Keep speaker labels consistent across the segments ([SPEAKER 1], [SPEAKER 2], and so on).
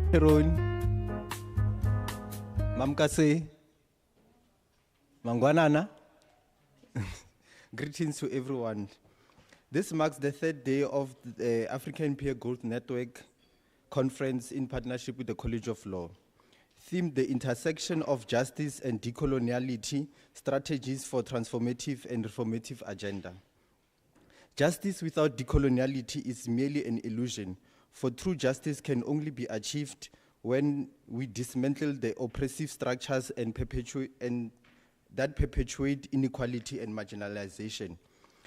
[SPEAKER 1] Heroin, Mamkase, Mangwanana. Greetings to everyone. This marks the third day of the African Peer Growth Network Conference in partnership with the College of Law. Themed the intersection of justice and decoloniality, strategies for transformative and reformative agenda. Justice without decoloniality is merely an illusion, for true justice can only be achieved when we dismantle the oppressive structures and that perpetuate inequality and marginalization.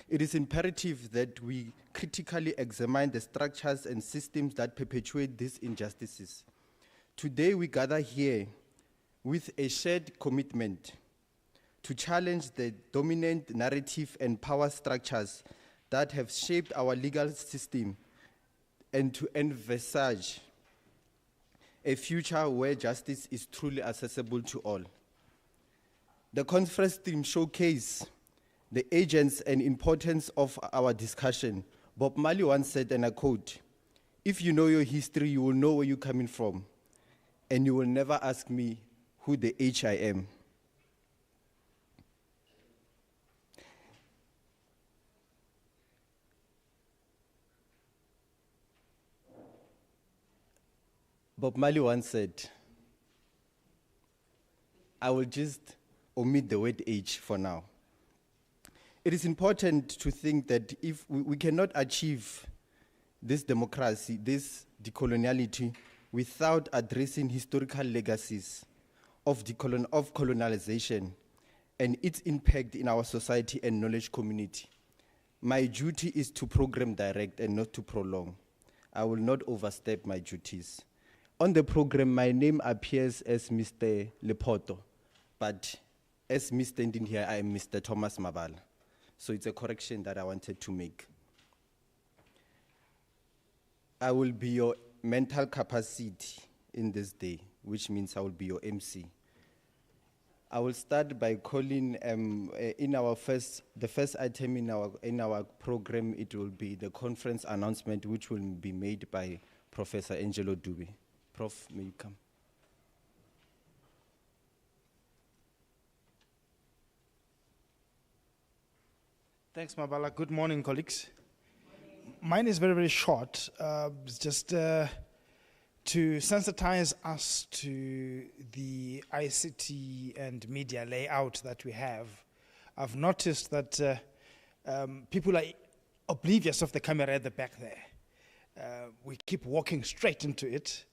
[SPEAKER 1] It is imperative that we critically examine the structures and systems that perpetuate these injustices. Today we gather here with a shared commitment to challenge the dominant narrative and power structures that have shaped our legal system and to envisage a future where justice is truly accessible to all. The conference theme showcases the agents and importance of our discussion. Bob Marley once said, and I quote, "If you know your history, you will know where you're coming from, and you will never ask me who the H I am." Bob Marley once said, I will just omit the word age for now. It is important to think that if we cannot achieve this democracy, this decoloniality, without addressing historical legacies of colonialization and its impact in our society and knowledge community. My duty is to program direct and not to prolong. I will not overstep my duties. On the program, my name appears as Mr. Lepoto, but as me standing here, I am Mr. Thomas Mabala. So it's a correction that I wanted to make. I will be your mental capacity in this day, which means I will be your MC. I will start by calling the first item in our program. It will be the conference announcement, which will be made by Professor Angelo Dube. Prof, may you come?
[SPEAKER 2] Thanks, Mabala. Good morning, colleagues. Mine is very, very short. It's just to sensitize us to the ICT and media layout that we have. I've noticed that people are oblivious of the camera at the back there. We keep walking straight into it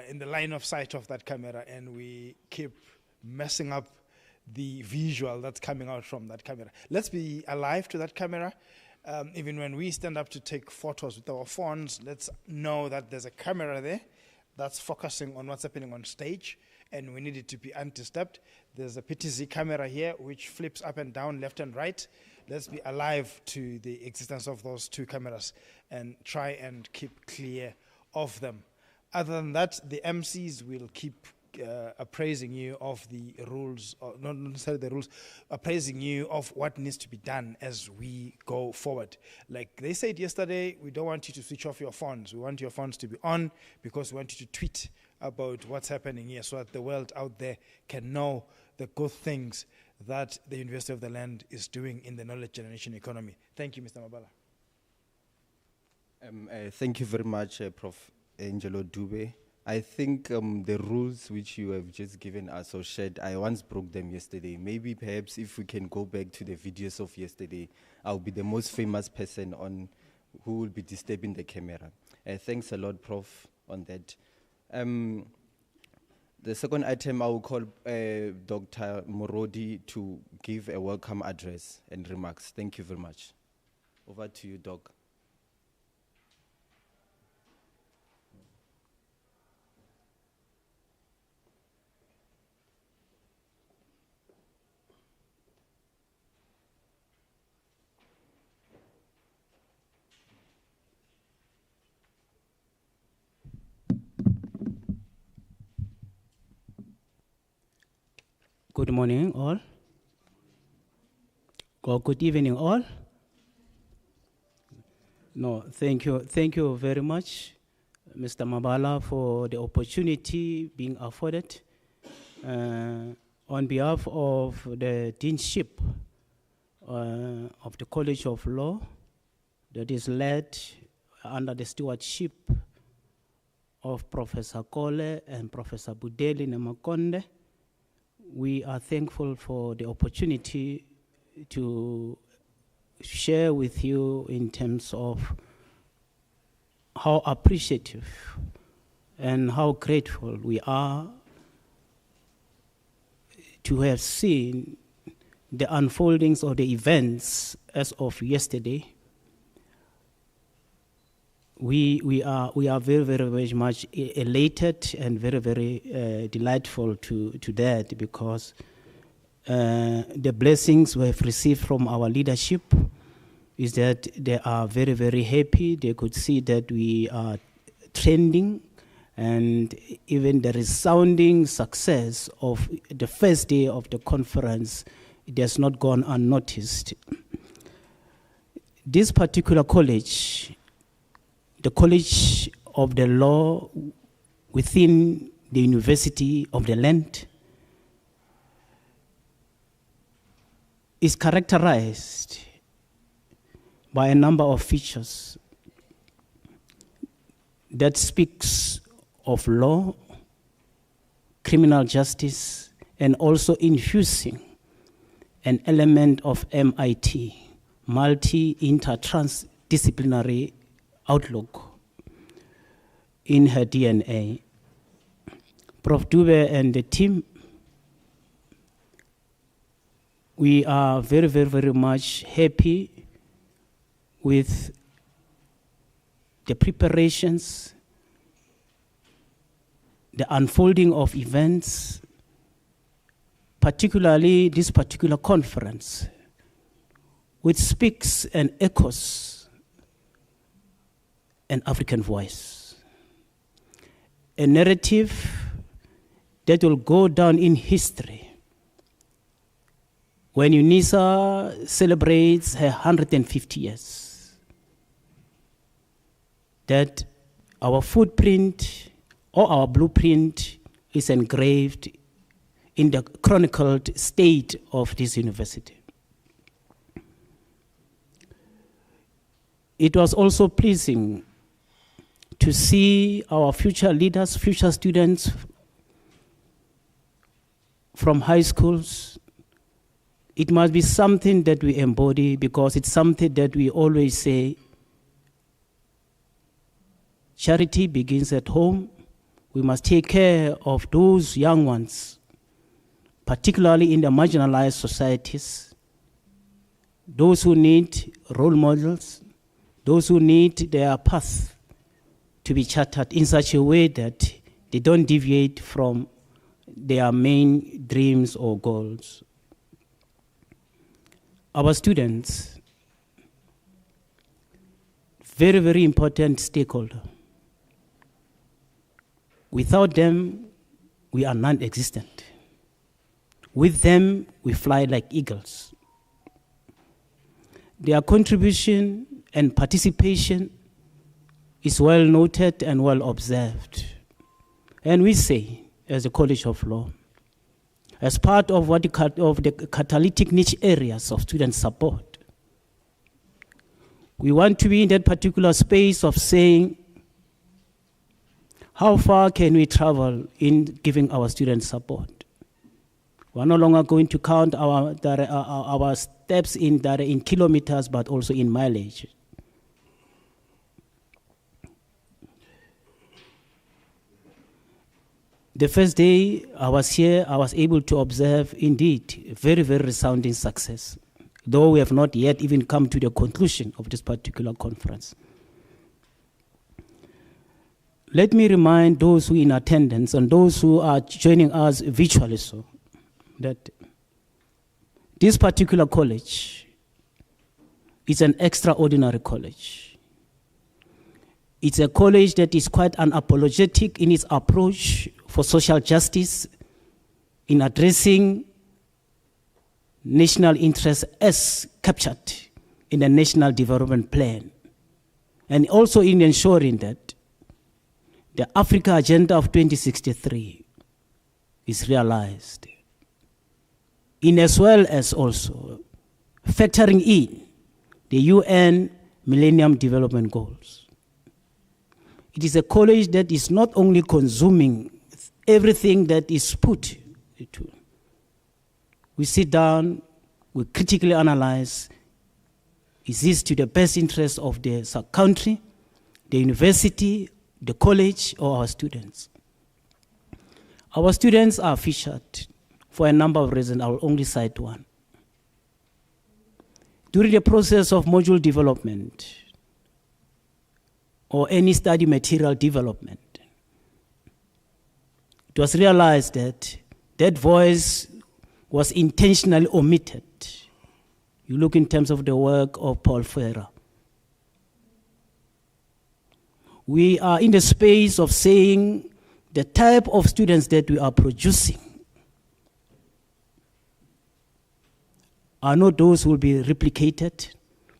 [SPEAKER 2] in the line of sight of that camera, and we keep messing up the visual that's coming out from that camera. Let's be alive to that camera. Even when we stand up to take photos with our phones, let's know that there's a camera there that's focusing on what's happening on stage, and we need it to be anti-stepped. There's a PTZ camera here which flips up and down, left and right. Let's be alive to the existence of those two cameras and try and keep clear of them. Other than that, the MCs will keep appraising you of the rules, or not necessarily the rules, appraising you of what needs to be done as we go forward. Like they said yesterday, we don't want you to switch off your phones. We want your phones to be on because we want you to tweet about what's happening here so that the world out there can know the good things that the University of the Land is doing in the knowledge generation economy. Thank you, Mr. Mabala.
[SPEAKER 1] Thank you very much, Prof. Angelo Dube. I think the rules which you have just given us or shared, I once broke them yesterday. Maybe perhaps if we can go back to the videos of yesterday, I'll be the most famous person on who will be disturbing the camera. Thanks a lot, Prof, on that. The second item, I will call Dr. Morodi to give a welcome address and remarks. Thank you very much. Over to you, Doc.
[SPEAKER 3] Good morning, all. Or good evening, all. No, thank you very much, Mr. Mabala, for the opportunity being afforded. On behalf of the Deanship of the College of Law, that is led under the stewardship of Professor Kole and Professor Budeli Nemakonde, we are thankful for the opportunity to share with you in terms of how appreciative and how grateful we are to have seen the unfoldings of the events as of yesterday. We are very, very much elated and very, very delightful to that, because the blessings we have received from our leadership is that they are very, very happy. They could see that we are trending, and even the resounding success of the first day of the conference, it has not gone unnoticed. This particular college, the College of the Law within the University of the Land, is characterized by a number of features that speaks of law, criminal justice, and also infusing an element of MIT, multi-inter-transdisciplinary outlook in her DNA. Prof. Dube and the team, we are very, very, very much happy with the preparations the unfolding of events, particularly this particular conference, which speaks and echoes an African voice. A narrative that will go down in history when UNISA celebrates her 150 years. That our footprint or our blueprint is engraved in the chronicled state of this university. It was also pleasing to see our future leaders, future students from high schools. It must be something that we embody, because it's something that we always say, charity begins at home. We must take care of those young ones, particularly in the marginalized societies, those who need role models, those who need their path to be charted in such a way that they don't deviate from their main dreams or goals. Our students, very, very important stakeholder. Without them, we are non-existent. With them, we fly like eagles. Their contribution and participation is well noted and well observed. And we say, as a College of Law, as part of the catalytic niche areas of student support, we want to be in that particular space of saying, how far can we travel in giving our students support? We're no longer going to count our steps in kilometers, but also in mileage. The first day I was here, I was able to observe, indeed, very, very resounding success, though we have not yet even come to the conclusion of this particular conference. Let me remind those who are in attendance and those who are joining us virtually so, that this particular college is an extraordinary college. It's a college that is quite unapologetic in its approach for social justice, in addressing national interests as captured in the National Development Plan, and also in ensuring that the Africa Agenda of 2063 is realized, in as well as also factoring in the UN Millennium Development Goals. It is a college that is not only consuming everything that is put to. We sit down, we critically analyze, is this to the best interest of the country, the university, the college, or our students? Our students are featured for a number of reasons. I will only cite one. During the process of module development or any study material development, it was realized that that voice was intentionally omitted. You look in terms of the work of Paul Ferrer. We are in the space of saying the type of students that we are producing are not those who will be replicated,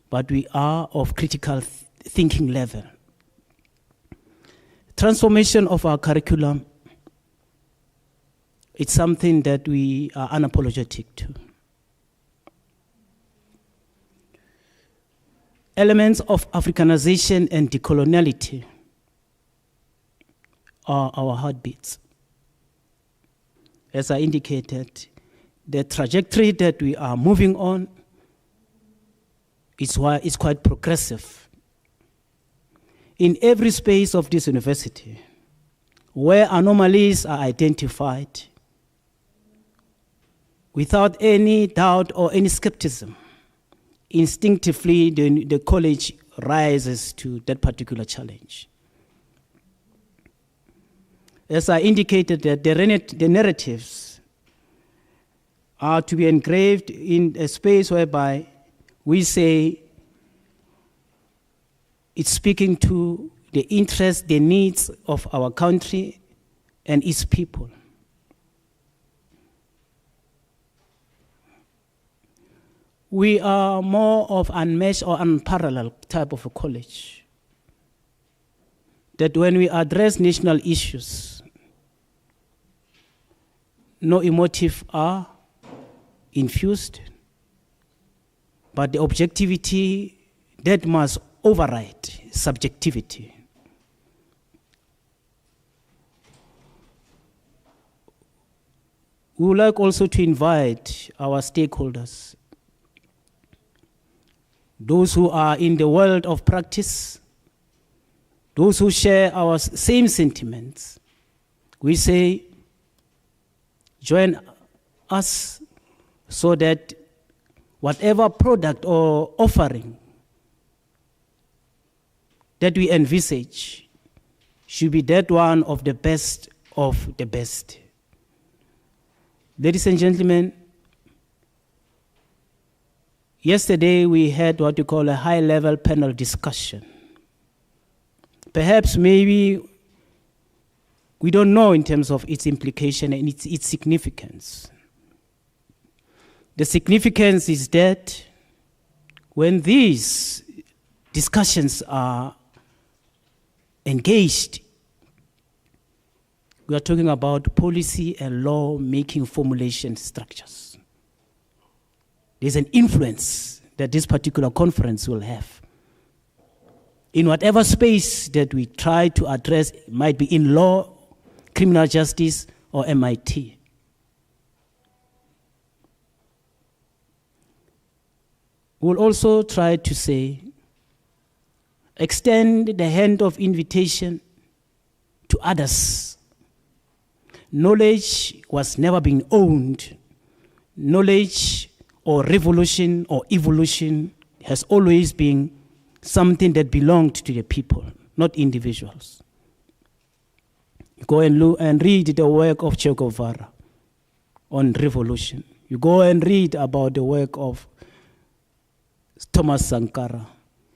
[SPEAKER 3] but we are of critical thinking level. Transformation of our curriculum, it's something that we are unapologetic to. Elements of Africanization and decoloniality are our heartbeats. As I indicated, the trajectory that we are moving on is quite progressive. In every space of this university, where anomalies are identified, without any doubt or any skepticism, instinctively the college rises to that particular challenge. as I indicated, that the narratives are to be engraved in a space whereby we say it's speaking to the interests, the needs of our country and its people. We are more of unmatched or unparalleled type of a college. That when we address national issues, no emotive are infused, but the objectivity that must override subjectivity. We would like also to invite our stakeholders, those who are in the world of practice, those who share our same sentiments. We say, join us so that whatever product or offering that we envisage should be that one of the best of the best. Ladies and gentlemen, yesterday we had what we call a high-level panel discussion. Perhaps maybe we don't know in terms of its implication and its significance. The significance is that when these discussions are engaged, we are talking about policy and law-making formulation structures. There's an influence that this particular conference will have. In whatever space that we try to address, it might be in law, criminal justice, or MIT. We'll also try to say, extend the hand of invitation to others. Knowledge was never being owned. Knowledge or revolution or evolution has always been something that belonged to the people, not individuals. You go and look and read the work of Che Guevara on revolution. You go and read about the work of Thomas Sankara.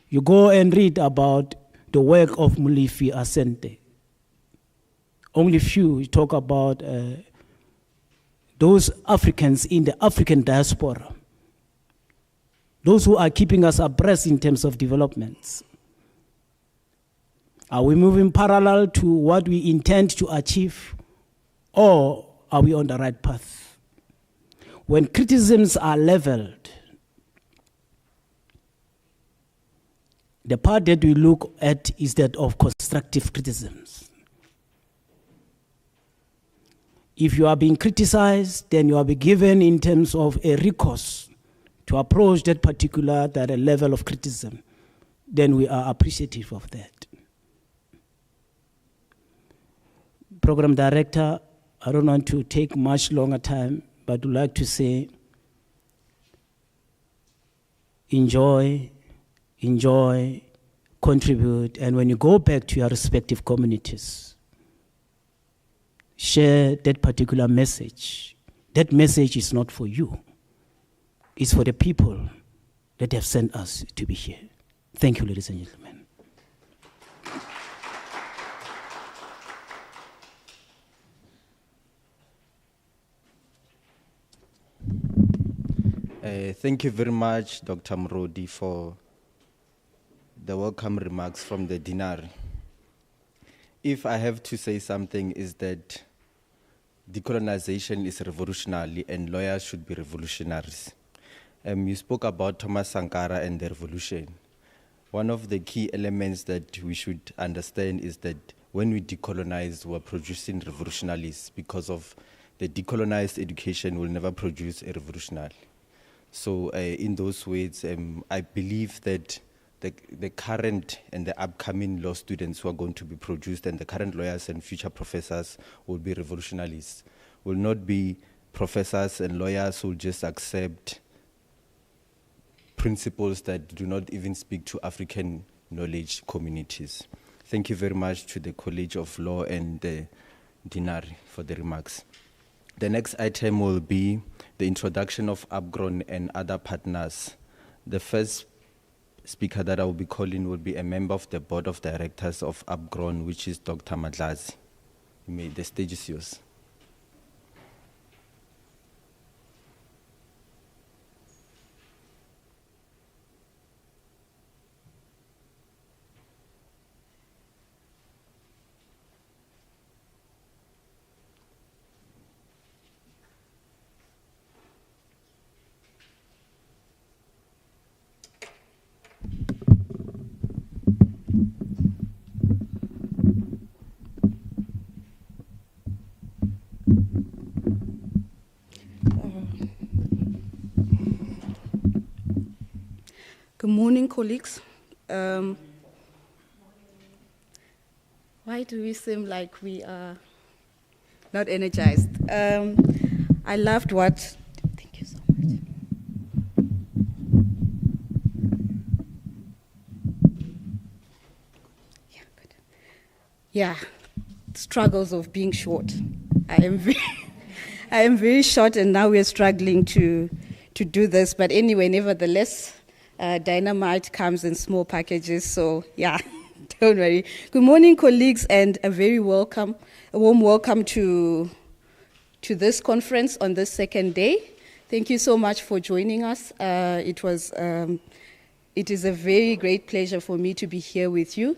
[SPEAKER 3] You go and read about the work of Molefi Asante. Only few talk about those Africans in the African diaspora, those who are keeping us abreast in terms of developments. Are we moving parallel to what we intend to achieve, or are we on the right path? When criticisms are leveled, the part that we look at is that of constructive criticisms. If you are being criticized, then you are being given in terms of a recourse to approach that particular level of criticism, then we are appreciative of that. Program Director, I don't want to take much longer time, but would like to say, enjoy, contribute, and when you go back to your respective communities, share that particular message. That message is not for you. It's for the people that have sent us to be here. Thank you, ladies and gentlemen.
[SPEAKER 1] Thank you very much, Dr. Mrodi, for the welcome remarks from the dinar. If I have to say something, is that decolonization is revolutionary and lawyers should be revolutionaries. You spoke about Thomas Sankara and the revolution. One of the key elements that we should understand is that when we decolonize, we're producing revolutionaries, because of the decolonized education will never produce a revolutionary. So in those ways, I believe that the current and the upcoming law students who are going to be produced, and the current lawyers and future professors, will be revolutionaries, will not be professors and lawyers who just accept principles that do not even speak to African knowledge communities. Thank you very much to the College of Law and the Dinari for the remarks. The next item will be the introduction of APGRON and other partners. The first speaker that I will be calling will be a member of the board of directors of APGRON, which is Dr. Madlazi. The stage is yours.
[SPEAKER 4] Good morning, colleagues. Why do we seem like we are not energized? I loved what, thank you so much. Yeah, good. Yeah, struggles of being short. I am very short, and now we're struggling to do this. But anyway, nevertheless, dynamite comes in small packages, so yeah, don't worry. Good morning, colleagues, and a warm welcome to this conference on this second day. Thank you so much for joining us. It is a very great pleasure for me to be here with you,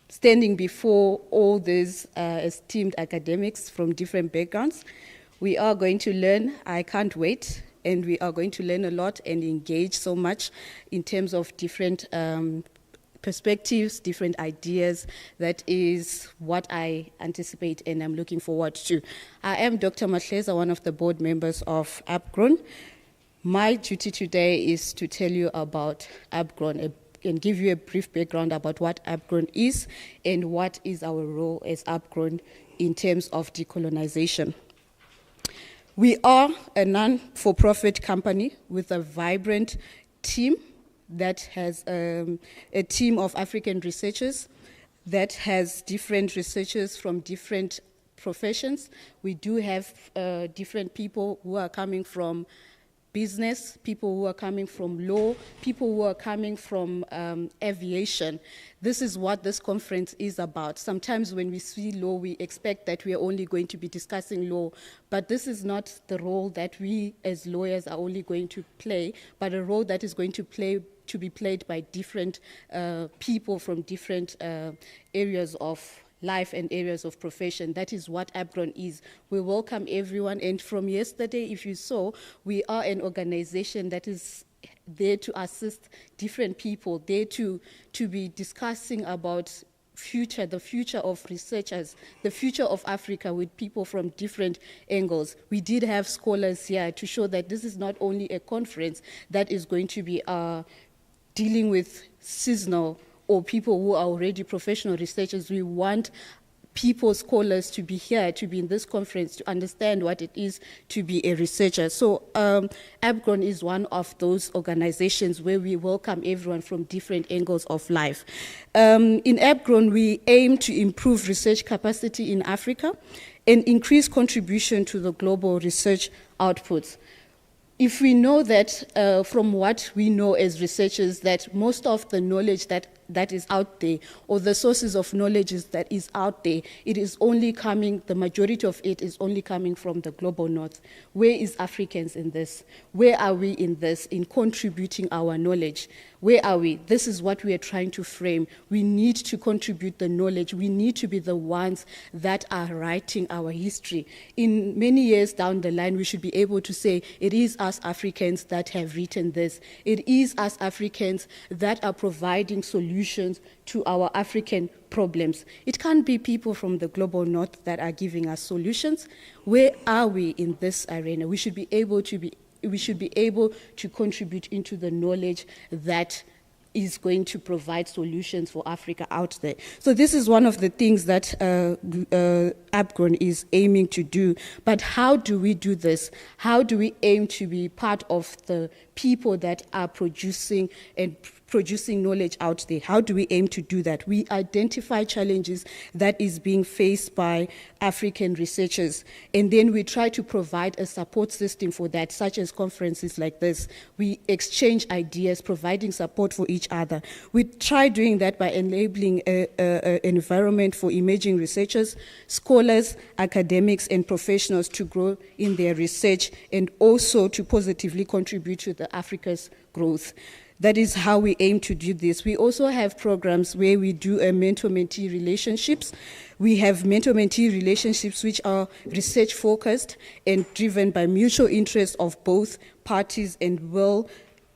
[SPEAKER 4] standing before all these esteemed academics from different backgrounds. We are going to learn. I can't wait. And we are going to learn a lot and engage so much in terms of different perspectives, different ideas. That is what I anticipate and I'm looking forward to. I am Dr. Matleza, one of the board members of APGRON. My duty today is to tell you about APGRON and give you a brief background about what APGRON is and what is our role as APGRON in terms of decolonization. We are a non-for-profit company with a vibrant team that has a team of African researchers that has different researchers from different professions. We do have different people who are coming from business, people who are coming from law, people who are coming from aviation. This is what this conference is about. Sometimes when we see law, we expect that we are only going to be discussing law, but this is not the role that we as lawyers are only going to play, but a role that is going to be played by different people from different areas of life and areas of profession. That is what APGRON is. We welcome everyone, and from yesterday, if you saw, we are an organization that is there to assist different people, there to be discussing about the future of researchers, the future of Africa with people from different angles. We did have scholars here to show that this is not only a conference that is going to be dealing with seasonal or people who are already professional researchers. We want people, scholars, to be here, to be in this conference, to understand what it is to be a researcher. So APGRON is one of those organizations where we welcome everyone from different angles of life. In APGRON, we aim to improve research capacity in Africa and increase contribution to the global research outputs. If we know that, from what we know as researchers, that most of the knowledge that is out there, or the sources of knowledge that is out there, it is only coming, the majority of it is only coming from the global north. Where is Africans in this? Where are we in this, in contributing our knowledge? Where are we? This is what we are trying to frame. We need to contribute the knowledge. We need to be the ones that are writing our history. In many years down the line, we should be able to say, it is us Africans that have written this. It is us Africans that are providing solutions to our African problems. It can't be people from the global north that are giving us solutions. Where are we in this arena? We should be able to contribute into the knowledge that is going to provide solutions for Africa out there. So this is one of the things that APGRON is aiming to do. But how do we do this? How do we aim to be part of the people that are producing and producing knowledge out there. How do we aim to do that? We identify challenges that is being faced by African researchers, and then we try to provide a support system for that, such as conferences like this. We exchange ideas, providing support for each other. We try doing that by enabling an environment for emerging researchers, scholars, academics, and professionals to grow in their research and also to positively contribute to the Africa's growth. That is how we aim to do this. We also have programs where we do a mentor-mentee relationships. We have mentor-mentee relationships which are research-focused and driven by mutual interest of both parties and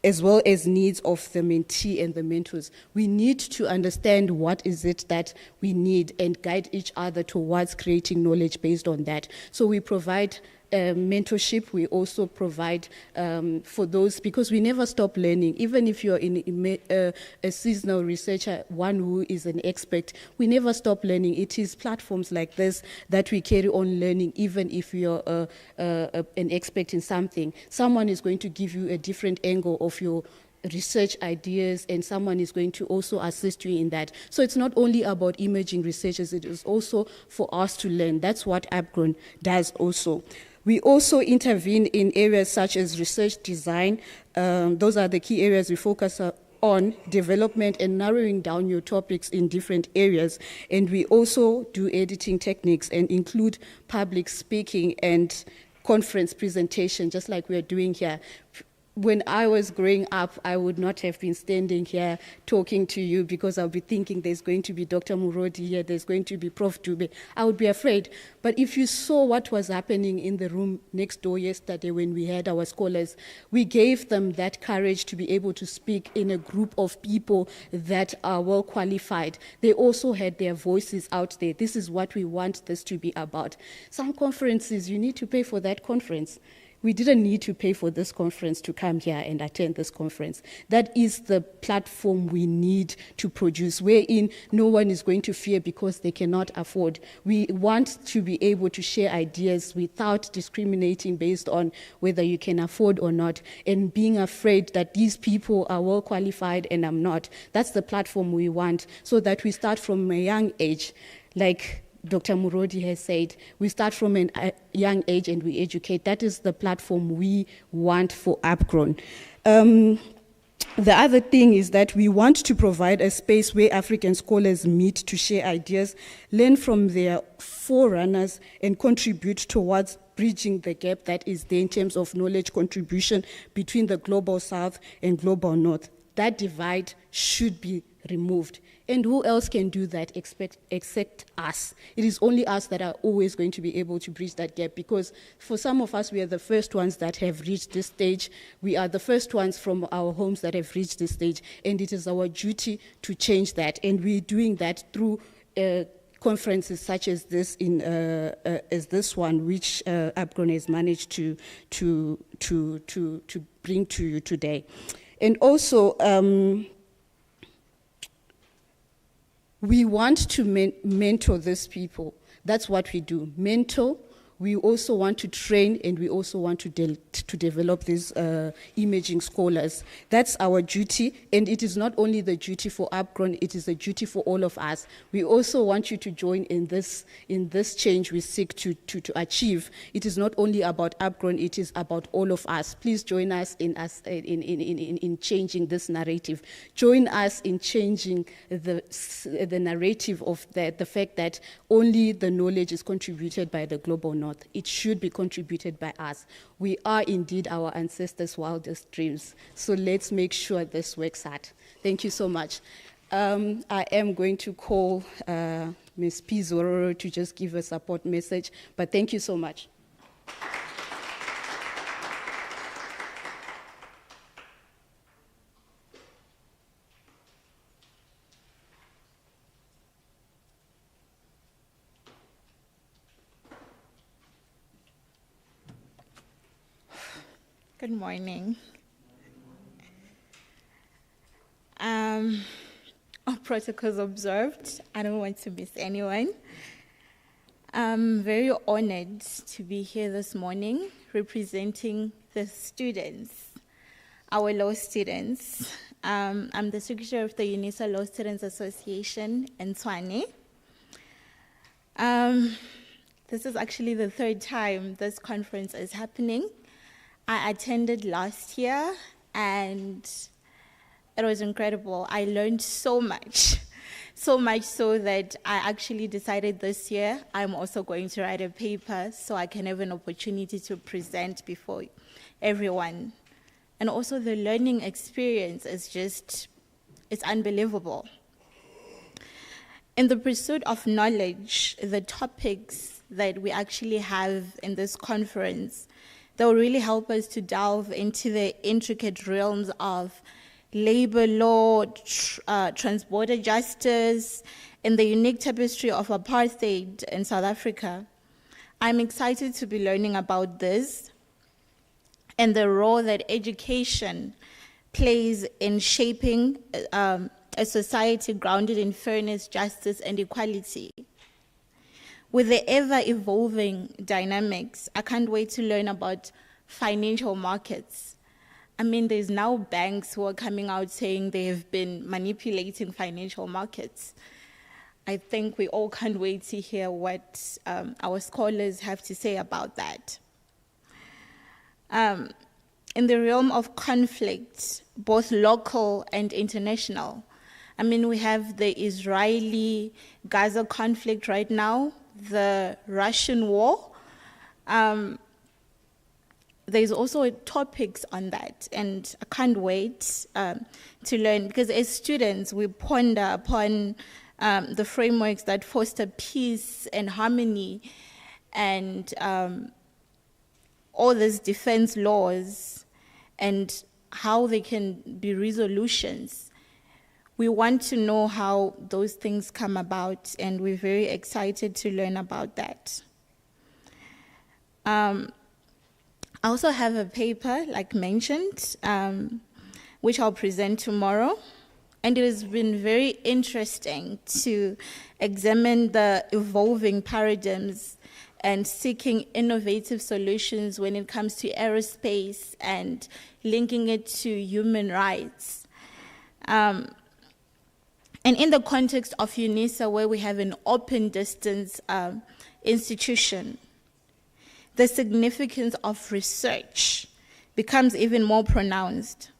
[SPEAKER 4] as well as needs of the mentee and the mentors. We need to understand what is it that we need and guide each other towards creating knowledge based on that. So we provide mentorship. We also provide for those, because we never stop learning. Even if you're a seasonal researcher, one who is an expert, we never stop learning. It is platforms like this that we carry on learning, even if you're an expert in something. Someone is going to give you a different angle of your research ideas, and someone is going to also assist you in that. So it's not only about emerging researchers, it is also for us to learn. That's what APGRON does also. We also intervene in areas such as research design. Those are the key areas we focus on, development and narrowing down your topics in different areas. And we also do editing techniques and include public speaking and conference presentation, just like we're doing here. When I was growing up, I would not have been standing here talking to you because I'll be thinking there's going to be Dr. Murodi here, there's going to be Prof. Dube. I would be afraid. But if you saw what was happening in the room next door yesterday when we had our scholars, we gave them that courage to be able to speak in a group of people that are well qualified. They also had their voices out there. This is what we want this to be about. Some conferences, you need to pay for that conference. We didn't need to pay for this conference to come here and attend this conference. That is the platform we need to produce, wherein no one is going to fear because they cannot afford. We want to be able to share ideas without discriminating based on whether you can afford or not, and being afraid that these people are well qualified and I'm not. That's the platform we want, so that we start from a young age, like Dr. Murodi has said, we start from a young age and we educate. That is the platform we want for APGRON. The other thing is that we want to provide a space where African scholars meet to share ideas, learn from their forerunners, and contribute towards bridging the gap that is there in terms of knowledge contribution between the global south and global north. That divide should be removed. And who else can do that except us? It is only us that are always going to be able to bridge that gap, because for some of us, we are the first ones that have reached this stage. We are the first ones from our homes that have reached this stage, and it is our duty to change that. And we're doing that through conferences such as this, as this one, which APGRON has managed to bring to you today. And also, we want to mentor these people. That's what we do, mentor. We also want to train, and we also want to develop these emerging scholars. That's our duty, and it is not only the duty for APGRON, it is a duty for all of us. We also want you to join in this change we seek to achieve. It is not only about APGRON, it is about all of us. Please join us in changing this narrative. Join us in changing the narrative of the fact that only the knowledge is contributed by the global north. It should be contributed by us. We are indeed our ancestors' wildest dreams. So let's make sure this works out. Thank you so much. I am going to call Ms. P. Zororo to just give a support message, but thank you so much.
[SPEAKER 5] Good morning. All protocols observed. I don't want to miss anyone. I'm very honored to be here this morning representing the students, our law students. I'm the secretary of the UNISA Law Students Association in Tshwane. This is actually the third time this conference is happening. I attended last year and it was incredible. I learned so much. So much so that I actually decided this year I'm also going to write a paper so I can have an opportunity to present before everyone. And also the learning experience is just, it's unbelievable. In the pursuit of knowledge, the topics that we actually have in this conference, that will really help us to delve into the intricate realms of labor law, transborder justice, and the unique tapestry of apartheid in South Africa. I'm excited to be learning about this and the role that education plays in shaping a society grounded in fairness, justice, and equality. With the ever-evolving dynamics, I can't wait to learn about financial markets. I mean, there's now banks who are coming out saying they have been manipulating financial markets. I think we all can't wait to hear what our scholars have to say about that. In the realm of conflict, both local and international, I mean, we have the Israeli-Gaza conflict right now, the Russian war. There's also topics on that, and I can't wait to learn, because as students, we ponder upon the frameworks that foster peace and harmony and all these defense laws and how they can be resolutions. We want to know how those things come about, and we're very excited to learn about that. I also have a paper, like mentioned, which I'll present tomorrow. And it has been very interesting to examine the evolving paradigms and seeking innovative solutions when it comes to aerospace and linking it to human rights. And in the context of UNISA, where we have an open distance institution, the significance of research becomes even more pronounced.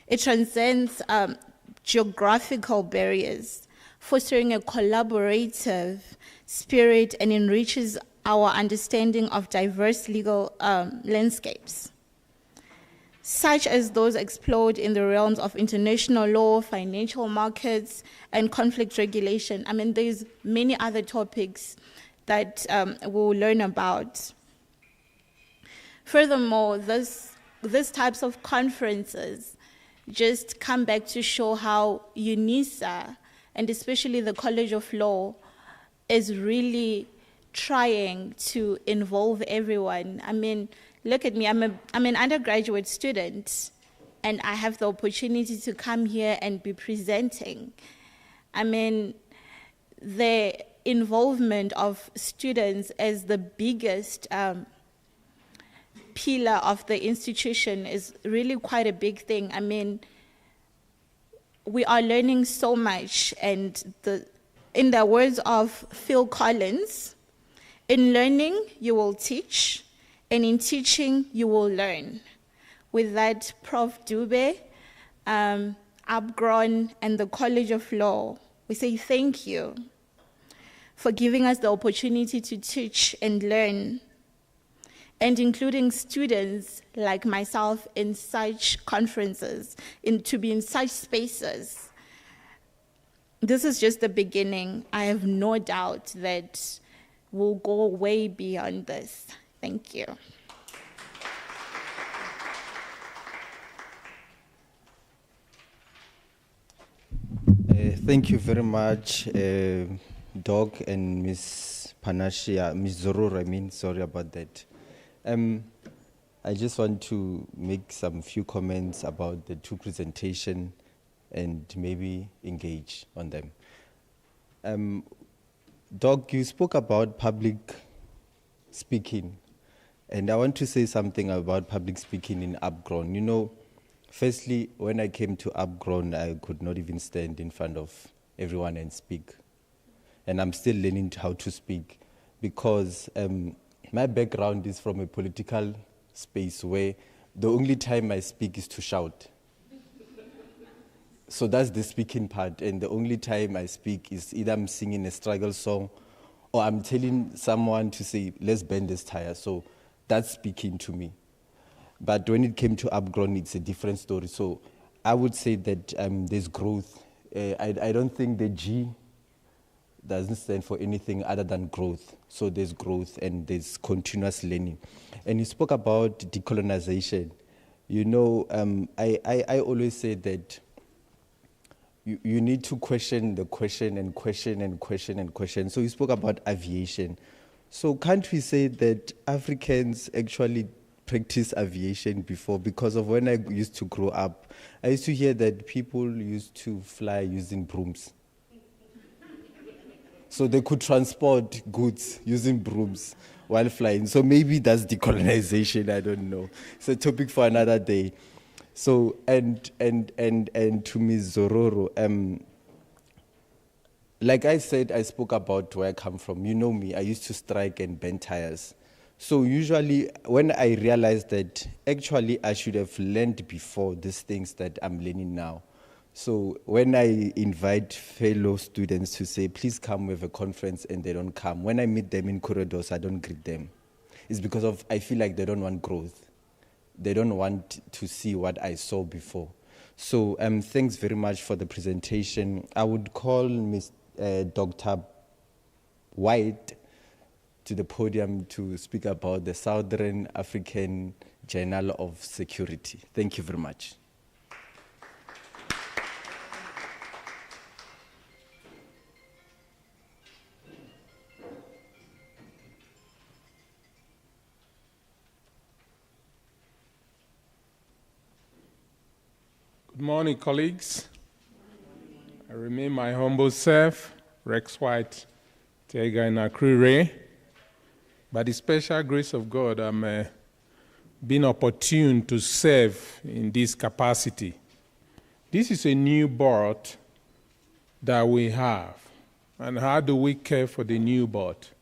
[SPEAKER 5] It transcends geographical barriers, fostering a collaborative spirit and enriches our understanding of diverse legal landscapes, such as those explored in the realms of international law, financial markets, and conflict regulation. I mean, there's many other topics that we'll learn about. Furthermore, these types of conferences just come back to show how UNISA, and especially the College of Law, is really trying to involve everyone. I mean, look at me, I'm an undergraduate student, and I have the opportunity to come here and be presenting. I mean, the involvement of students as the biggest pillar of the institution is really quite a big thing. I mean, we are learning so much, and in the words of Phil Collins, in learning you will teach, and in teaching you will learn. With that, Prof. Dube, Abgron, and the College of Law, we say thank you for giving us the opportunity to teach and learn, and including students like myself in such conferences, to be in such spaces. This is just the beginning. I have no doubt that we'll go way beyond this. Thank you.
[SPEAKER 1] Thank you very much, Doc and Ms. Panashia, Ms. Zorur, sorry about that. I just want to make some few comments about the two presentations and maybe engage on them. Doc, you spoke about public speaking, and I want to say something about public speaking in Abgron. You know, Firstly, when I came to Upgrown, I could not even stand in front of everyone and speak. And I'm still learning how to speak because my background is from a political space where the only time I speak is to shout. So that's the speaking part, and the only time I speak is either I'm singing a struggle song or I'm telling someone to say, let's bend this tire. So that's speaking to me. But when it came to Upgrown, it's a different story. So I would say that there's growth. I don't think the G doesn't stand for anything other than growth. So there's growth and there's continuous learning. And you spoke about decolonization. You know, I always say that you need to question the question and question and question and question. So you spoke about aviation. So can't we say that Africans actually practice aviation before? Because of when I used to grow up, I used to hear that people used to fly using brooms. So they could transport goods using brooms while flying. So maybe that's decolonization, I don't know. It's a topic for another day. So, and to Ms. Zororo, like I said, I spoke about where I come from. You know me, I used to strike and bend tires. So usually when I realized that actually I should have learned before these things that I'm learning now. So when I invite fellow students to say, please come with a conference and they don't come, when I meet them in corridors, I don't greet them. It's because of I feel like they don't want growth. They don't want to see what I saw before. So thanks very much for the presentation. I would call Dr. White to the podium to speak about the Southern African Journal of Security. Thank you very much.
[SPEAKER 6] Good morning, colleagues. I remain my humble self, Rex White, Tega in Akrire. By the special grace of God, I'm being opportune to serve in this capacity. This is a new birth that we have. And how do we care for the new birth?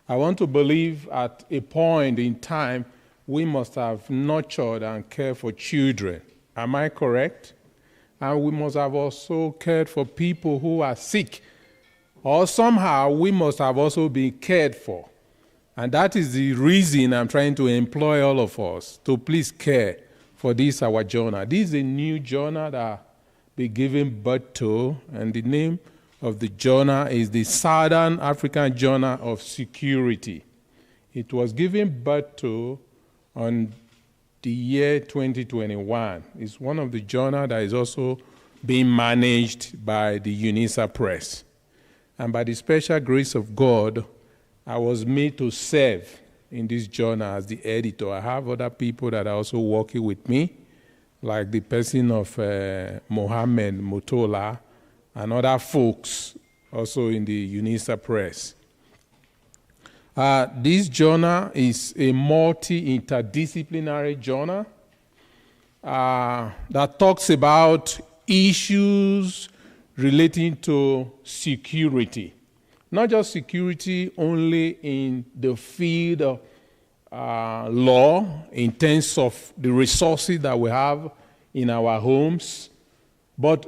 [SPEAKER 6] I want to believe at a point in time, we must have nurtured and cared for children. Am I correct? And we must have also cared for people who are sick. Or somehow we must have also been cared for. And that is the reason I'm trying to employ all of us to please care for this, our journal. This is a new journal that we're giving birth to, and the name of the journal is the Southern African Journal of Security. It was given birth to on the year 2021. It's one of the journals that is also being managed by the UNISA Press. And by the special grace of God, I was made to serve in this journal as the editor. I have other people that are also working with me, like the person of Mohammed Motola and other folks also in the UNISA Press. This journal is a multi-interdisciplinary journal that talks about issues relating to security. Not just security only in the field of law, in terms of the resources that we have in our homes, but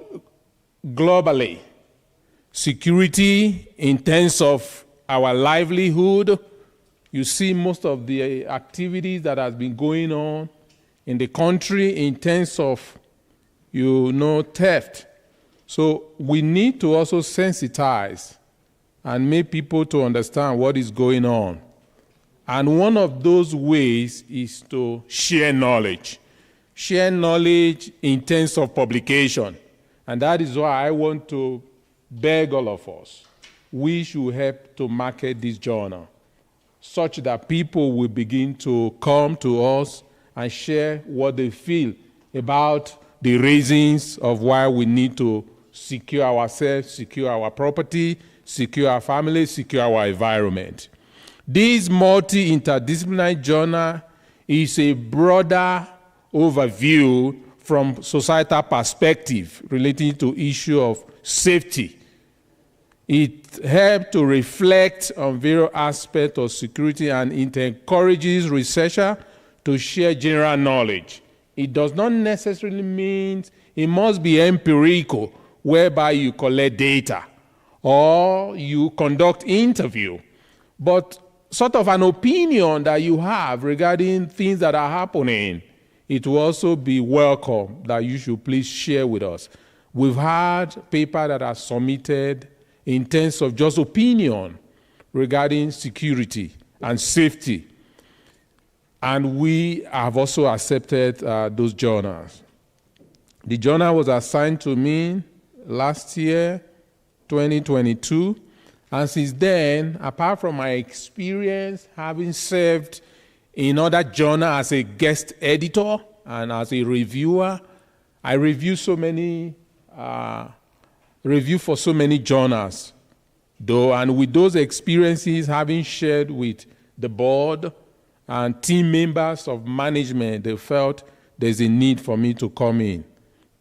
[SPEAKER 6] globally. Security in terms of our livelihood. You see most of the activities that has been going on in the country in terms of, theft. So we need to also sensitize and make people to understand what is going on. And one of those ways is to share knowledge. Share knowledge in terms of publication. And that is why I want to beg all of us. We should help to market this journal such that people will begin to come to us and share what they feel about the reasons of why we need to secure ourselves, secure our property, secure our family, secure our environment. This multi-interdisciplinary journal is a broader overview from societal perspective relating to issue of safety. It helps to reflect on various aspects of security, and it encourages researchers to share general knowledge. It does not necessarily mean it must be empirical, whereby you collect data or you conduct interview, but sort of an opinion that you have regarding things that are happening. It will also be welcome that you should please share with us. We've had papers that are submitted in terms of just opinion regarding security and safety. And we have also accepted those journals. The journal was assigned to me last year, 2022. And since then, apart from my experience having served in other journals as a guest editor and as a reviewer, I review for so many journals, though, and with those experiences having shared with the board and team members of management, they felt there's a need for me to come in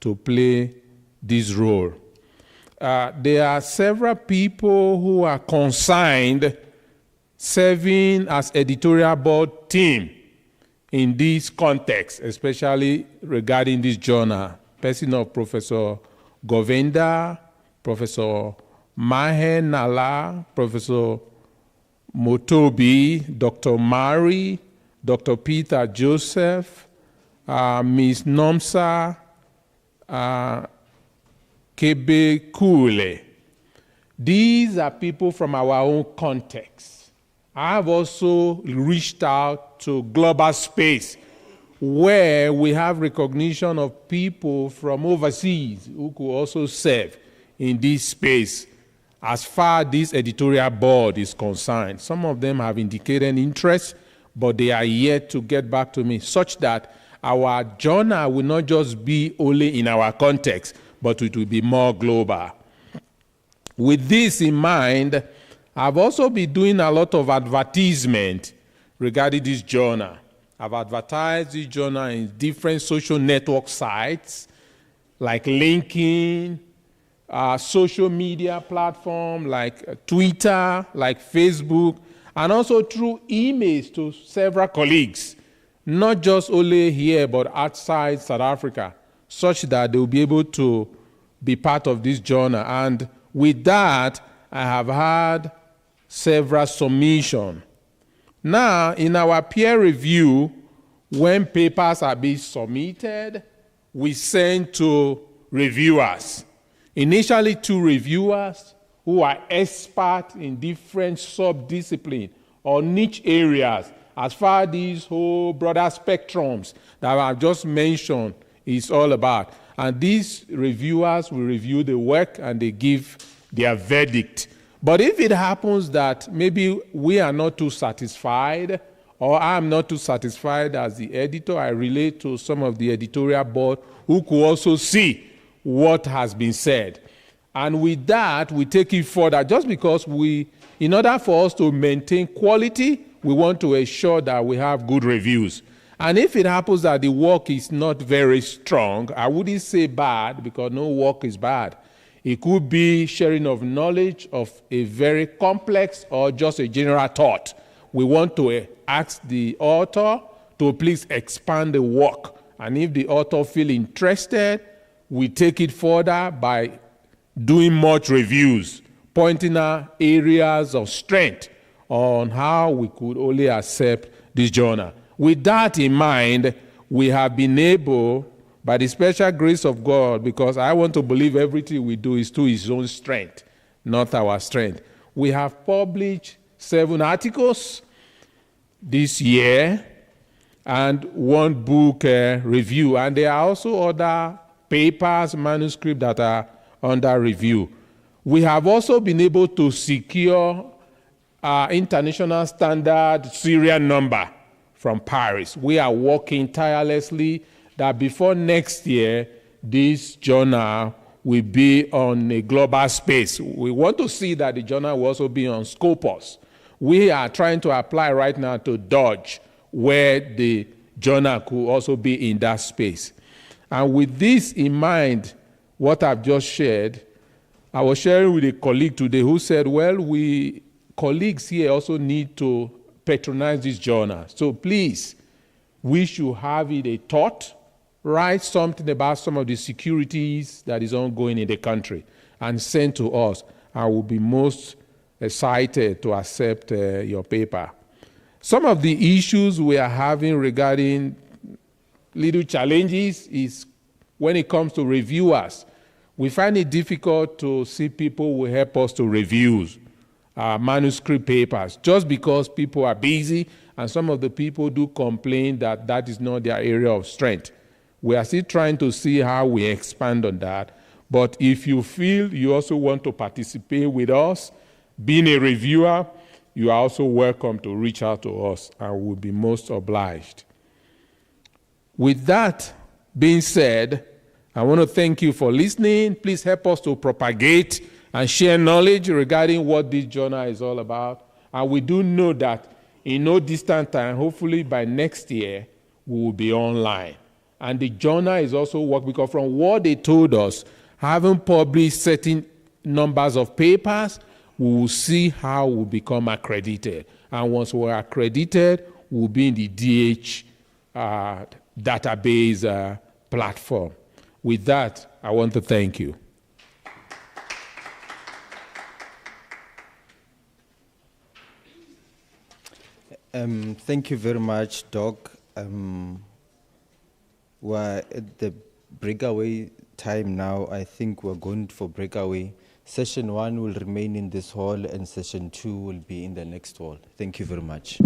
[SPEAKER 6] to play this role. There are several people who are consigned serving as editorial board team in this context, especially regarding this journal. Person of Professor Govenda, Professor Mahen Nala, Professor Motobi, Dr. Mari, Dr. Peter Joseph, Ms. Nomsa Kebe Kule. These are people from our own context. I have also reached out to global space, where we have recognition of people from overseas who could also serve in this space as far as this editorial board is concerned. Some of them have indicated interest, but they are yet to get back to me, such that our journal will not just be only in our context, but it will be more global. With this in mind, I've also been doing a lot of advertisement regarding this journal. I've advertised this journal in different social network sites like LinkedIn, social media platform like Twitter, like Facebook, and also through emails to several colleagues, not just only here but outside South Africa, such that they will be able to be part of this journal. And with that, I have had several submissions. Now, in our peer review, when papers are being submitted, we send to reviewers. Initially, 2 reviewers who are experts in different sub-disciplines or niche areas, as far as these whole broader spectrums that I've just mentioned is all about. And these reviewers will review the work and they give their verdict. But if it happens that maybe we are not too satisfied, or I'm not too satisfied as the editor, I relate to some of the editorial board who could also see what has been said. And with that, we take it further, just because in order for us to maintain quality, we want to ensure that we have good reviews. And if it happens that the work is not very strong, I wouldn't say bad, because no work is bad. It could be sharing of knowledge of a very complex or just a general thought. We want to ask the author to please expand the work. And if the author feels interested, we take it further by doing much reviews, pointing out areas of strength on how we could only accept this journal. With that in mind, we have been able, by the special grace of God, because I want to believe everything we do is to His own strength, not our strength. We have published 7 articles this year and 1 book review. And there are also other papers, manuscripts that are under review. We have also been able to secure international standard serial number from Paris. We are working tirelessly that before next year, this journal will be on a global space. We want to see that the journal will also be on Scopus. We are trying to apply right now to Dodge, where the journal could also be in that space. And with this in mind, what I've just shared, I was sharing with a colleague today who said, well, we colleagues here also need to patronize this journal. So please, we should have it a thought, write something about some of the securities that is ongoing in the country and send to us. I will be most excited to accept your paper. Some of the issues we are having regarding little challenges is when it comes to reviewers. We find it difficult to see people who will help us to review manuscript papers just because people are busy, and some of the people do complain that that is not their area of strength. We are still trying to see how we expand on that. But if you feel you also want to participate with us, being a reviewer, you are also welcome to reach out to us, and we'll be most obliged. With that being said, I want to thank you for listening. Please help us to propagate and share knowledge regarding what this journal is all about. And we do know that in no distant time, hopefully by next year, we will be online. And the journal is also working, because from what they told us, having published certain numbers of papers, we will see how we become accredited. And once we're accredited, we'll be in the DH database platform. With that, I want to thank you.
[SPEAKER 1] Thank you very much, Doc. We're at the breakaway time now. I think we're going for breakaway. Session 1 will remain in this hall, and session 2 will be in the next hall. Thank you very much.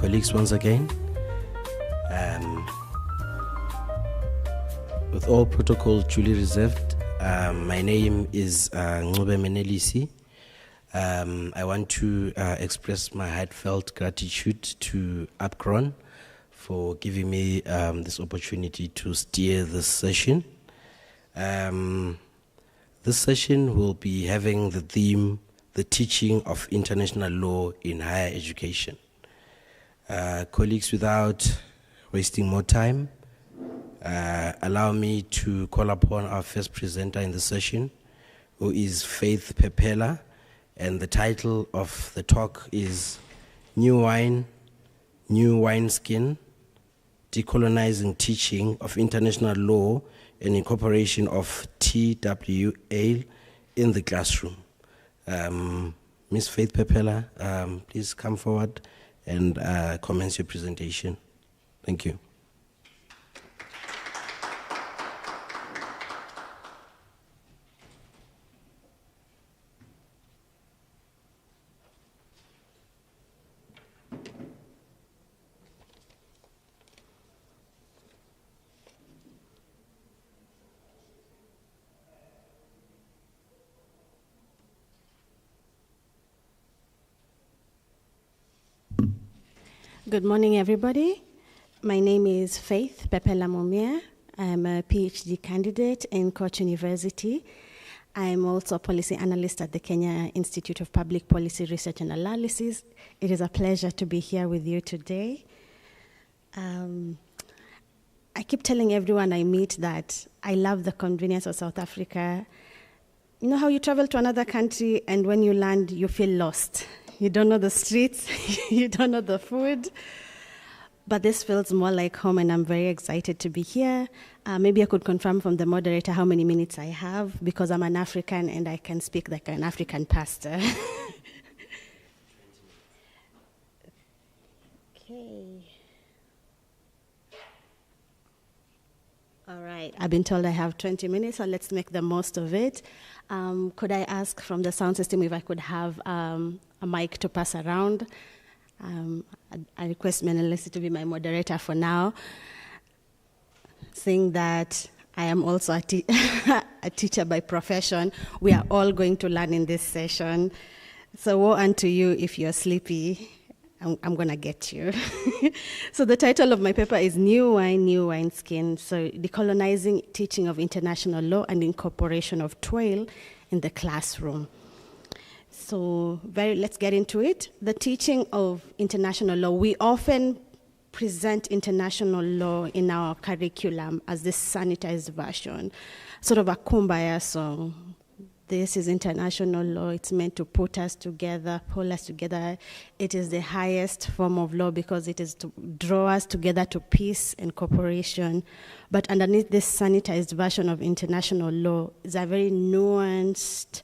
[SPEAKER 7] colleagues once again. With all protocol duly reserved, my name is Ncube Menelisi. I want to express my heartfelt gratitude to APCRON for giving me this opportunity to steer this session. This session will be having the theme, the teaching of international law in higher education. Colleagues, without wasting more time, allow me to call upon our first presenter in the session, who is Faith Pepela, and the title of the talk is New Wine, New Wineskin, Decolonizing Teaching of International Law and Incorporation of TWA in the Classroom. Ms. Faith Pepela, please come forward and commence your presentation. Thank you.
[SPEAKER 8] Good morning, everybody. My name is Faith Pepela Mumia. I'm a PhD candidate in Koch University. I'm also a policy analyst at the Kenya Institute of Public Policy Research and Analysis. It is a pleasure to be here with you today. I keep telling everyone I meet that I love the convenience of South Africa. You know how you travel to another country and when you land, you feel lost. You don't know the streets, you don't know the food, but this feels more like home and I'm very excited to be here. Maybe I could confirm from the moderator how many minutes I have because I'm an African and I can speak like an African pastor. Okay. All right, I've been told I have 20 minutes, so let's make the most of it. Could I ask from the sound system if I could have a mic to pass around? I request Menelesi to be my moderator for now, saying that I am also a teacher by profession. We are all going to learn in this session. So woe unto you if you're sleepy. I'm going to get you. So the title of my paper is New Wine, New Wineskin. So Decolonizing Teaching of International Law and Incorporation of TWA in the Classroom. So let's get into it. The teaching of international law. We often present international law in our curriculum as this sanitized version, sort of a kumbaya song. This is international law. It's meant to put us together, pull us together. It is the highest form of law because it is to draw us together to peace and cooperation. But underneath this sanitized version of international law is a very nuanced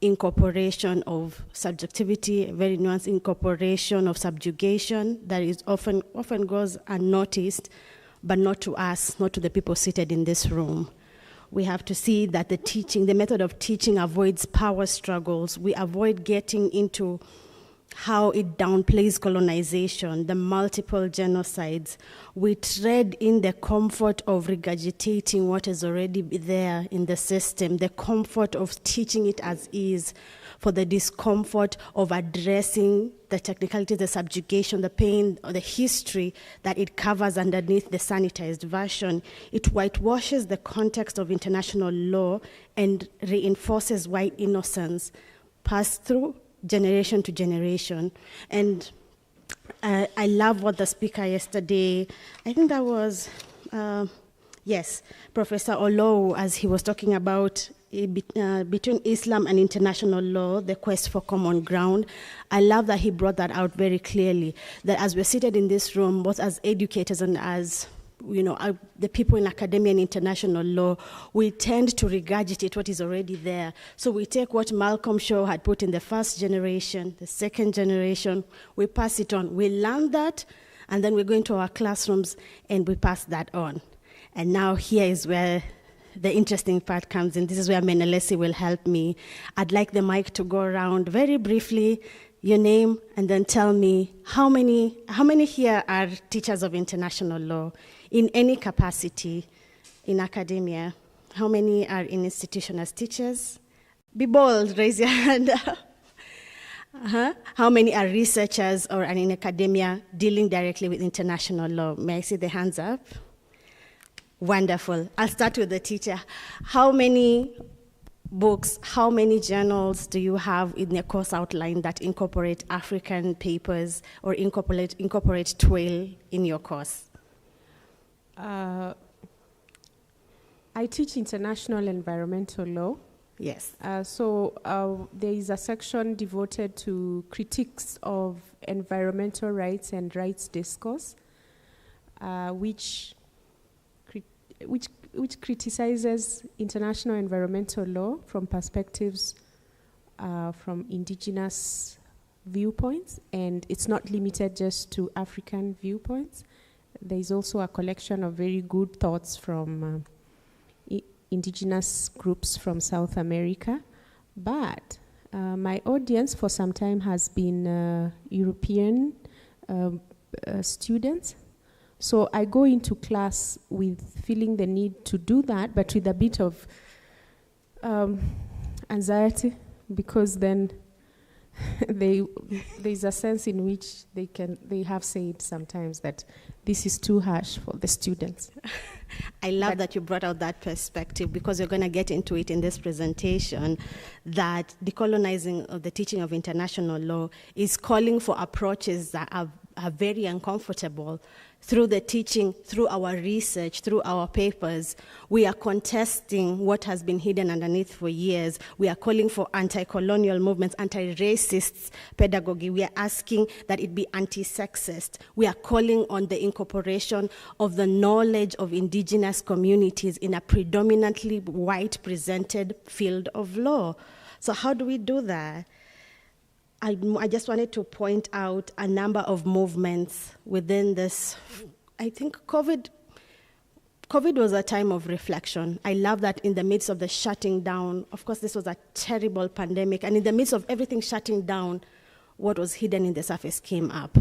[SPEAKER 8] incorporation of subjectivity, a very nuanced incorporation of subjugation that is often goes unnoticed, but not to us, not to the people seated in this room. We have to see that the method of teaching avoids power struggles. We avoid getting into how it downplays colonization, the multiple genocides. We tread in the comfort of regurgitating what is already there in the system, the comfort of teaching it as is, for the discomfort of addressing the technicality, the subjugation, the pain, or the history that it covers underneath the sanitized version. It whitewashes the context of international law and reinforces white innocence passed through generation to generation. And I love what the speaker yesterday, I think that was, Professor Olowu, as he was talking about between Islam and international law, the quest for common ground. I love that he brought that out very clearly, that as we're seated in this room, both as educators and as the people in academia and international law, we tend to regurgitate what is already there. So we take what Malcolm Shaw had put in the first generation, the second generation, we pass it on. We learn that, and then we go into our classrooms and we pass that on. And now here is where the interesting part comes in. This is where Menelesi will help me. I'd like the mic to go around very briefly, your name, and then tell me how many here are teachers of international law in any capacity in academia? How many are in institution as teachers? Be bold, raise your hand up. How many are researchers or are in academia dealing directly with international law? May I see the hands up? Wonderful. I'll start with the teacher. How many books, how many journals do you have in your course outline that incorporate African papers or incorporate TWAIL in your course?
[SPEAKER 9] I teach international environmental law.
[SPEAKER 8] Yes.
[SPEAKER 9] So there is a section devoted to critiques of environmental rights and rights discourse, which criticizes international environmental law from perspectives from indigenous viewpoints, and it's not limited just to African viewpoints. There is also a collection of very good thoughts from indigenous groups from South America. But my audience for some time has been European students. So I go into class with feeling the need to do that, but with a bit of anxiety, because then there's a sense in which they have said sometimes that this is too harsh for the students.
[SPEAKER 8] I love that you brought out that perspective, because you're going to get into it in this presentation, that decolonizing of the teaching of international law is calling for approaches that are very uncomfortable. Through the teaching, through our research, through our papers, we are contesting what has been hidden underneath for years. We are calling for anti-colonial movements, anti-racist pedagogy. We are asking that it be anti-sexist. We are calling on the incorporation of the knowledge of indigenous communities in a predominantly white presented field of law. So how do we do that? I just wanted to point out a number of movements within this. I think COVID was a time of reflection. I love that in the midst of the shutting down, of course this was a terrible pandemic, and in the midst of everything shutting down, what was hidden in the surface came up.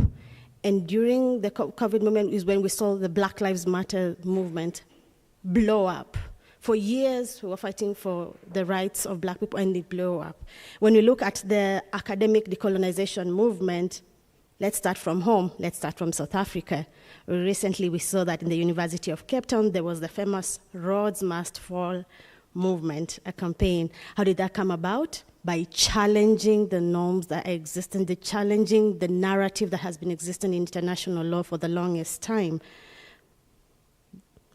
[SPEAKER 8] And during the COVID moment is when we saw the Black Lives Matter movement blow up. For years, we were fighting for the rights of black people, and it blew up. When you look at the academic decolonization movement, let's start from home. Let's start from South Africa. Recently, we saw that in the University of Cape Town, there was the famous Rhodes Must Fall movement, a campaign. How did that come about? By challenging the norms that exist, and challenging the narrative that has been existing in international law for the longest time.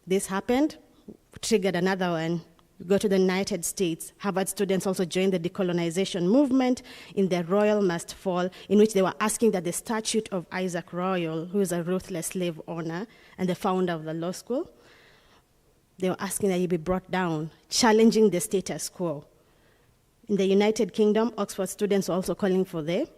[SPEAKER 8] This happened. Triggered another one. We go to the United States. Harvard students also joined the decolonization movement in the Royal Must Fall, in which they were asking that the statute of Isaac Royal, who is a ruthless slave owner and the founder of the law school, they were asking that he be brought down, challenging the status quo. In the United Kingdom, Oxford students were also calling for the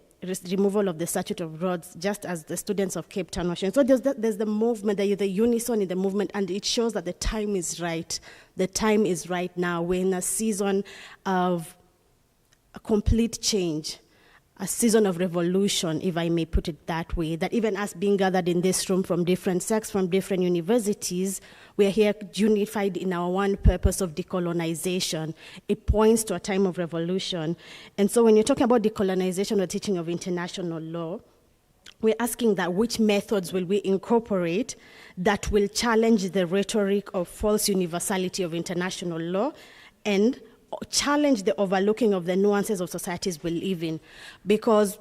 [SPEAKER 8] removal of the Statute of Rhodes, just as the students of Cape Town were showing. So there's the movement, the unison in the movement, and it shows that the time is right. The time is right now. We're in a season of a complete change, a season of revolution, if I may put it that way, that even us being gathered in this room from different sects, from different universities, we are here unified in our one purpose of decolonization. It points to a time of revolution. And so when you're talking about decolonization or teaching of international law, we're asking that which methods will we incorporate that will challenge the rhetoric of false universality of international law and challenge the overlooking of the nuances of societies we live in. Because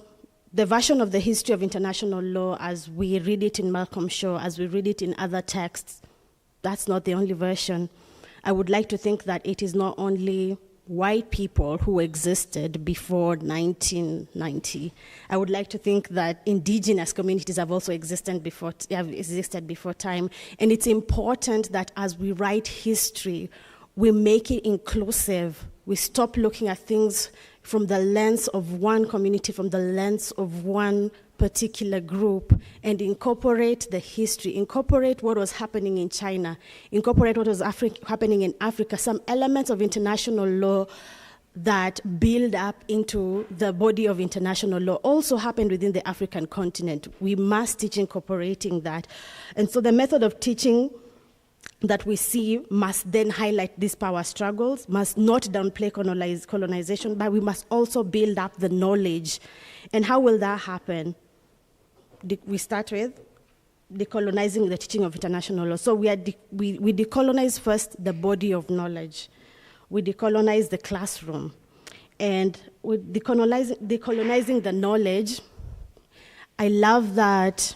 [SPEAKER 8] the version of the history of international law as we read it in Malcolm Shaw, as we read it in other texts, that's not the only version. I would like to think that it is not only white people who existed before 1990. I would like to think that indigenous communities have also existed before time. And it's important that as we write history, we make it inclusive. We stop looking at things from the lens of one community, from the lens of one particular group, and incorporate the history, incorporate what was happening in China, incorporate what was happening in Africa, some elements of international law that build up into the body of international law also happened within the African continent. We must teach incorporating that. And so the method of teaching that we see must then highlight these power struggles, must not downplay colonization, but we must also build up the knowledge. And how will that happen? We start with decolonizing the teaching of international law. So we decolonize first the body of knowledge. We decolonize the classroom. And with decolonizing the knowledge, I love that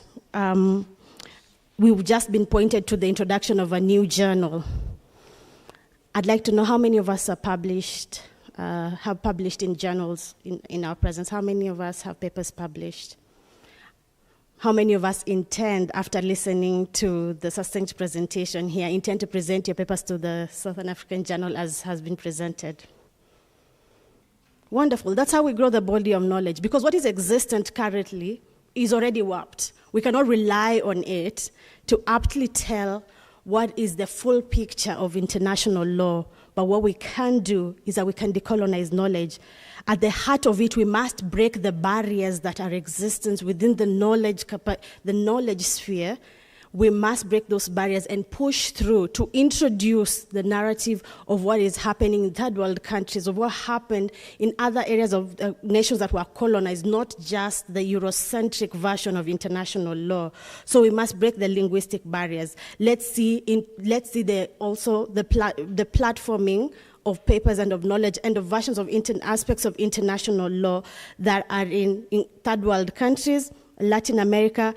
[SPEAKER 8] we've just been pointed to the introduction of a new journal. I'd like to know how many of us are have published in journals in our presence. How many of us have papers published? How many of us intend, after listening to the succinct presentation here, intend to present your papers to the Southern African Journal as has been presented? Wonderful. That's how we grow the body of knowledge, because what is existent currently is already warped. We cannot rely on it to aptly tell what is the full picture of international law, but what we can do is that we can decolonize knowledge. At the heart of it, we must break the barriers that are existent within the knowledge sphere. We must break those barriers and push through to introduce the narrative of what is happening in third world countries, of what happened in other areas of nations that were colonized, not just the Eurocentric version of international law. So we must break the linguistic barriers. Let's see the platforming of papers and of knowledge and of versions of aspects of international law that are in third world countries, Latin America,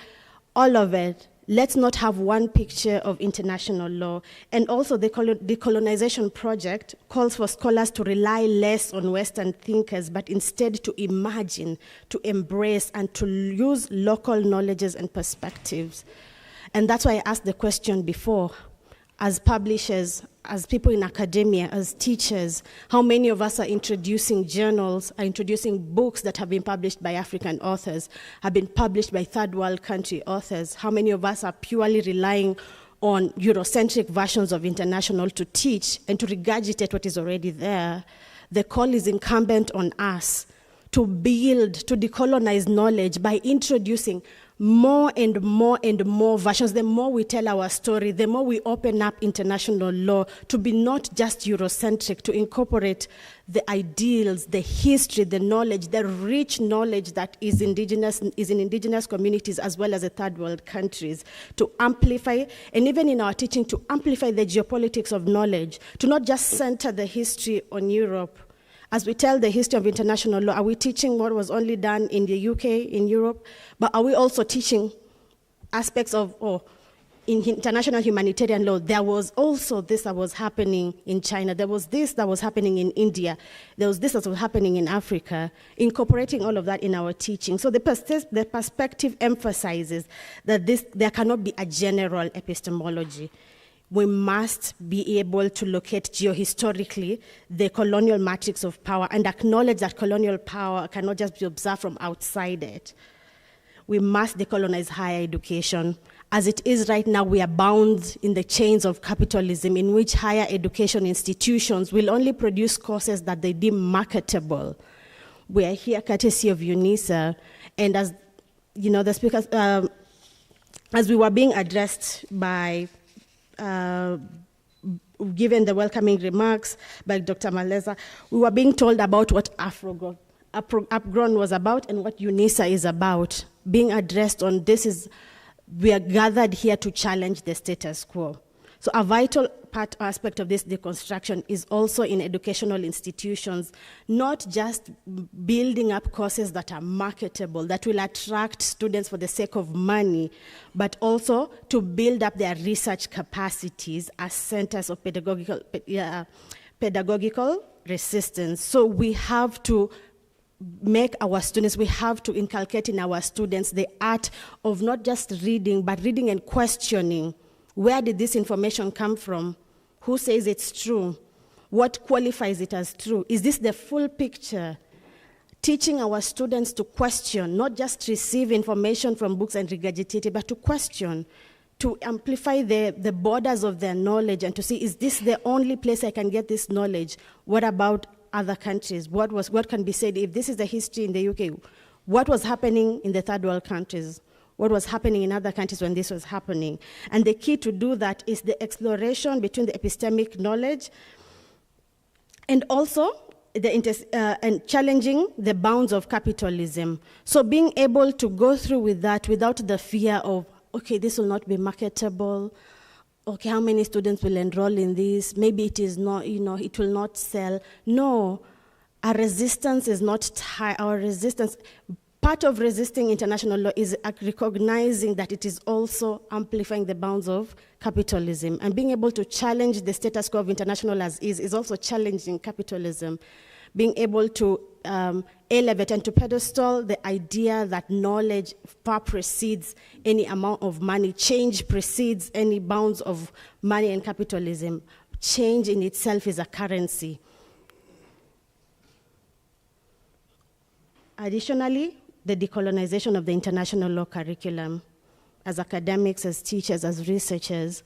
[SPEAKER 8] all of it. Let's not have one picture of international law. And also the decolonization project calls for scholars to rely less on Western thinkers, but instead to imagine, to embrace, and to use local knowledges and perspectives. And that's why I asked the question before, as publishers, as people in academia, as teachers, how many of us are introducing journals, are introducing books that have been published by African authors, have been published by third world country authors? How many of us are purely relying on Eurocentric versions of international to teach and to regurgitate what is already there? The call is incumbent on us to build, to decolonize knowledge by introducing more and more and more versions. The more we tell our story, the more we open up international law to be not just Eurocentric, to incorporate the ideals, the history, the knowledge, the rich knowledge that is in indigenous communities as well as the third world countries, to amplify, and even in our teaching, to amplify the geopolitics of knowledge, to not just center the history on Europe. As we tell the history of international law, are we teaching what was only done in the UK, in Europe? But are we also teaching aspects of, in international humanitarian law, there was also this that was happening in China, there was this that was happening in India, there was this that was happening in Africa, incorporating all of that in our teaching. So the perspective emphasizes that there cannot be a general epistemology. We must be able to locate geohistorically the colonial matrix of power and acknowledge that colonial power cannot just be observed from outside it. We must decolonize higher education. As it is right now, we are bound in the chains of capitalism in which higher education institutions will only produce courses that they deem marketable. We are here courtesy of UNISA, and as you know, the speakers, as we were being addressed by given the welcoming remarks by Dr. Maleza, we were being told about what Upgrown was about and what UNISA is about. Being addressed on this is, we are gathered here to challenge the status quo. So a vital aspect of this deconstruction is also in educational institutions, not just building up courses that are marketable, that will attract students for the sake of money, but also to build up their research capacities as centers of pedagogical resistance. So we have to make our students, we have to inculcate in our students the art of not just reading, but reading and questioning. Where did this information come from? Who says it's true? What qualifies it as true? Is this the full picture? Teaching our students to question, not just receive information from books and regurgitate it, but to question, to amplify the borders of their knowledge and to see, is this the only place I can get this knowledge? What about other countries? What can be said? If this is the history in the UK, what was happening in the third world countries? what was happening in other countries when this was happening. And the key to do that is the exploration between the epistemic knowledge and also and challenging the bounds of capitalism. So being able to go through with that without the fear of, okay, this will not be marketable, okay, how many students will enroll in this? Maybe it is not, it will not sell. No, our resistance is not our resistance. Part of resisting international law is recognizing that it is also amplifying the bounds of capitalism, and being able to challenge the status quo of international as is also challenging capitalism. Being able to elevate and to pedestal the idea that knowledge far precedes any amount of money, change precedes any bounds of money and capitalism. Change in itself is a currency. Additionally, the decolonization of the international law curriculum. As academics, as teachers, as researchers,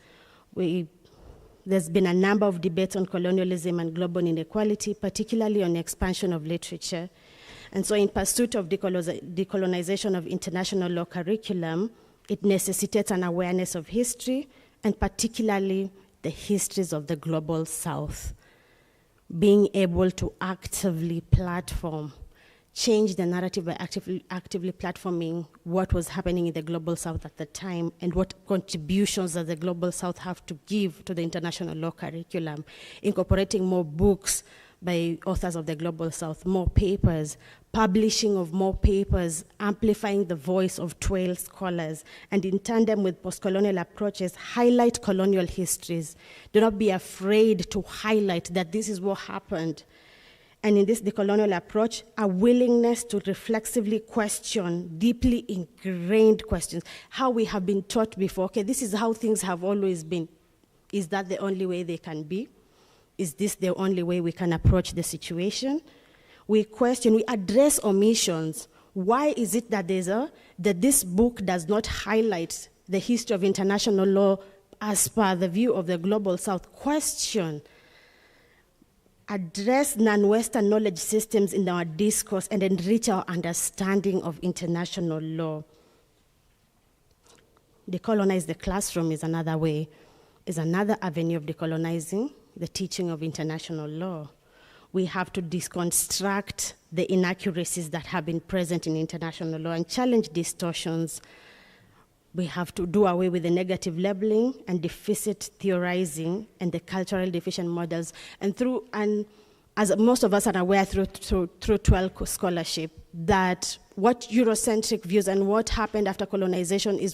[SPEAKER 8] there's been a number of debates on colonialism and global inequality, particularly on the expansion of literature. And so in pursuit of decolonization of international law curriculum, it necessitates an awareness of history, and particularly the histories of the global South. Being able to actively platform, change the narrative by actively platforming what was happening in the global South at the time and what contributions that the global South have to give to the international law curriculum, incorporating more books by authors of the global South, more papers, publishing of more papers, amplifying the voice of 12 scholars, and in tandem with post-colonial approaches, highlight colonial histories. Do not be afraid to highlight that this is what happened. And in this decolonial approach, a willingness to reflexively question deeply ingrained questions, how we have been taught before, okay, this is how things have always been. Is that the only way they can be? Is this the only way we can approach the situation? We question, we address omissions. Why is it that that this book does not highlight the history of international law as per the view of the global South? Question. Address non-Western knowledge systems in our discourse and enrich our understanding of international law. Decolonize the classroom is another way, is another avenue of decolonizing the teaching of international law. We have to deconstruct the inaccuracies that have been present in international law and challenge distortions. We have to do away with the negative labeling and deficit theorizing and the cultural deficient models. And as most of us are aware through 12 scholarship, that what Eurocentric views and what happened after colonization is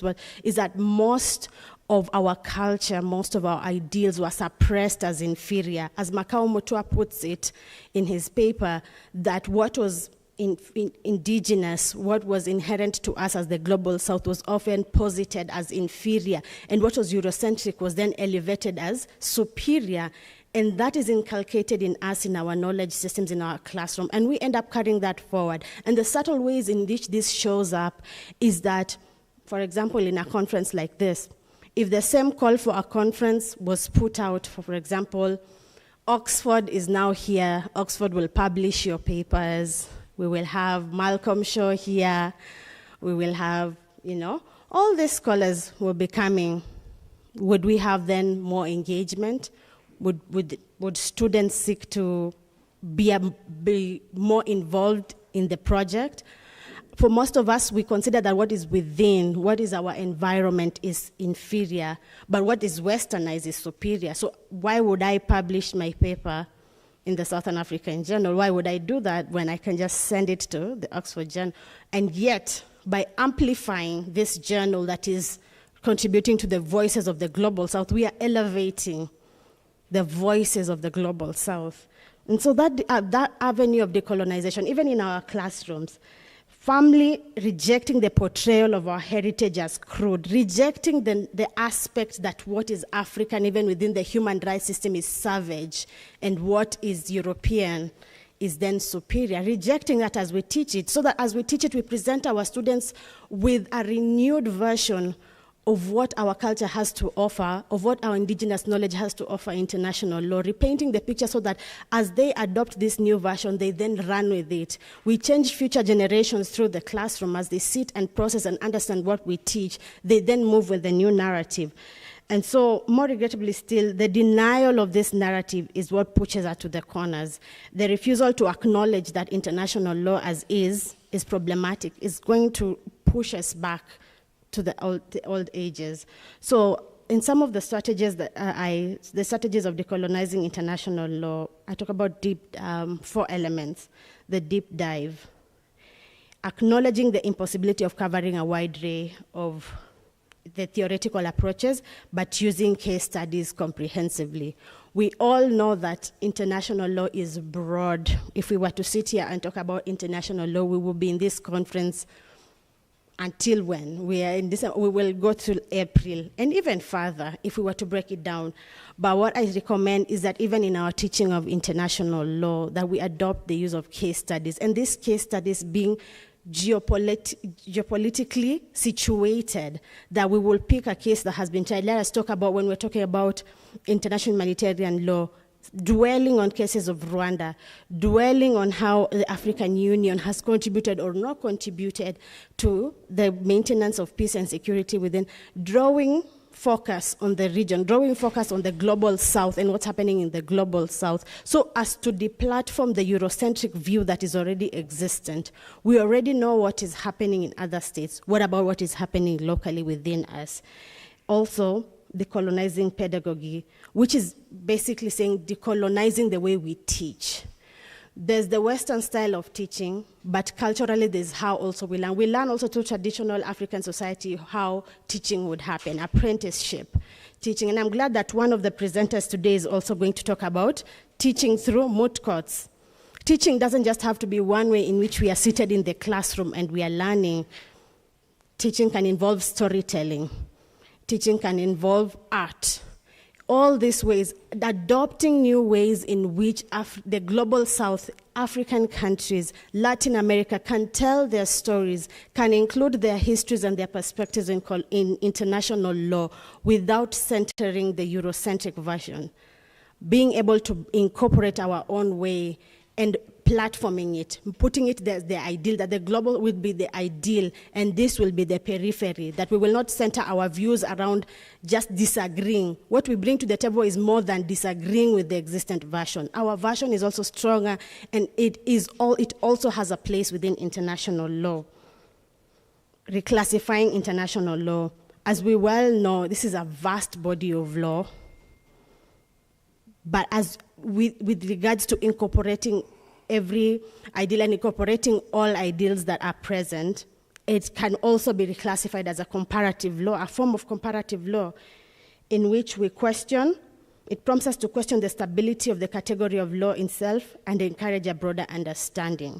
[SPEAKER 8] that most of our culture, most of our ideals were suppressed as inferior. As Makao Mutua puts it in his paper, that what was indigenous, what was inherent to us as the global South was often posited as inferior, and what was Eurocentric was then elevated as superior, and that is inculcated in us, in our knowledge systems, in our classroom, and we end up carrying that forward. And the subtle ways in which this shows up is that, for example, in a conference like this, if the same call for a conference was put out, for example, Oxford is now here, Oxford will publish your papers, we will have Malcolm Shaw here. We will have, all these scholars will be coming. Would we have then more engagement? Would students seek to be more involved in the project? For most of us, we consider that what is within, what is our environment is inferior, but what is westernized is superior. So why would I publish my paper in the Southern African Journal? Why would I do that when I can just send it to the Oxford Journal? And yet, by amplifying this journal that is contributing to the voices of the global South, we are elevating the voices of the global South. And so that avenue of decolonization, even in our classrooms, firmly rejecting the portrayal of our heritage as crude, rejecting the aspect that what is African, even within the human rights system, is savage, and what is European is then superior, rejecting that as we teach it, so that as we teach it, we present our students with a renewed version of what our culture has to offer, of what our indigenous knowledge has to offer international law, repainting the picture so that as they adopt this new version, they then run with it. We change future generations through the classroom as they sit and process and understand what we teach. They then move with the new narrative. And so, more regrettably still, the denial of this narrative is what pushes us to the corners. The refusal to acknowledge that international law as is problematic, is going to push us back to the old ages. So, in some of the strategies that the strategies of decolonizing international law, I talk about 4 elements. The deep dive, acknowledging the impossibility of covering a wide array of the theoretical approaches, but using case studies comprehensively. We all know that international law is broad. If we were to sit here and talk about international law, we will be in this conference until when? We are in this, we will go to April, and even further if we were to break it down. But what I recommend is that even in our teaching of international law, that we adopt the use of case studies, and these case studies being geopolitically situated, that we will pick a case that has been tried. Let us talk about, when we're talking about international humanitarian law, dwelling on cases of Rwanda, dwelling on how the African Union has contributed or not contributed to the maintenance of peace and security within, drawing focus on the region, drawing focus on the global south and what's happening in the global south, so as to deplatform the Eurocentric view that is already existent. We already know what is happening in other states. What about what is happening locally within us? Also, decolonizing pedagogy, which is basically saying decolonizing the way we teach. There's the Western style of teaching, but culturally there's how also we learn. We learn also through traditional African society how teaching would happen, apprenticeship teaching. And I'm glad that one of the presenters today is also going to talk about teaching through moot courts. Teaching doesn't just have to be one way in which we are seated in the classroom and we are learning. Teaching can involve storytelling. Teaching can involve art. All these ways, adopting new ways in which the global South African countries, Latin America, can tell their stories, can include their histories and their perspectives in international law without centering the Eurocentric version. Being able to incorporate our own way and platforming it, putting it as the ideal, that the global will be the ideal and this will be the periphery, that we will not center our views around just disagreeing. What we bring to the table is more than disagreeing with the existent version. Our version is also stronger, and it also has a place within international law. Reclassifying international law. As we well know, this is a vast body of law, but as with regards to incorporating every ideal and incorporating all ideals that are present, it can also be reclassified as a comparative law, a form of comparative law in which we question, it prompts us to question the stability of the category of law itself and encourage a broader understanding.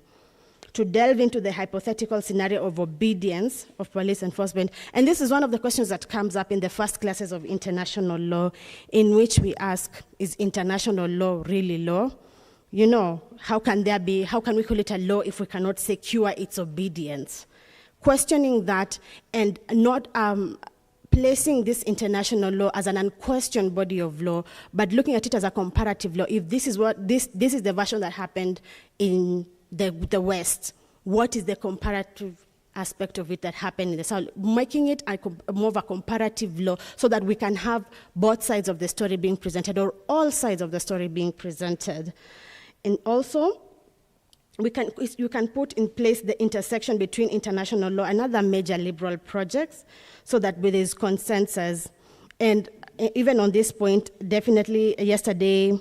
[SPEAKER 8] To delve into the hypothetical scenario of obedience of police enforcement. And this is one of the questions that comes up in the first classes of international law, in which we ask, is international law really law? You know, how can we call it a law if we cannot secure its obedience? Questioning that and not placing this international law as an unquestioned body of law, but looking at it as a comparative law. If this is this is the version that happened in the West, what is the comparative aspect of it that happened in the South? Making it more of a comparative law so that we can have both sides of the story being presented, or all sides of the story being presented. And also, you can put in place the intersection between international law and other major liberal projects so that there is consensus. And even on this point, definitely yesterday,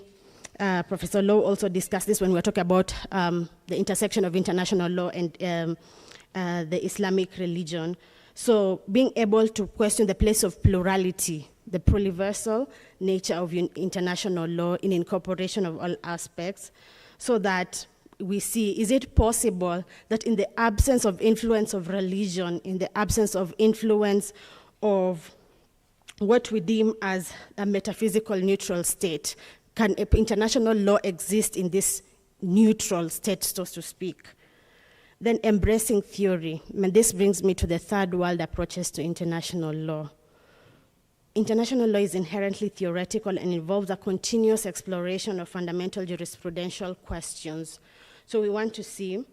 [SPEAKER 8] Professor Lowe also discussed this when we were talking about the intersection of international law and the Islamic religion. So being able to question the place of plurality, the polyversal nature of international law in incorporation of all aspects, so that we see, is it possible that in the absence of influence of religion, in the absence of influence of what we deem as a metaphysical neutral state, can international law exist in this neutral state, so to speak? Then embracing theory. And this brings me to the third world approaches to international law. international law is inherently theoretical and involves a continuous exploration of fundamental jurisprudential questions. So we want to see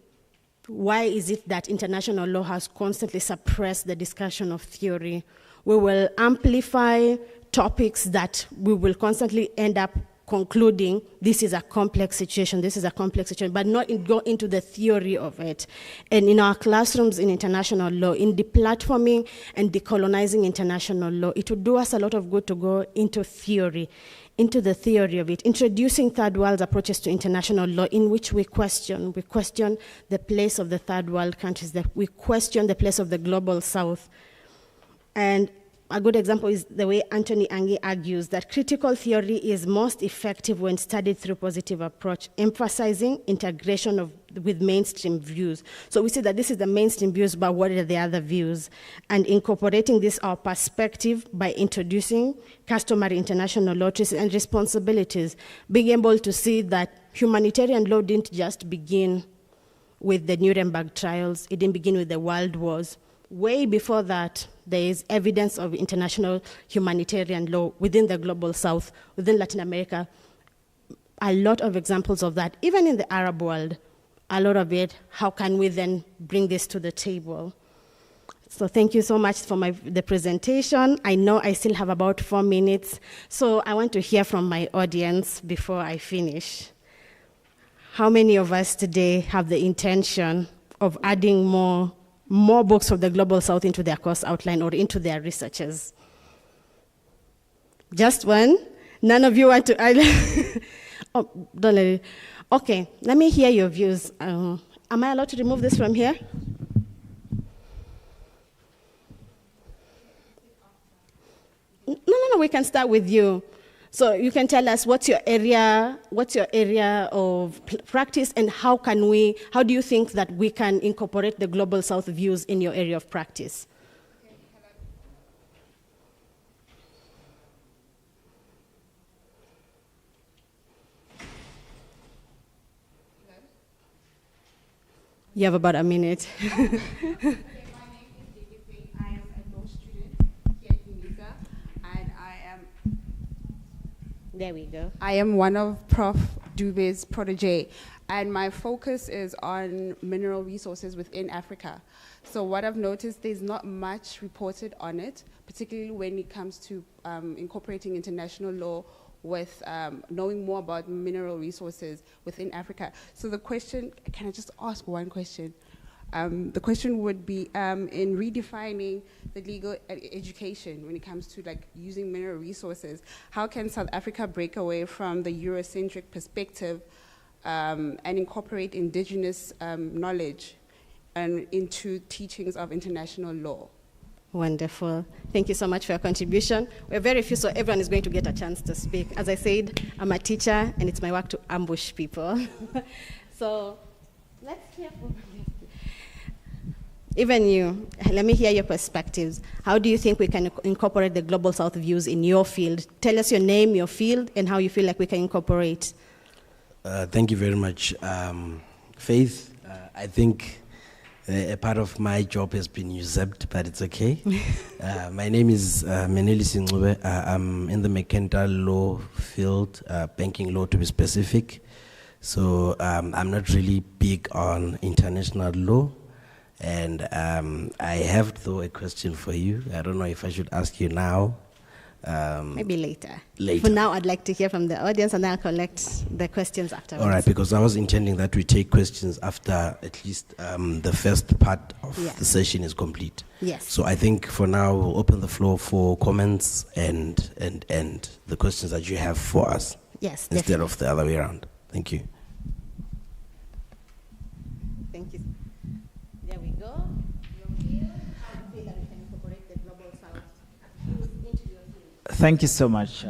[SPEAKER 8] why is it that international law has constantly suppressed the discussion of theory. We will amplify topics that we will constantly end up concluding this is a complex situation, but not go into the theory of it. And in our classrooms in international law, in deplatforming and decolonizing international law, it would do us a lot of good to go into theory, into the theory of it, introducing third world approaches to international law in which we question the place of the third world countries, that we question the place of the global south. And a good example is the way Anthony Angi argues that critical theory is most effective when studied through positive approach, emphasizing integration with mainstream views. So we see that this is the mainstream views, but what are the other views? And incorporating this, our perspective, by introducing customary international law and responsibilities, being able to see that humanitarian law didn't just begin with the Nuremberg trials, it didn't begin with the world wars. Way before that, there is evidence of international humanitarian law within the global south, within Latin America. A lot of examples of that, even in the Arab world, a lot of it. How can we then bring this to the table? So thank you so much for the presentation. I know I still have about 4 minutes, so I want to hear from my audience before I finish. How many of us today have the intention of adding more books from the Global South into their course outline or into their researches? Just one? None of you want to add? Oh, don't let it. Okay, let me hear your views. Am I allowed to remove this from here? No, we can start with you. So you can tell us what's your area of practice, and how do you think that we can incorporate the Global South views in your area of practice? You have about a minute. There we go.
[SPEAKER 10] I am one of Prof. Dube's protege, and my focus is on mineral resources within Africa. So what I've noticed, there's not much reported on it, particularly when it comes to incorporating international law with knowing more about mineral resources within Africa. So the question, can I just ask one question? The question would be, in redefining the legal education when it comes to using mineral resources, how can South Africa break away from the Eurocentric perspective and incorporate indigenous knowledge into teachings of international law?
[SPEAKER 8] Wonderful. Thank you so much for your contribution. We're very few, so everyone is going to get a chance to speak. As I said, I'm a teacher, and it's my work to ambush people. So let's hear from you. Even you, let me hear your perspectives. How do you think we can incorporate the Global South views in your field? Tell us your name, your field, and how you feel like we can incorporate.
[SPEAKER 7] Thank you very much. Faith, I think a part of my job has been usurped, but it's okay. My name is Meneli Singube. I'm in the mercantile law field, banking law to be specific. So I'm not really big on international law. And I have, though, a question for you. I don't know if I should ask you now.
[SPEAKER 8] Maybe later.
[SPEAKER 7] Later.
[SPEAKER 8] For now, I'd like to hear from the audience, and then I'll collect the questions afterwards.
[SPEAKER 7] All right, because I was intending that we take questions after at least the first part of the session is complete.
[SPEAKER 8] Yes.
[SPEAKER 7] So I think for now, we'll open the floor for comments and the questions that you have for us.
[SPEAKER 8] Yes,
[SPEAKER 7] instead of the other way around. Thank you.
[SPEAKER 8] Thank you. There we go. Your field, how do you feel that we can incorporate the Global South views into your field?
[SPEAKER 11] Thank you so much,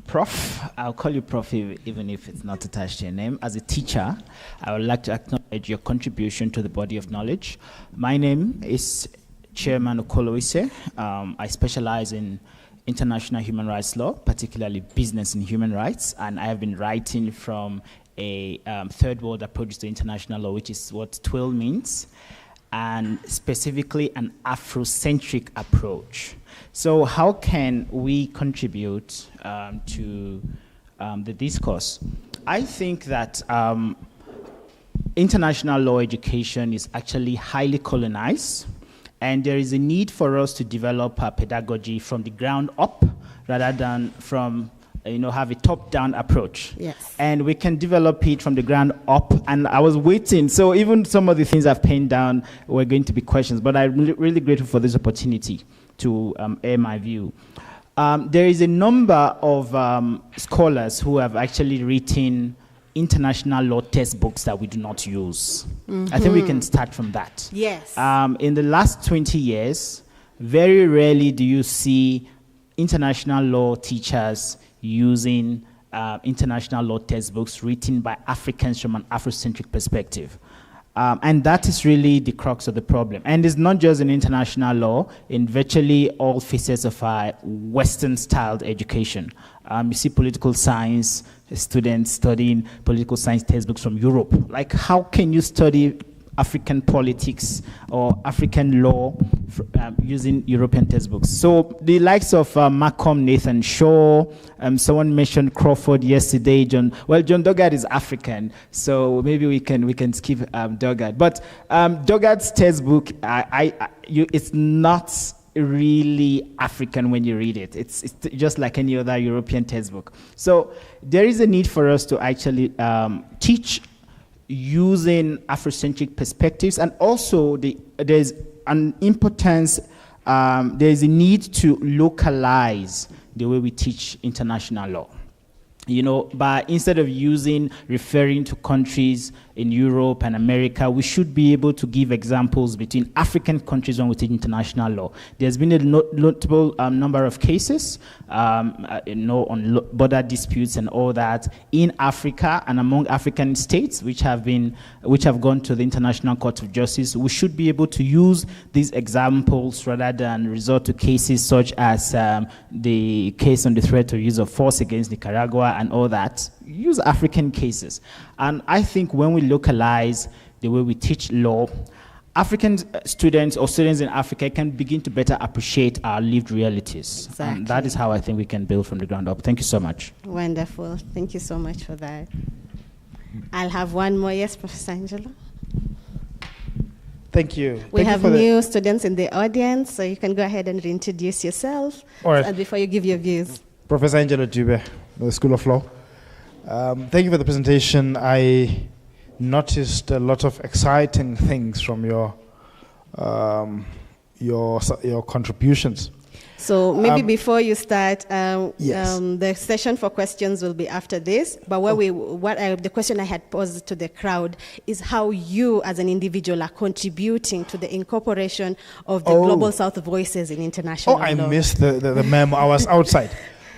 [SPEAKER 11] Prof. I'll call you Prof even if it's not attached to your name. As a teacher, I would like to acknowledge your contribution to the body of knowledge. My name is Chairman Okoloise. I specialize in international human rights law, particularly business and human rights, and I have been writing from a third world approach to international law, which is what TWIL means. and specifically an Afrocentric approach. So how can we contribute to the discourse? I think that international law education is actually highly colonized, and there is a need for us to develop our pedagogy from the ground up rather than from have a top-down approach.
[SPEAKER 8] Yes.
[SPEAKER 11] And we can develop it from the ground up. And I was waiting. So even some of the things I've penned down were going to be questions. But I'm really grateful for this opportunity to air my view. There is a number of scholars who have actually written international law textbooks that we do not use. I think we can start from that.
[SPEAKER 8] Yes.
[SPEAKER 11] In the last 20 years, very rarely do you see international law teachers using international law textbooks written by Africans from an Afrocentric perspective. And that is really the crux of the problem. And it's not just in international law, in virtually all facets of our Western-styled education. You see political science students studying political science textbooks from Europe. Like, how can you study African politics or African law using European textbooks? So the likes of Malcolm Nathan Shaw, someone mentioned Crawford yesterday. John Dugard is African, so maybe we can skip Dugard. But Dugard's textbook, it's not really African when you read it. It's just like any other European textbook. So there is a need for us to actually teach using Afrocentric perspectives, and also there's an importance, there's a need to localize the way we teach international law. But instead of referring to countries in Europe and America, we should be able to give examples between African countries when we teach international law. There's been a notable number of cases, on border disputes and all that in Africa and among African states, which have gone to the International Court of Justice. We should be able to use these examples rather than resort to cases such as the case on the threat of use of force against Nicaragua and all that. Use African cases. And I think when we localize the way we teach law, African students or students in Africa can begin to better appreciate our lived realities.
[SPEAKER 8] Exactly.
[SPEAKER 11] And that is how I think we can build from the ground up. Thank you so much.
[SPEAKER 8] Wonderful. Thank you so much for that. I'll have one more. Yes, Professor Angelo.
[SPEAKER 2] Thank you.
[SPEAKER 8] We have new students in the audience, so you can go ahead and reintroduce yourself.
[SPEAKER 2] All right.
[SPEAKER 8] And before you give your views.
[SPEAKER 2] Professor Angelo Dube, the School of Law. Thank you for the presentation. I noticed a lot of exciting things from your contributions.
[SPEAKER 8] So maybe before you start,
[SPEAKER 2] yes.
[SPEAKER 8] The session for questions will be after this. But the question I had posed to the crowd is how you, as an individual, are contributing to the incorporation of the Global South voices in international law.
[SPEAKER 2] I missed the memo. I was outside.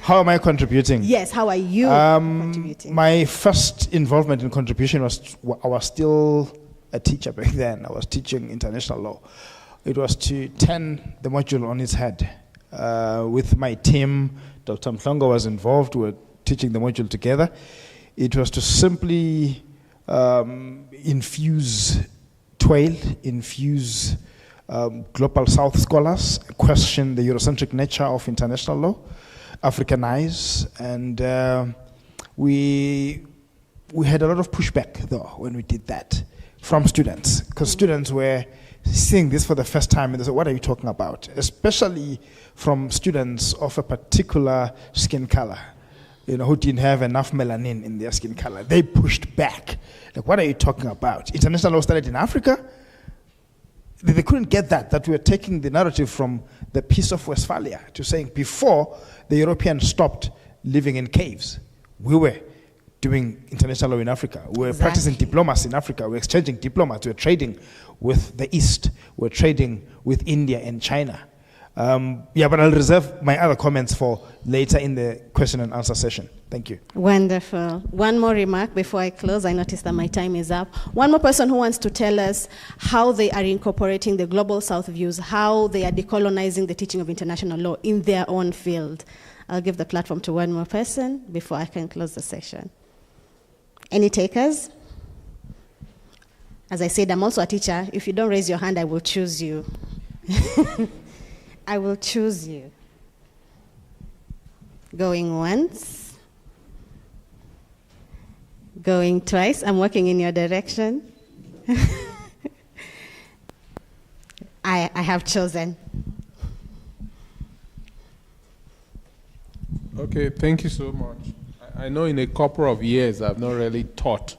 [SPEAKER 2] How am I contributing?
[SPEAKER 8] Yes, how are you contributing?
[SPEAKER 2] My first involvement in contribution was, I was still a teacher back then. I was teaching international law. It was to turn the module on its head. With my team, Dr. Mhlongo was involved. We were teaching the module together. It was to simply infuse Global South scholars, question the Eurocentric nature of international law, Africanize, and we had a lot of pushback though when we did that from students, because students were seeing this for the first time and they said, what are you talking about? Especially from students of a particular skin color, who didn't have enough melanin in their skin color. They pushed back. Like, what are you talking about? International law started in Africa? They couldn't get that we were taking the narrative from the Peace of Westphalia to saying before the Europeans stopped living in caves, we were doing international law in Africa. We were practicing diplomacy in Africa. We were exchanging diplomats. We were trading with the East. We were trading with India and China. But I'll reserve my other comments for later in the question and answer session. Thank you.
[SPEAKER 8] Wonderful. One more remark before I close. I noticed that my time is up. One more person who wants to tell us how they are incorporating the Global South views, how they are decolonizing the teaching of international law in their own field. I'll give the platform to one more person before I can close the session. Any takers? As I said, I'm also a teacher. If you don't raise your hand, I will choose you. I will choose you. Going once. Going twice. I'm walking in your direction. I have chosen.
[SPEAKER 6] Okay, thank you so much. I know in a couple of years I've not really taught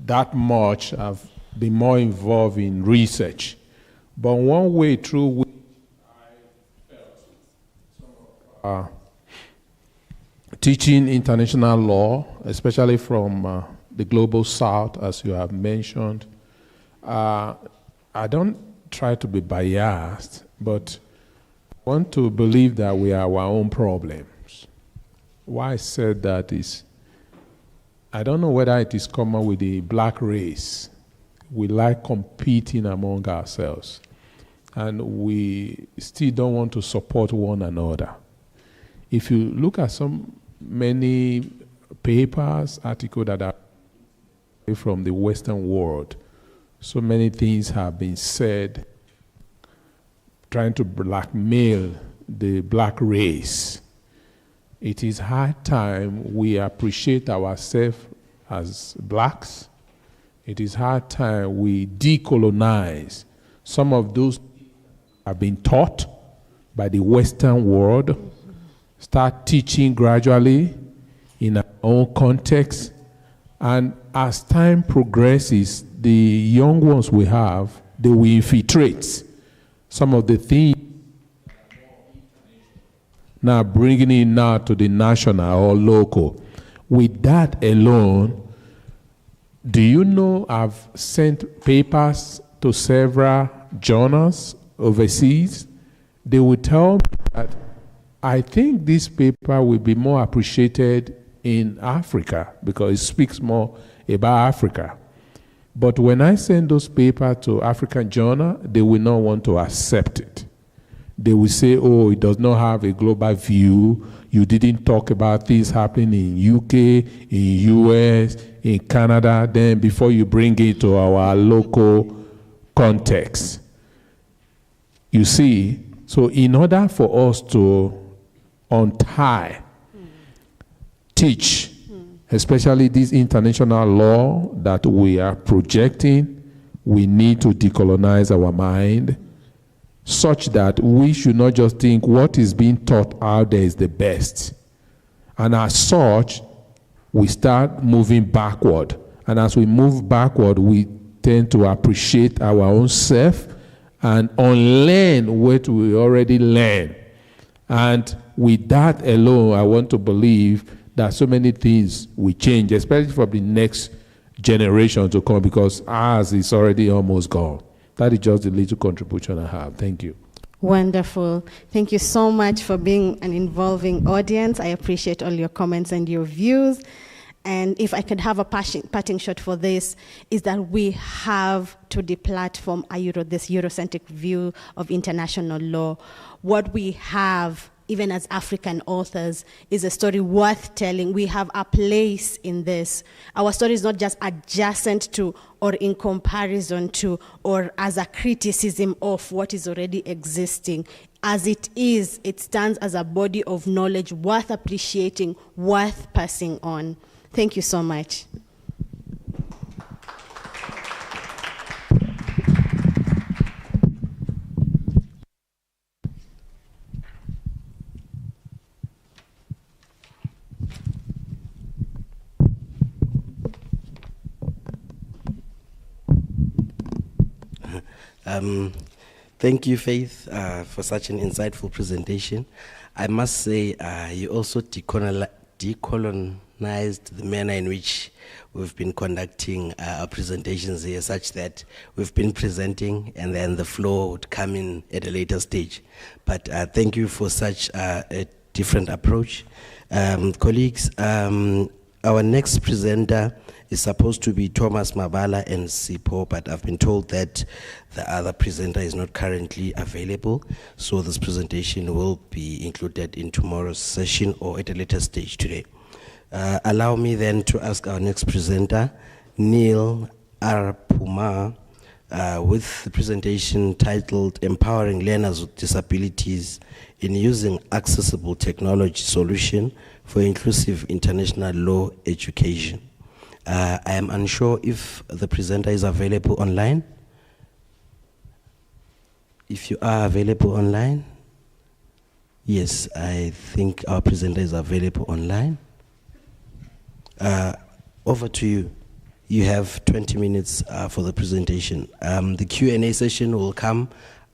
[SPEAKER 6] that much. I've been more involved in research. But one way through which I felt teaching international law, especially from the global south, as you have mentioned, I don't try to be biased, but want to believe that we are our own problems. Why I said that is, I don't know whether it is common with the black race. We like competing among ourselves, and we still don't want to support one another. If you look at many papers, articles that are from the Western world, so many things have been said trying to blackmail the black race. It is high time we appreciate ourselves as blacks. It is high time we decolonize some of those have been taught by the Western world, start teaching gradually in our own context, and as time progresses, the young ones we have, they will infiltrate some of the things now bringing it now to the national or local. With that alone, do you know I've sent papers to several journals overseas? They will tell me that I think this paper will be more appreciated in Africa because it speaks more about Africa. But when I send those papers to African journal, they will not want to accept it. They will say, oh, it does not have a global view. You didn't talk about things happening in UK, in US, in Canada, then before you bring it to our local context. You see, so in order for us to untie, teach, especially this international law that we are projecting, we need to decolonize our mind such that we should not just think what is being taught out there is the best. And as such, we start moving backward. And as we move backward, we tend to appreciate our own self and unlearn what we already learn. And with that alone, I want to believe that so many things will change, especially for the next generation to come, because ours is already almost gone. That is just the little contribution I have. Thank you.
[SPEAKER 8] Wonderful. Thank you so much for being an involving audience. I appreciate all your comments and your views. And if I could have a parting shot for this, is that we have to deplatform this Eurocentric view of international law. What we have, even as African authors, is a story worth telling. We have a place in this. Our story is not just adjacent to or in comparison to or as a criticism of what is already existing. As it is, it stands as a body of knowledge worth appreciating, worth passing on. Thank you so much.
[SPEAKER 7] Thank you, Faith, for such an insightful presentation. I must say, you also decolonized the manner in which we've been conducting our presentations here, such that we've been presenting and then the flow would come in at a later stage. But thank you for such a different approach. Colleagues, our next presenter is supposed to be Thomas Mabala and Sipho, but I've been told that the other presenter is not currently available, so this presentation will be included in tomorrow's session or at a later stage today. Allow me then to ask our next presenter, Neil R. Puma with the presentation titled Empowering Learners with Disabilities in Using Accessible Technology Solution for Inclusive International Law Education. I am unsure if the presenter is available online. If you are available online, yes, I think our presenter is available online. Over to you. You have 20 minutes for the presentation. The Q&A session will come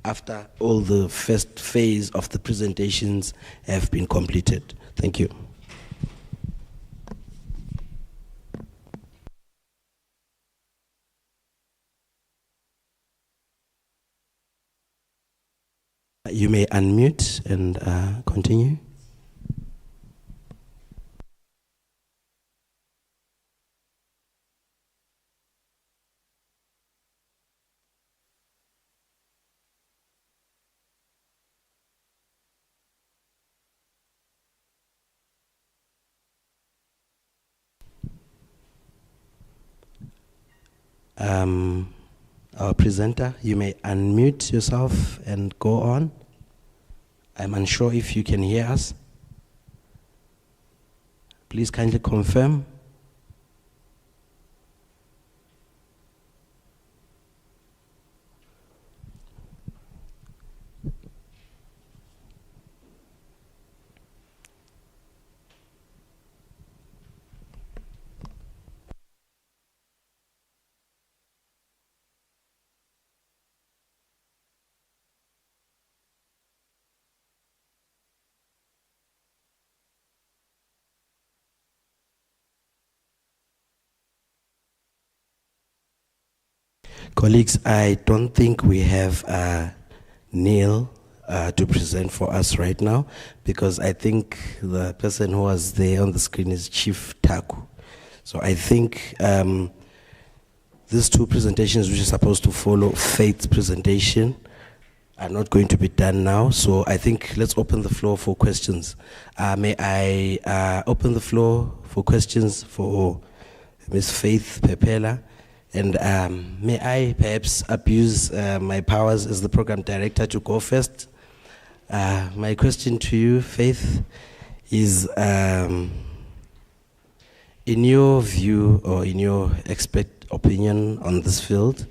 [SPEAKER 7] after all the first phase of the presentations have been completed. Thank you. You may unmute and continue. Our presenter, you may unmute yourself and go on. I'm unsure if you can hear us. Please kindly confirm. Colleagues, I don't think we have Neil to present for us right now, because I think the person who was there on the screen is Chief Taku. So I think these two presentations, which are supposed to follow Faith's presentation, are not going to be done now. So I think let's open the floor for questions. May I open the floor for questions for Ms. Faith Pepela? And may I perhaps abuse my powers as the program director to go first? My question to you, Faith, is in your view or in your opinion on this field,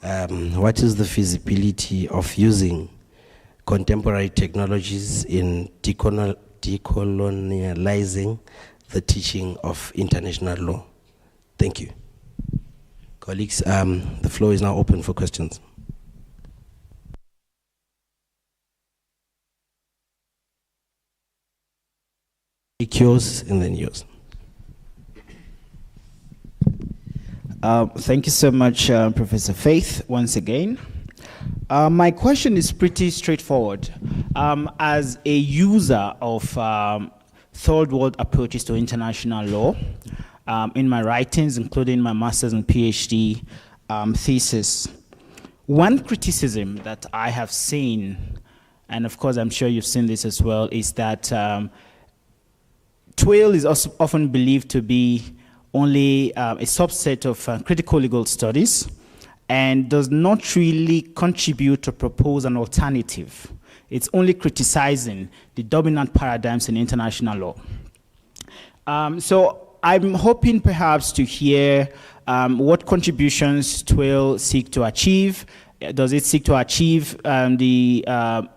[SPEAKER 7] what is the feasibility of using contemporary technologies in decolonializing the teaching of international law? Thank you. Colleagues, the floor is now open for questions. Yours and then yours.
[SPEAKER 11] Thank you so much, Professor Faith, once again. My question is pretty straightforward. As a user of third world approaches to international law, in my writings, including my master's and PhD thesis, one criticism that I have seen, and of course I'm sure you've seen this as well, is that TWIL is also often believed to be only a subset of critical legal studies and does not really contribute to propose an alternative. It's only criticizing the dominant paradigms in international law. So I'm hoping perhaps to hear what contributions TWIL seek to achieve. Does it seek to achieve a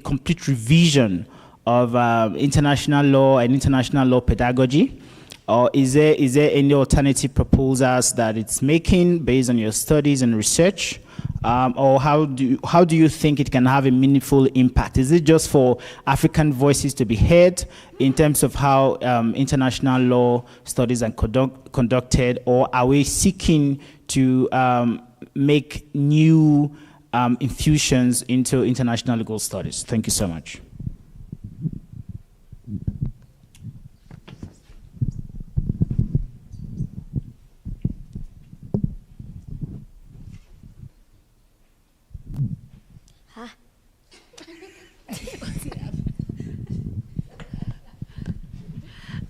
[SPEAKER 11] complete revision of international law and international law pedagogy? Or is there any alternative proposals that it's making based on your studies and research? Or how do you think it can have a meaningful impact? Is it just for African voices to be heard in terms of how international law studies are conducted, or are we seeking to make new infusions into international legal studies? Thank you so much.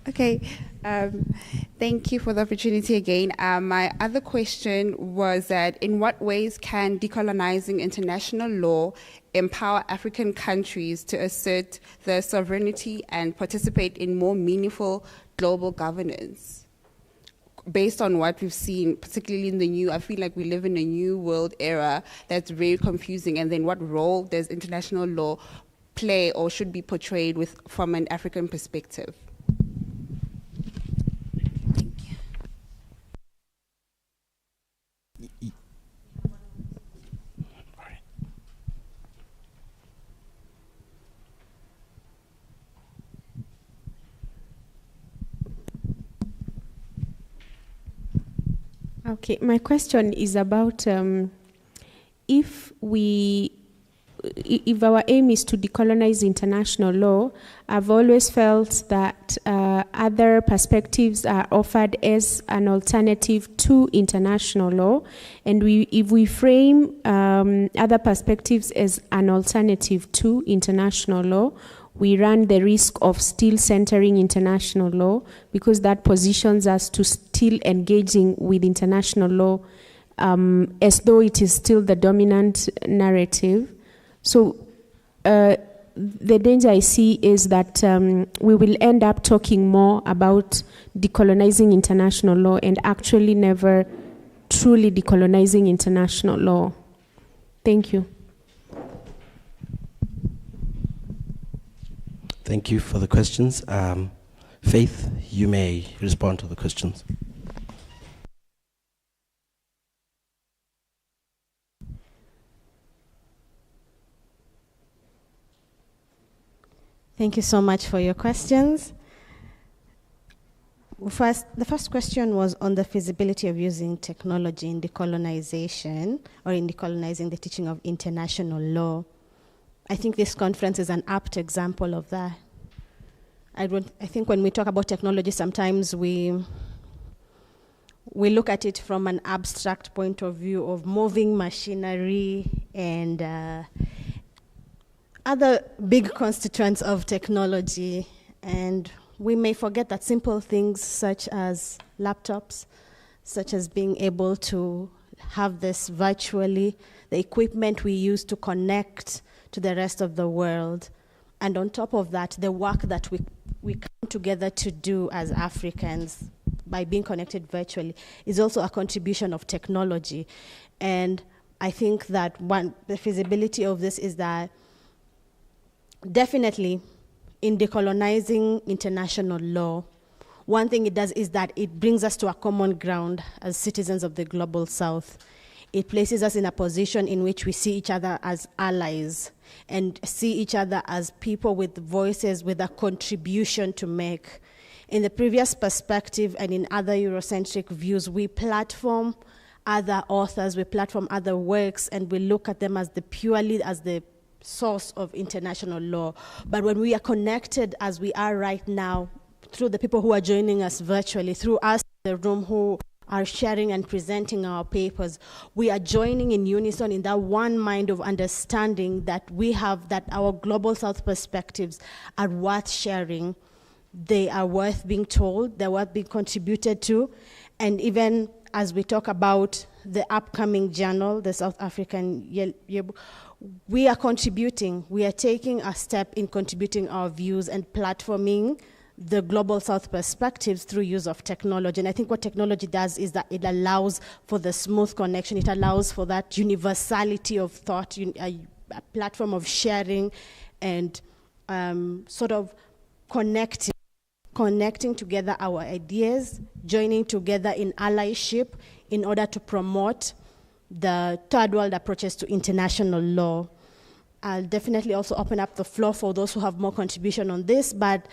[SPEAKER 12] Okay,
[SPEAKER 10] Thank you for the opportunity again. My other question was that in what ways can decolonizing international law empower African countries to assert their sovereignty and participate in more meaningful global governance? Based on what we've seen, particularly in the new, I feel like we live in a new world era that's very confusing. And then what role does international law play or should be portrayed from an African perspective?
[SPEAKER 9] Okay, my question is about if our aim is to decolonize international law, I've always felt that other perspectives are offered as an alternative to international law, and if we frame other perspectives as an alternative to international law, we run the risk of still centering international law, because that positions us to still engaging with international law as though it is still the dominant narrative. So the danger I see is that we will end up talking more about decolonizing international law and actually never truly decolonizing international law. Thank you.
[SPEAKER 7] Thank you for the questions. Faith, you may respond to the questions.
[SPEAKER 8] Thank you so much for your questions. The first question was on the feasibility of using technology in decolonization or in decolonizing the teaching of international law. I think this conference is an apt example of that. I think when we talk about technology, sometimes we look at it from an abstract point of view of moving machinery and other big constituents of technology, and we may forget that simple things such as laptops, such as being able to have this virtually, the equipment we use to connect to the rest of the world. And on top of that, the work that we come together to do as Africans by being connected virtually is also a contribution of technology. And I think that the feasibility of this is that definitely in decolonizing international law, one thing it does is that it brings us to a common ground as citizens of the global South. It places us in a position in which we see each other as allies and see each other as people with voices, with a contribution to make. In the previous perspective and in other Eurocentric views, we platform other authors, we platform other works, and we look at them as purely as the source of international law. But when we are connected as we are right now, through the people who are joining us virtually, through us in the room who are sharing and presenting our papers, we are joining in unison in that one mind of understanding that we have, that our global South perspectives are worth sharing. They are worth being told, they're worth being contributed to. And even as we talk about the upcoming journal, the South African Yearbook, we are contributing, we are taking a step in contributing our views and platforming the global South perspectives through use of technology. And I think what technology does is that it allows for the smooth connection, it allows for that universality of thought, a platform of sharing and sort of connecting together our ideas, joining together in allyship in order to promote the third world approaches to international law. I'll definitely also open up the floor for those who have more contribution on this, but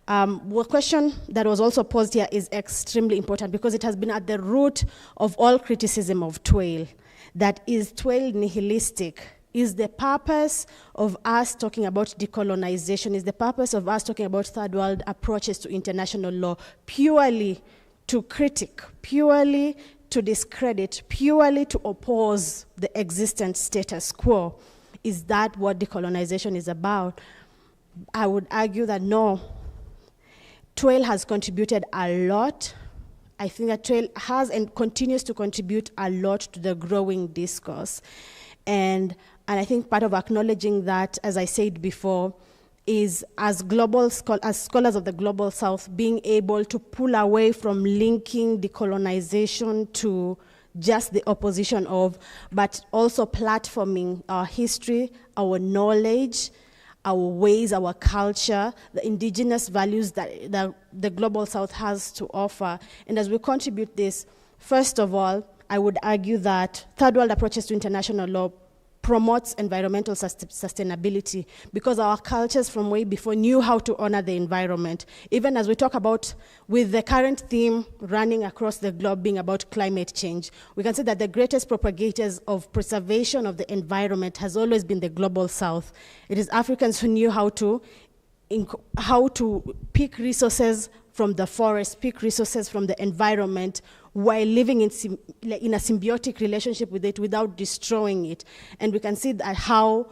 [SPEAKER 8] one question that was also posed here is extremely important because it has been at the root of all criticism of TWAIL. That is TWAIL nihilistic? Is the purpose of us talking about decolonization, is the purpose of us talking about third world approaches to international law purely to critique, purely to discredit, purely to oppose the existent status quo? Is that what decolonization is about? I would argue that no. TWAIL has contributed a lot I think that TRAIL has and continues to contribute a lot to the growing discourse. And I think part of acknowledging that, as I said before, is as scholars of the Global South, being able to pull away from linking decolonization to just the opposition of, but also platforming our history, our knowledge, our ways, our culture, the indigenous values that the Global South has to offer. And as we contribute this, first of all, I would argue that third world approaches to international law promotes environmental sustainability, because our cultures from way before knew how to honor the environment. Even as we talk about, with the current theme running across the globe being about climate change, we can say that the greatest propagators of preservation of the environment has always been the Global South. It is Africans who knew how to pick resources from the forest, pick resources from the environment, while living in a symbiotic relationship with it without destroying it. And we can see that how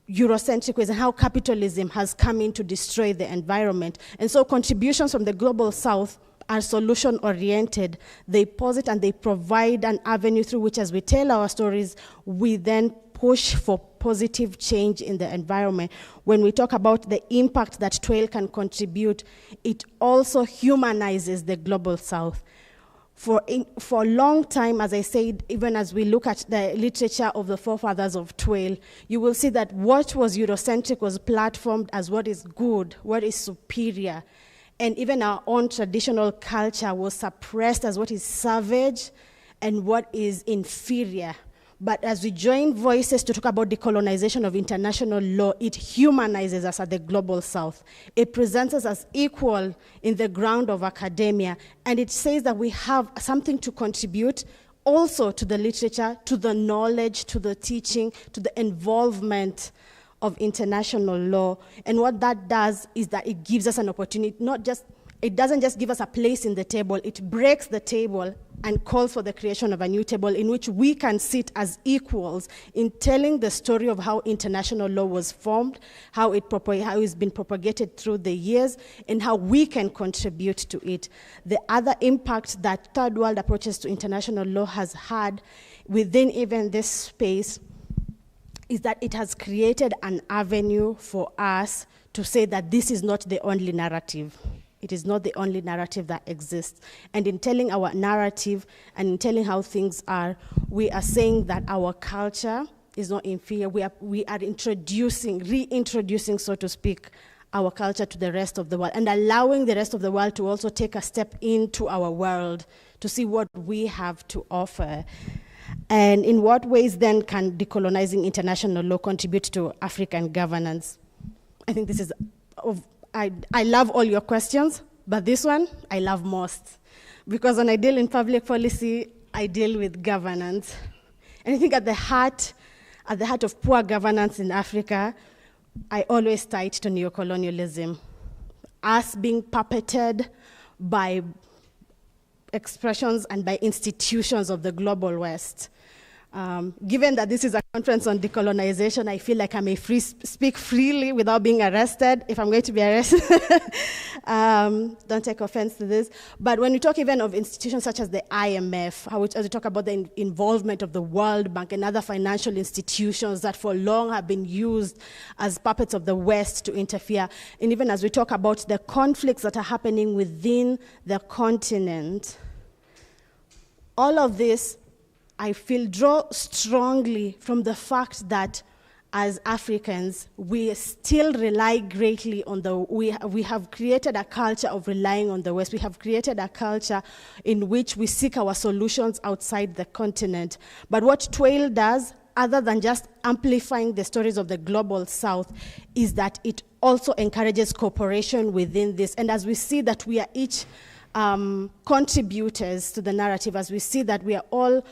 [SPEAKER 8] Eurocentric ways and how capitalism has come in to destroy the environment. And so contributions from the Global South are solution-oriented. They posit and they provide an avenue through which, as we tell our stories, we then push for positive change in the environment. When we talk about the impact that TRAIL can contribute, it also humanizes the Global South. For a long time, as I said, even as we look at the literature of the forefathers of TRAIL, you will see that what was Eurocentric was platformed as what is good, what is superior. And even our own traditional culture was suppressed as what is savage and what is inferior. But as we join voices to talk about decolonization of international law, it humanizes us at the Global South. It presents us as equal in the ground of academia, and it says that we have something to contribute also to the literature, to the knowledge, to the teaching, to the involvement of international law. And what that does is that it gives us an opportunity, it doesn't just give us a place in the table, it breaks the table and calls for the creation of a new table in which we can sit as equals in telling the story of how international law was formed, how it's been propagated through the years, and how we can contribute to it. The other impact that third world approaches to international law has had within even this space is that it has created an avenue for us to say that this is not the only narrative. It is not the only narrative that exists. And in telling our narrative and in telling how things are, we are saying that our culture is not inferior. We are reintroducing, so to speak, our culture to the rest of the world and allowing the rest of the world to also take a step into our world to see what we have to offer. And in what ways then can decolonizing international law contribute to African governance? I think this is I love all your questions, but this one I love most. Because when I deal in public policy, I deal with governance. And I think at the heart of poor governance in Africa, I always tie it to neocolonialism. Us being puppeted by expressions and by institutions of the global West. Given that this is a conference on decolonization, I feel like I may speak freely without being arrested, if I'm going to be arrested. Don't take offense to this. But when we talk even of institutions such as the IMF, as we talk about the involvement of the World Bank and other financial institutions that for long have been used as puppets of the West to interfere, and even as we talk about the conflicts that are happening within the continent, all of this I feel draw strongly from the fact that as Africans, we still rely greatly on we have created a culture of relying on the West. We have created a culture in which we seek our solutions outside the continent. But what TRAIL does, other than just amplifying the stories of the Global South, is that it also encourages cooperation within this. And as we see that we are each contributors to the narrative, as we see that we are all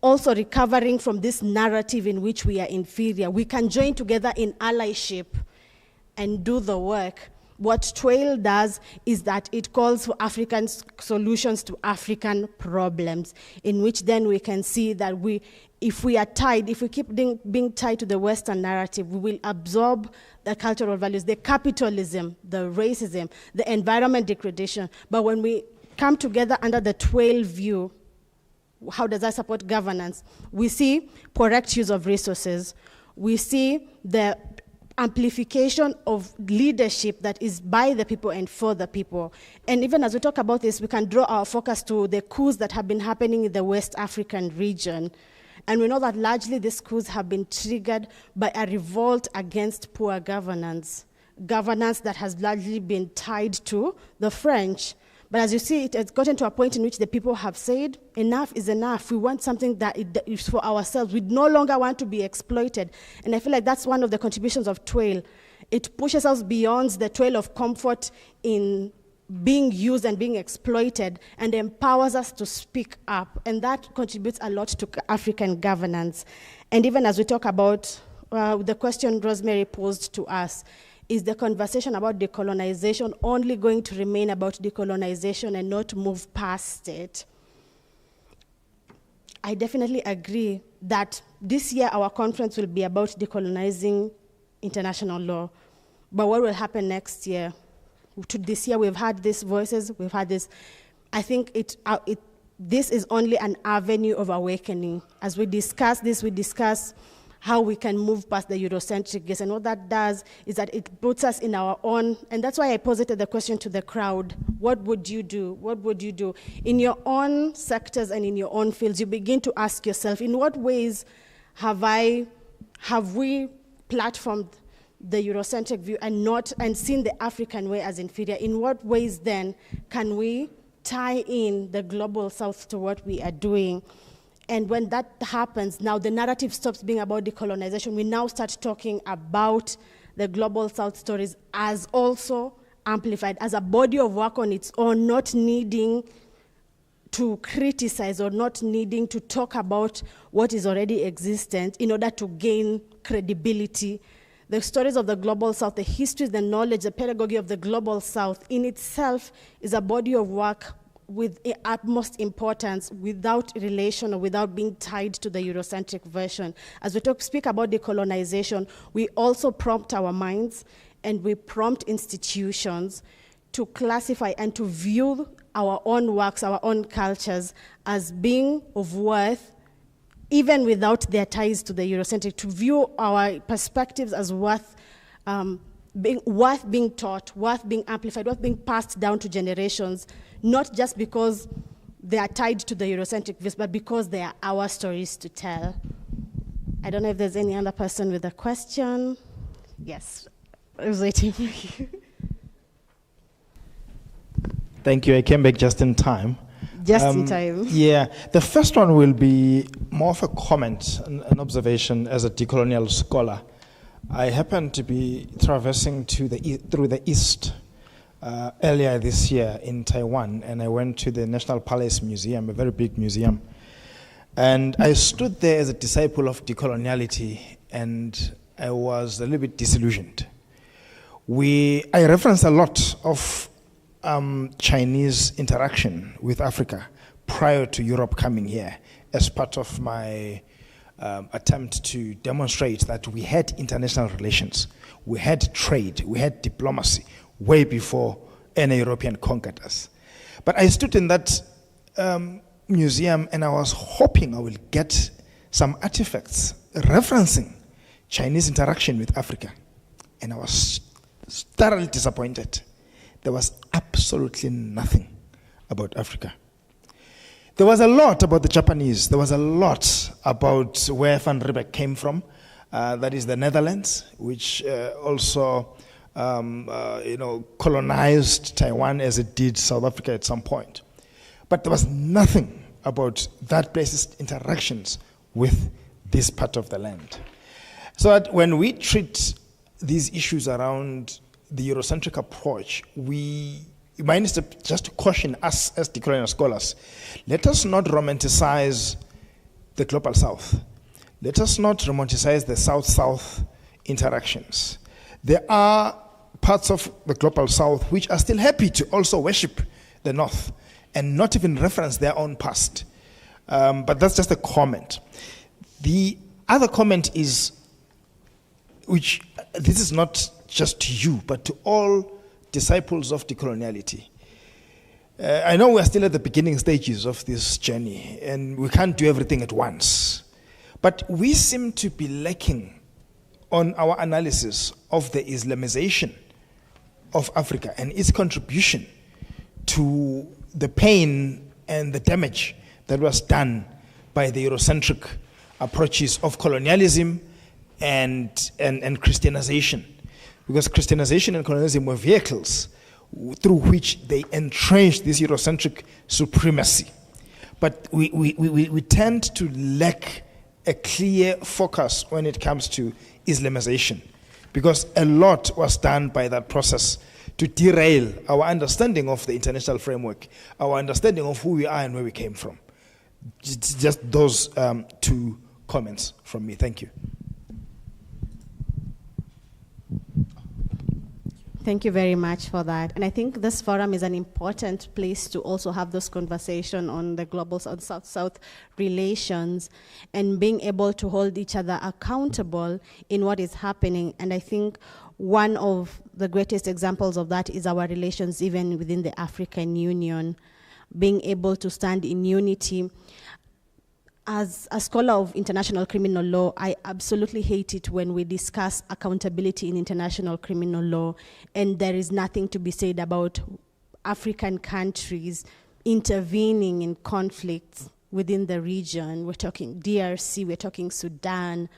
[SPEAKER 8] also recovering from this narrative in which we are inferior, we can join together in allyship and do the work. What TRAIL does is that it calls for African solutions to African problems, in which then we can see that if we keep being tied to the Western narrative, we will absorb the cultural values, the capitalism, the racism, the environment degradation. But when we come together under the 12 view. How does that support governance? We see correct use of resources. We see the amplification of leadership that is by the people and for the people. And even as we talk about this, we can draw our focus to the coups that have been happening in the West African region. And we know that largely these coups have been triggered by a revolt against poor governance that has largely been tied to the French. But as you see, it has gotten to a point in which the people have said, enough is enough. We want something that is for ourselves. We no longer want to be exploited. And I feel like that's one of the contributions of TWAIL. It pushes us beyond the TWAIL of comfort in being used and being exploited, and empowers us to speak up. And that contributes a lot to African governance. And even as we talk about the question Rosemary posed to us, is the conversation about decolonization only going to remain about decolonization and not move past it? I definitely agree that this year our conference will be about decolonizing international law. But what will happen next year? This year we've had these voices, we've had this. I think this is only an avenue of awakening. As we discuss this, we discuss how we can move past the Eurocentric gaze. And what that does is that it puts us in our own, and that's why I posited the question to the crowd, what would you do? What would you do? In your own sectors and in your own fields, you begin to ask yourself, in what ways have we platformed the Eurocentric view and seen the African way as inferior? In what ways then can we tie in the global south to what we are doing? And when that happens, now the narrative stops being about decolonization. We now start talking about the global south stories as also amplified, as a body of work on its own, not needing to criticize or not needing to talk about what is already existent in order to gain credibility. The stories of the global south, the histories, the knowledge, the pedagogy of the global south in itself is a body of work with utmost importance, without relation or without being tied to the Eurocentric version. As we speak about decolonization, we also prompt our minds and we prompt institutions to classify and to view our own works, our own cultures as being of worth, even without their ties to the Eurocentric, to view our perspectives as worth being taught, worth being amplified, worth being passed down to generations, not just because they are tied to the Eurocentric views, but because they are our stories to tell. I don't know if there's any other person with a question. Yes, I was waiting for you.
[SPEAKER 2] Thank you, I came back just in time.
[SPEAKER 8] Just in time.
[SPEAKER 2] Yeah, the first one will be more of a comment, an observation as a decolonial scholar. I happened to be traversing through the East earlier this year in Taiwan, and I went to the National Palace Museum, a very big museum. And I stood there as a disciple of decoloniality, and I was a little bit disillusioned. I referenced a lot of Chinese interaction with Africa prior to Europe coming here as part of my attempt to demonstrate that we had international relations, we had trade, we had diplomacy way before any European conquered us. But I stood in that museum and I was hoping I will get some artifacts referencing Chinese interaction with Africa. And I was thoroughly disappointed. There was absolutely nothing about Africa. There was a lot about the Japanese. There was a lot about where Van Riebeeck came from. That is the Netherlands, which also colonized Taiwan as it did South Africa at some point. But there was nothing about that place's interactions with this part of the land. So that when we treat these issues around the Eurocentric approach, we might need to just caution us as decolonial scholars. Let us not romanticize the global south. Let us not romanticize the south-south interactions. There are parts of the global south which are still happy to also worship the north and not even reference their own past. But that's just a comment. The other comment is, which this is not just to you, but to all disciples of decoloniality. I know we're still at the beginning stages of this journey, and we can't do everything at once. But we seem to be lacking on our analysis of the Islamization of Africa and its contribution to the pain and the damage that was done by the Eurocentric approaches of colonialism and Christianization. Because Christianization and colonialism were vehicles through which they entrenched this Eurocentric supremacy. But we tend to lack a clear focus when it comes to Islamization, because a lot was done by that process to derail our understanding of the international framework, our understanding of who we are and where we came from. Just those two comments from me. Thank you.
[SPEAKER 8] Thank you very much for that. And I think this forum is an important place to also have this conversation on the global South-South relations and being able to hold each other accountable in what is happening. And I think one of the greatest examples of that is our relations even within the African Union, being able to stand in unity. As a scholar of international criminal law, I absolutely hate it when we discuss accountability in international criminal law and there is nothing to be said about African countries intervening in conflicts within the region. We're talking DRC, we're talking Sudan.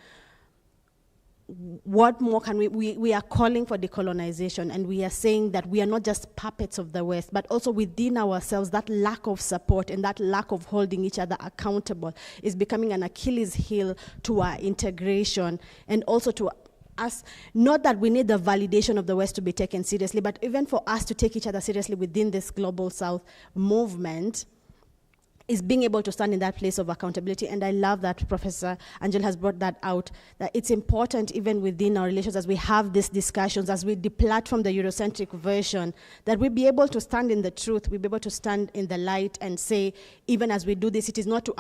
[SPEAKER 8] What more can we are calling for decolonization, and we are saying that we are not just puppets of the West, but also within ourselves, that lack of support and that lack of holding each other accountable is becoming an Achilles heel to our integration, and also to us, not that we need the validation of the West to be taken seriously, but even for us to take each other seriously within this global South movement, is being able to stand in that place of accountability. And I love that Professor Angel has brought that out, that it's important even within our relations as we have these discussions, as we depart from the Eurocentric version, that we be able to stand in the truth, we be able to stand in the light and say, even as we do this, it is not to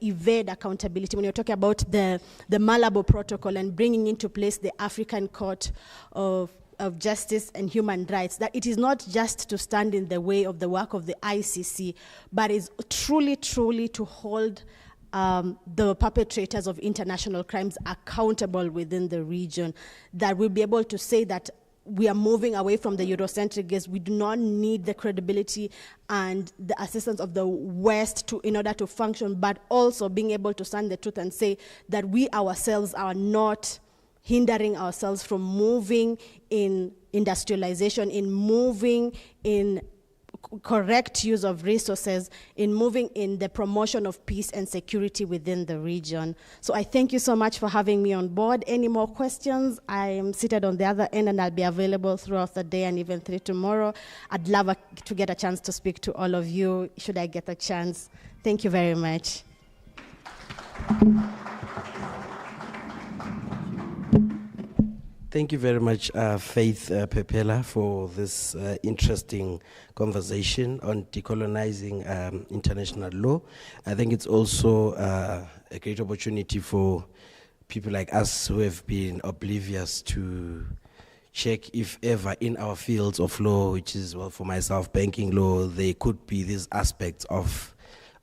[SPEAKER 8] evade accountability. When you're talking about the Malabo Protocol and bringing into place the African Court of Justice and Human Rights, that it is not just to stand in the way of the work of the ICC, but is truly, truly to hold the perpetrators of international crimes accountable within the region, that we'll be able to say that we are moving away from the Eurocentric gaze. We do not need the credibility and the assistance of the West in order to function, but also being able to stand the truth and say that we ourselves are not hindering ourselves from moving in industrialization, in moving in correct use of resources, in moving in the promotion of peace and security within the region. So I thank you so much for having me on board. Any more questions? I am seated on the other end and I'll be available throughout the day and even through tomorrow. I'd love to get a chance to speak to all of you, should I get a chance. Thank you very much.
[SPEAKER 7] Thank you very much, Faith Pepela, for this interesting conversation on decolonizing international law. I think it's also a great opportunity for people like us who have been oblivious to check if ever in our fields of law, which is, well, for myself, banking law, there could be these aspects of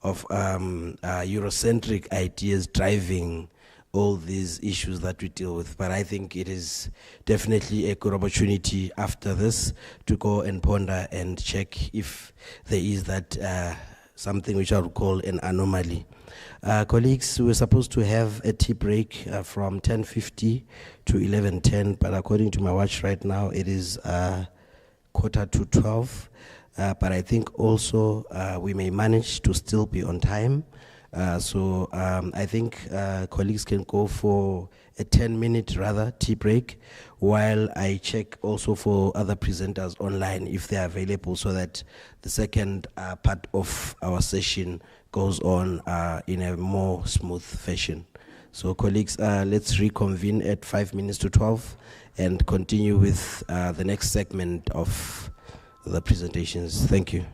[SPEAKER 7] Eurocentric ideas driving all these issues that we deal with. But I think it is definitely a good opportunity after this to go and ponder and check if there is that something which I would call an anomaly. Colleagues, we were supposed to have a tea break from 10:50 to 11:10, but according to my watch right now, it is 11:45. But I think also we may manage to still be on time. So I think colleagues can go for a 10-minute tea break while I check also for other presenters online if they are available, so that the second part of our session goes on in a more smooth fashion. So colleagues, let's reconvene at 11:55 and continue with the next segment of the presentations. Thank you.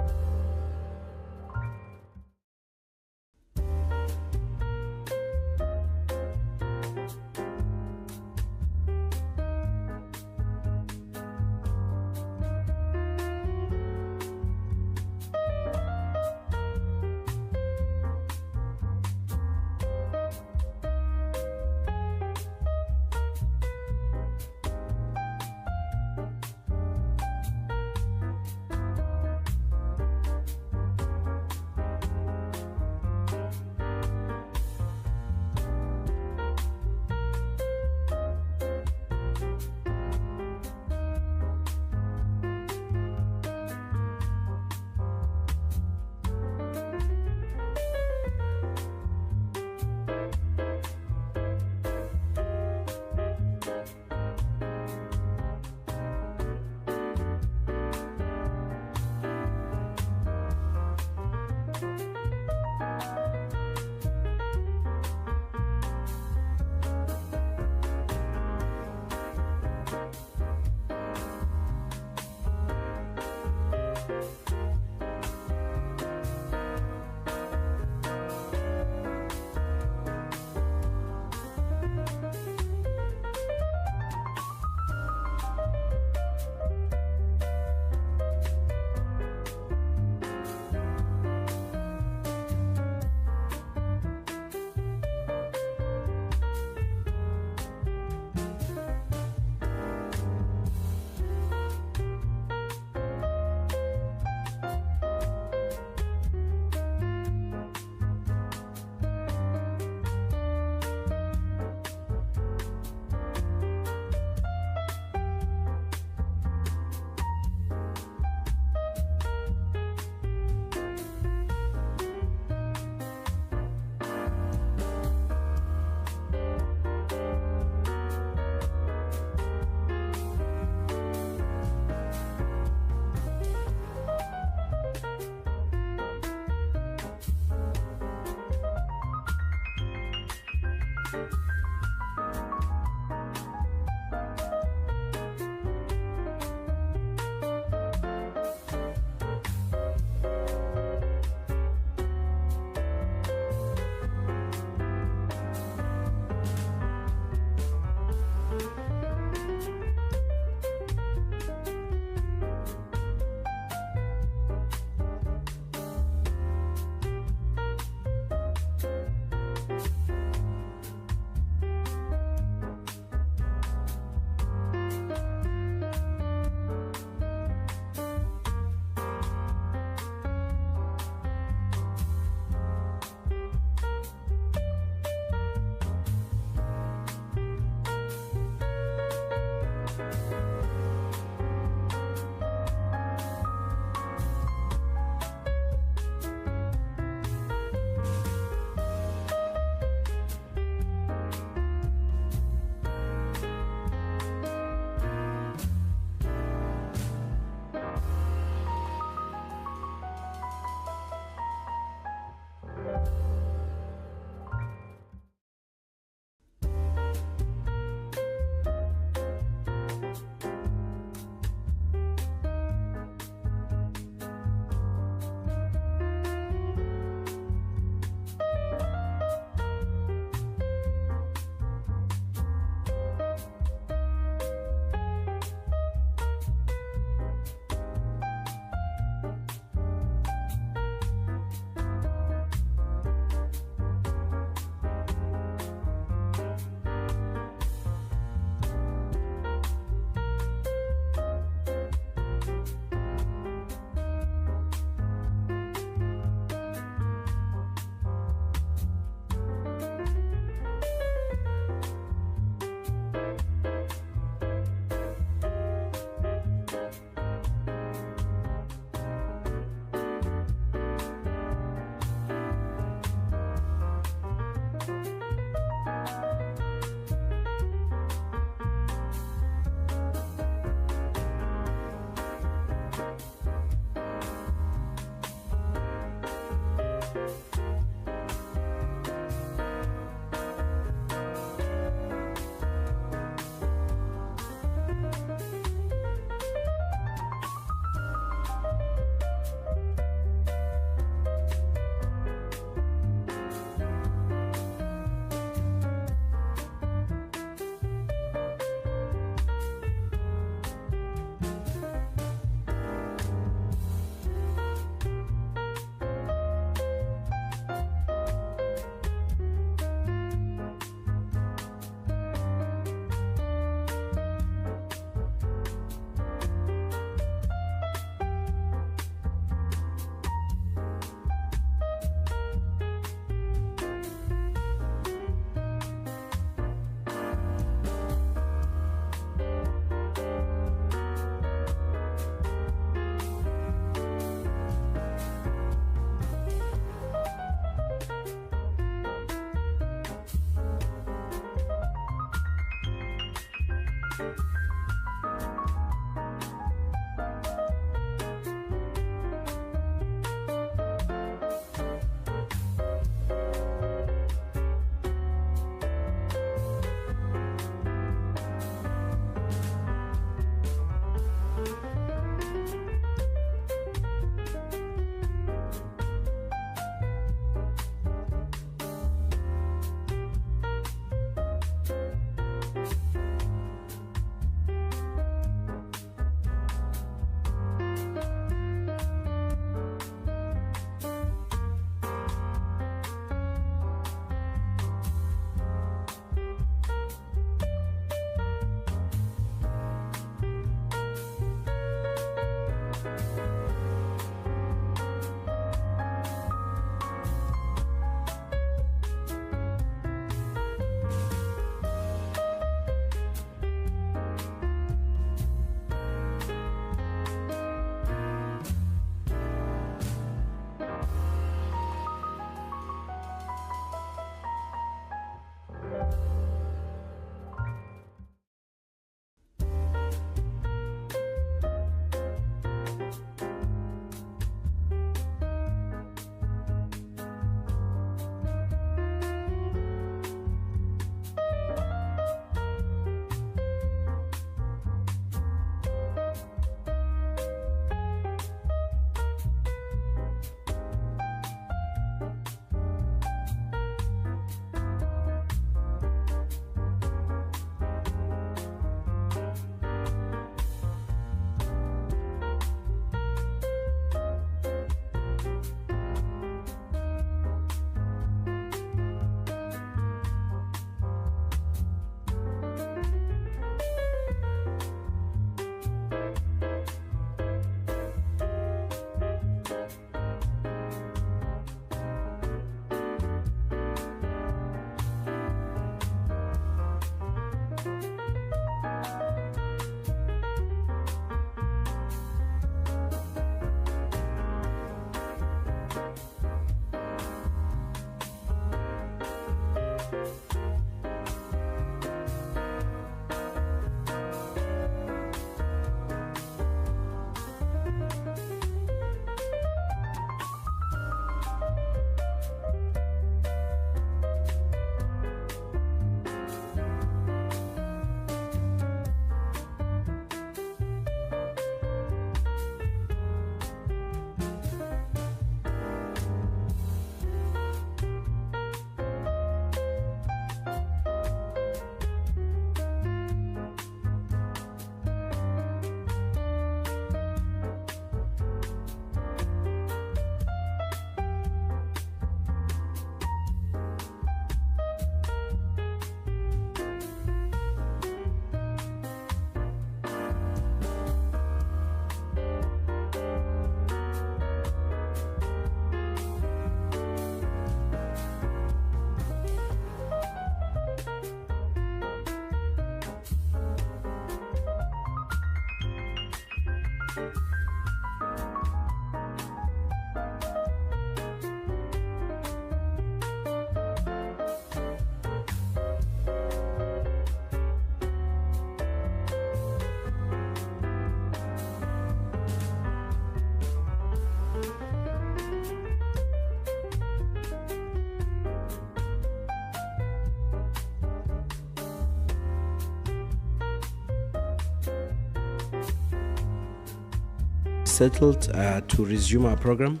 [SPEAKER 7] settled to resume our program.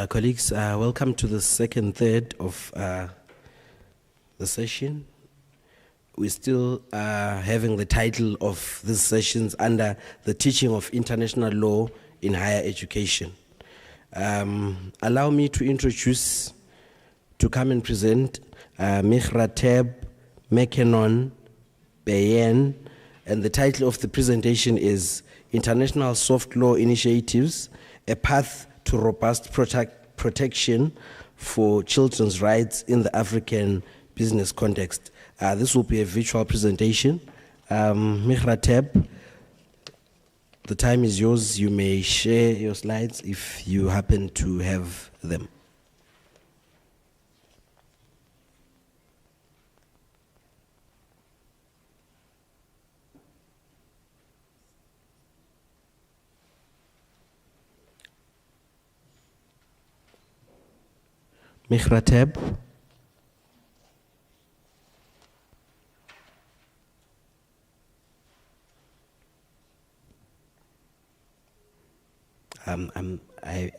[SPEAKER 7] Colleagues, welcome to the second third of the session. We're still having the title of these sessions under the teaching of international law in higher education. Allow me to introduce, to come and present Mihrateb Mekenon Bayen, and the title of the presentation is International Soft Law Initiatives, a Path to Robust Protection for Children's Rights in the African business context. This will be a virtual presentation. Mihrateb, the time is yours. You may share your slides if you happen to have them. Mihrateb.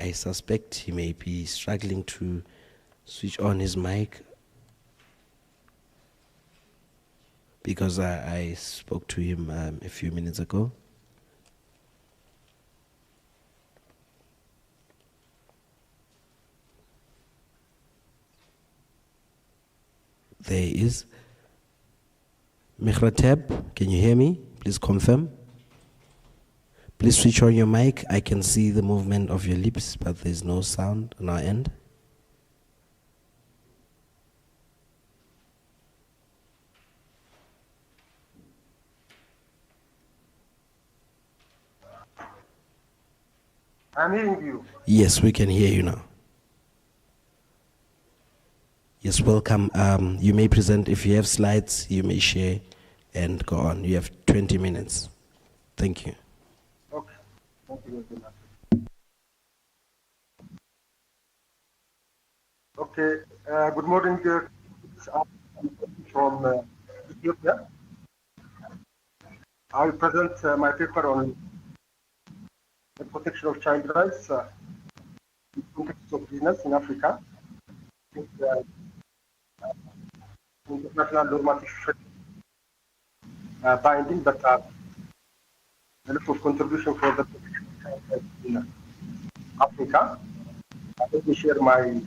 [SPEAKER 7] I suspect he may be struggling to switch on his mic because I spoke to him a few minutes ago. There he is. Mihrateb, can you hear me? Please confirm. Please switch on your mic. I can see the movement of your lips, but there's no sound on our end.
[SPEAKER 12] I'm hearing you.
[SPEAKER 7] Yes, we can hear you now. Yes, welcome. You may present. If you have slides, you may share and go on. You have 20 minutes. Thank you.
[SPEAKER 12] Okay. Thank you very much. Okay. Good morning. I'm from Ethiopia. I will present my paper on the protection of child rights in the context of business in Africa. International normative binding that are a lot of contribution for the protection of child rights in Africa. Let me share my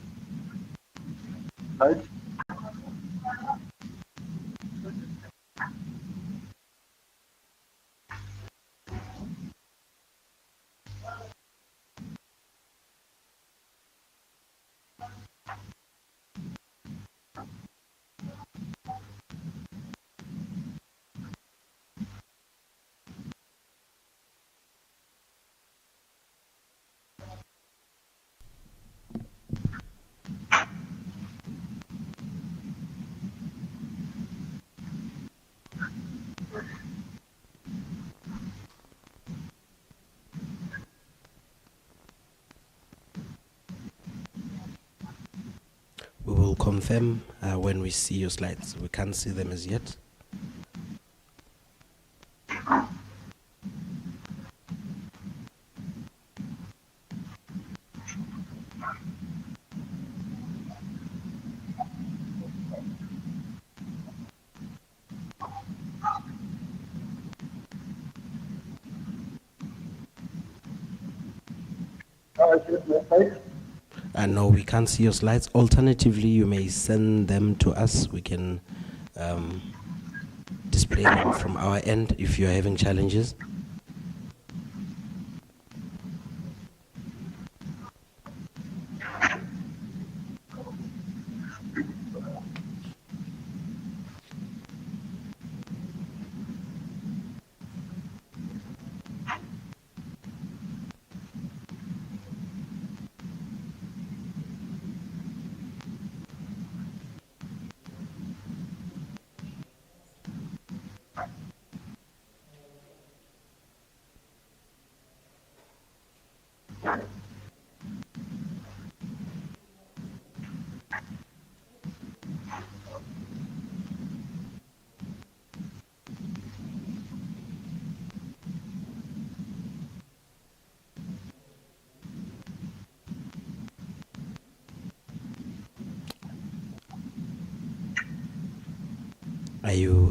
[SPEAKER 12] slides.
[SPEAKER 7] We will confirm when we see your slides. We can't see them as yet. No, we can't see your slides. Alternatively, you may send them to us. We can display them from our end if you're having challenges.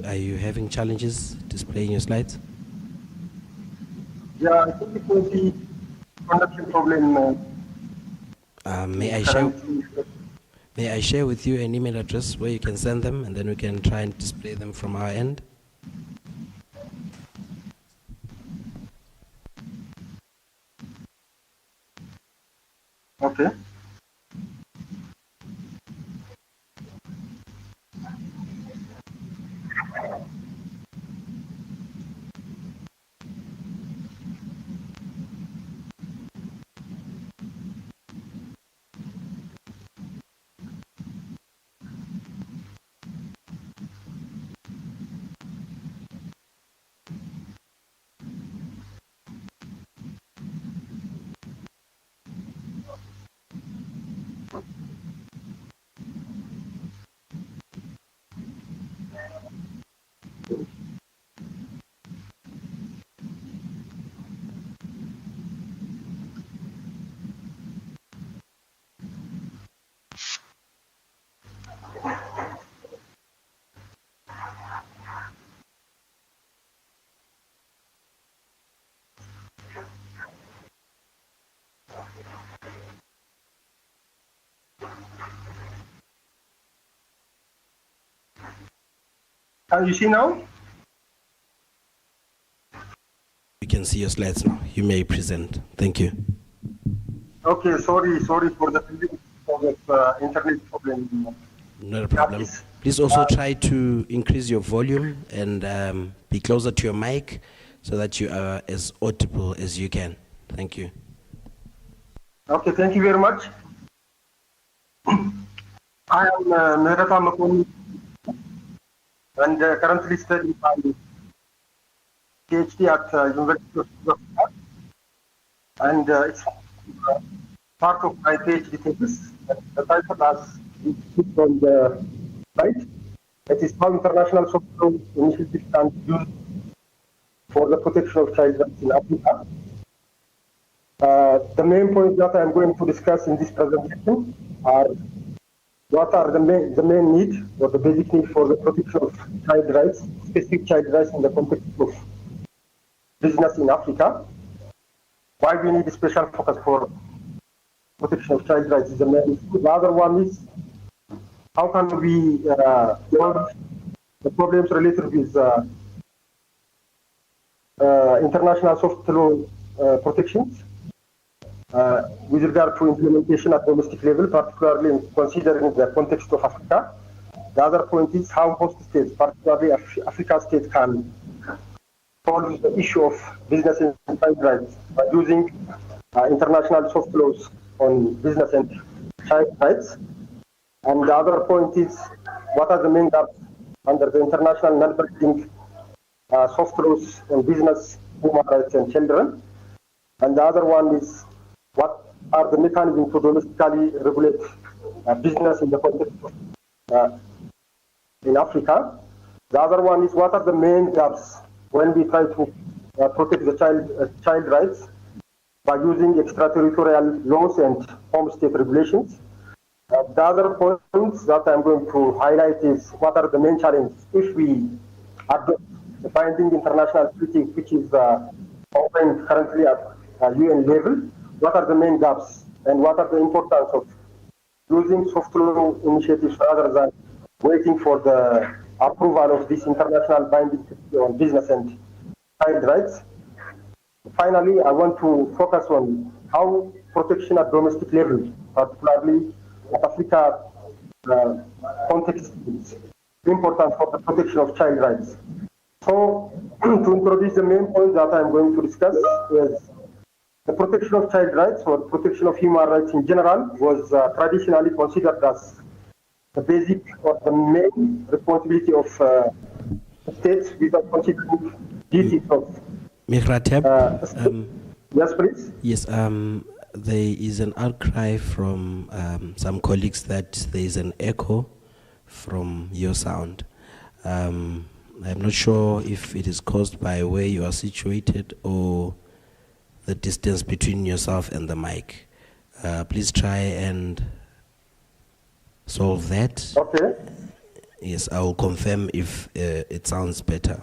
[SPEAKER 7] Are you having challenges displaying your slides?
[SPEAKER 12] Yeah, I think it will be connection problem.
[SPEAKER 7] May I share with you an email address where you can send them, and then we can try and display them from our end?
[SPEAKER 12] Okay. Can you see now?
[SPEAKER 7] We can see your slides now. You may present. Thank you.
[SPEAKER 12] Okay, sorry for the internet problem.
[SPEAKER 7] Not a problem. Please also try to increase your volume and be closer to your mic so that you are as audible as you can. Thank you.
[SPEAKER 12] Okay, thank you very much. I am Muckleneuk and currently studying my PhD at University of Afrika, and it's part of my PhD thesis. The title as put on the slide. It is how international soft law initiatives can be used for the protection of child rights in Africa. The main points that I am going to discuss in this presentation are what are the main need or the basic need for the protection of child rights, specific child rights in the context of business in Africa. Why we need a special focus for protection of child rights is the main issue. The other one is how can we solve the problems related with international soft law protections with regard to implementation at domestic level, particularly considering the context of Africa. The other point is how host states, particularly African states, can solve the issue of business and child rights by using international soft laws on business and child rights. And the other point is what are the main gaps under the international non-binding soft laws on business, human rights, and children. And the other one is what are the mechanisms to domestically regulate business in the context of in Africa. The other one is what are the main gaps when we try to protect the child rights by using extraterritorial laws and home state regulations. The other points that I'm going to highlight is what are the main challenges if we adopt the binding international treaty, which is open currently at UN level. What are the main gaps and what are the importance of using soft law initiatives rather than waiting for the approval of this international binding treaty on business and child rights. Finally, I want to focus on how protection at domestic level, particularly at Africa context, is important for the protection of child rights. So, to introduce the main point that I'm going to discuss is the protection of child rights or protection of human rights in general was traditionally considered as the basic or the main responsibility of states without considering duties of yes, please.
[SPEAKER 7] Yes, there is an outcry from some colleagues that there is an echo from your sound. I'm not sure if it is caused by where you are situated or the distance between yourself and the mic. Please try and solve that.
[SPEAKER 12] Okay.
[SPEAKER 7] Yes, I will confirm if it sounds better.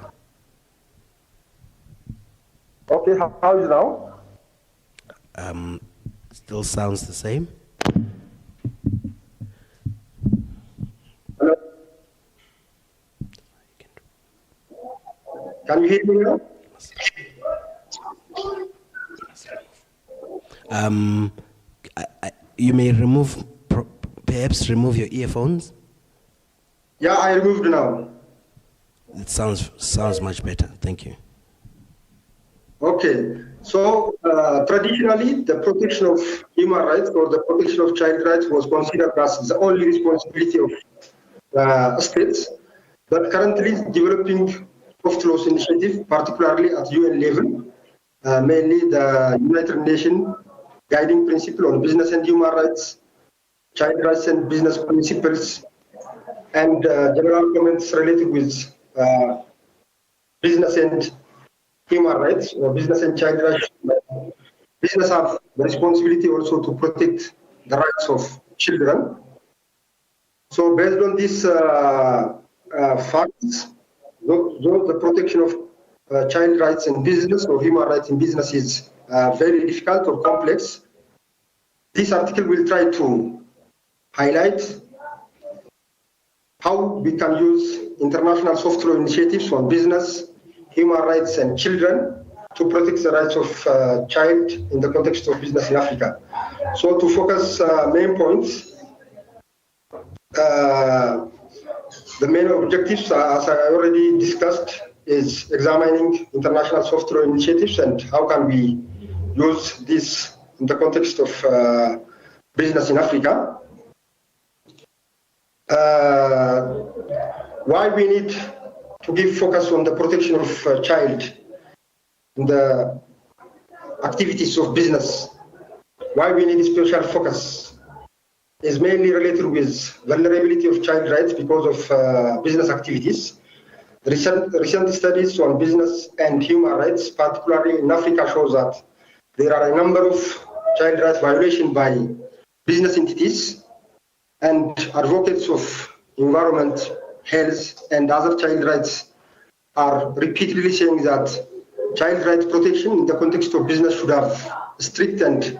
[SPEAKER 12] Okay, how is it now?
[SPEAKER 7] Still sounds the same.
[SPEAKER 12] Hello? Can you hear me now?
[SPEAKER 7] You may remove, perhaps remove your earphones.
[SPEAKER 12] Yeah, I removed now.
[SPEAKER 7] It sounds much better. Thank you.
[SPEAKER 12] Okay, so traditionally the protection of human rights or the protection of child rights was considered as the only responsibility of states, but currently developing soft laws initiative, particularly at UN level, mainly the United Nations guiding principle on business and human rights, child rights and business principles, and general comments related with business and human rights or business and child rights. Business have the responsibility also to protect the rights of children. So based on these facts, though the protection of child rights in business or human rights in business is very difficult or complex, This article will try to highlight how we can use international soft law initiatives on business, human rights, and children to protect the rights of child in the context of business in Africa. So to focus main points, the main objectives, as I already discussed, is examining international soft law initiatives and how can we use this in the context of business in Africa. Why we need to give focus on the protection of child in the activities of business. Why we need special focus is mainly related with vulnerability of child rights because of business activities. Recent studies on business and human rights, particularly in Africa, shows that there are a number of child rights violations by business entities, and advocates of environment, health, and other child rights are repeatedly saying that child rights protection in the context of business should have strict and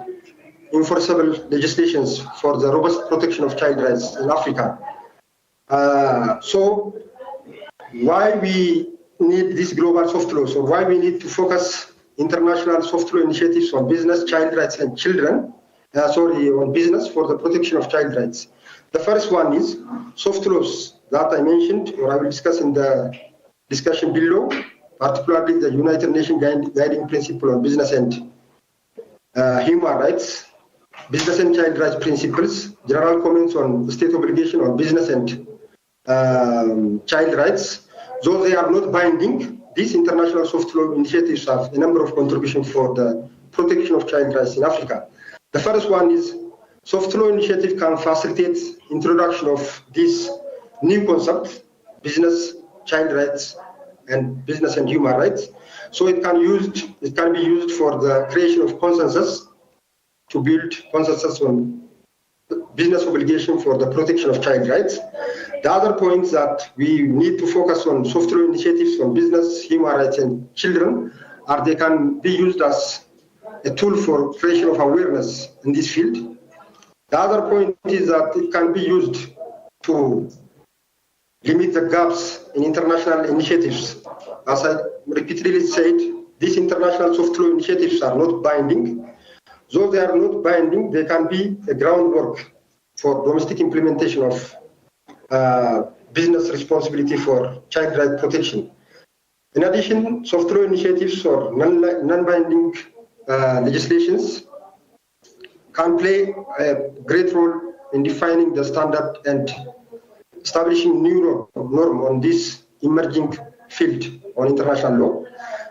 [SPEAKER 12] enforceable legislations for the robust protection of child rights in Africa. So why we need these global soft laws, or why we need to focus international soft law initiatives on business, child rights, and children, on business for the protection of child rights. The first one is soft laws that I mentioned, or I will discuss in the discussion below, particularly the United Nations guiding principle on business and human rights, business and child rights principles, general comments on state obligation on business and child rights. Though they are not binding, these international soft law initiatives have a number of contributions for the protection of child rights in Africa. The first one is soft law initiative can facilitate introduction of this new concept, business, child rights, and business and human rights. So it can be used for the creation of consensus, to build consensus on business obligation for the protection of child rights. The other point that we need to focus on soft law initiatives on business, human rights, and children are they can be used as a tool for creation of awareness in this field. The other point is that it can be used to limit the gaps in international initiatives. As I repeatedly said, these international soft law initiatives are not binding. Though they are not binding, they can be a groundwork for domestic implementation of business responsibility for child rights protection. In addition, soft law initiatives or non-binding legislations can play a great role in defining the standard and establishing new norm on this emerging field on international law.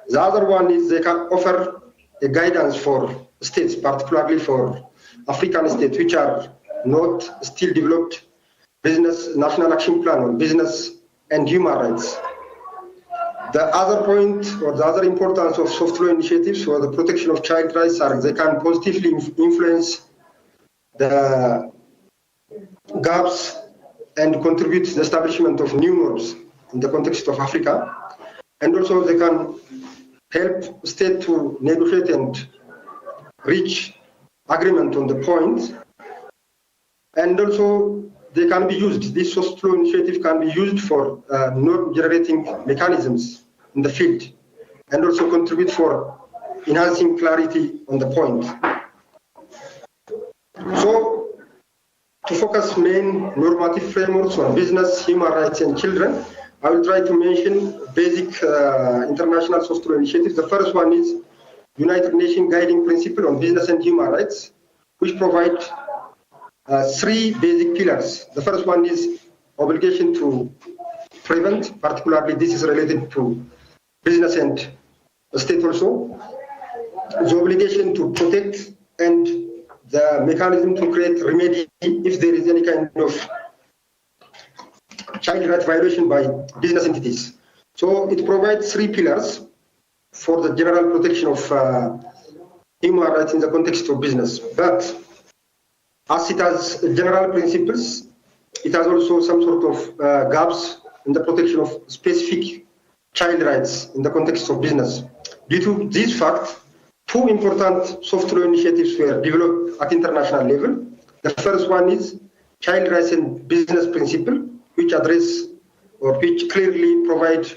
[SPEAKER 12] The other one is they can offer a guidance for states, particularly for African states, which are not still developed business national action plan on business and human rights. The other point, or the other importance of soft law initiatives for the protection of child rights are they can positively influence the gaps and contribute to the establishment of new norms in the context of Africa. And also they can help states to negotiate and reach agreement on the point. And also they can be used, this soft law initiative can be used for norm generating mechanisms in the field, and also contribute for enhancing clarity on the point. So to focus main normative frameworks on business, human rights, and children, I will try to mention basic international soft law initiatives. The first one is United Nations guiding principle on business and human rights, which provide three basic pillars. The first one is obligation to prevent, particularly this is related to business and state also. The obligation to protect and the mechanism to create remedy if there is any kind of child rights violation by business entities. So it provides three pillars for the general protection of human rights in the context of business. But as it has general principles, it has also some sort of gaps in the protection of specific child rights in the context of business. Due to this fact, two important soft law initiatives were developed at international level. The first one is Child Rights and Business Principle, which address or which clearly provide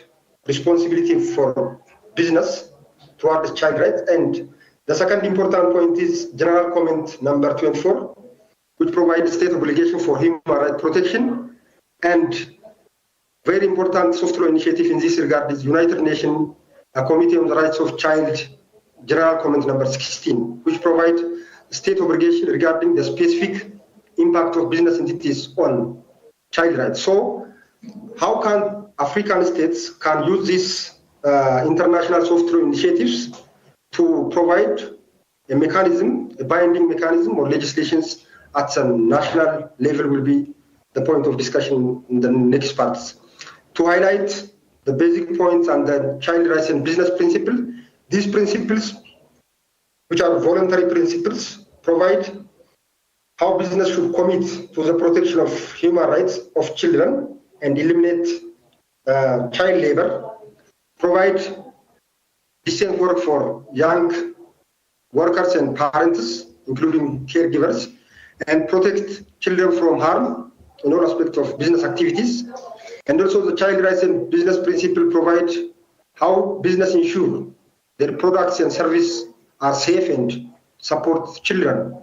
[SPEAKER 12] responsibility for business towards child rights. And the second important point is General Comment number 24, which provides state obligation for human rights protection. And very important soft law initiative in this regard is United Nations Committee on the Rights of Child, General Comment number 16, which provide state obligation regarding the specific impact of business entities on child rights. So how can African states can use these international soft law initiatives to provide a mechanism, a binding mechanism or legislations at a national level will be the point of discussion in the next parts. To highlight the basic points and the child rights and business principle, these principles, which are voluntary principles, provide how business should commit to the protection of human rights of children and eliminate child labor, provide decent work for young workers and parents, including caregivers, and protect children from harm in all aspects of business activities. And also the child rights and business principle provide how business ensure their products and services are safe and support children.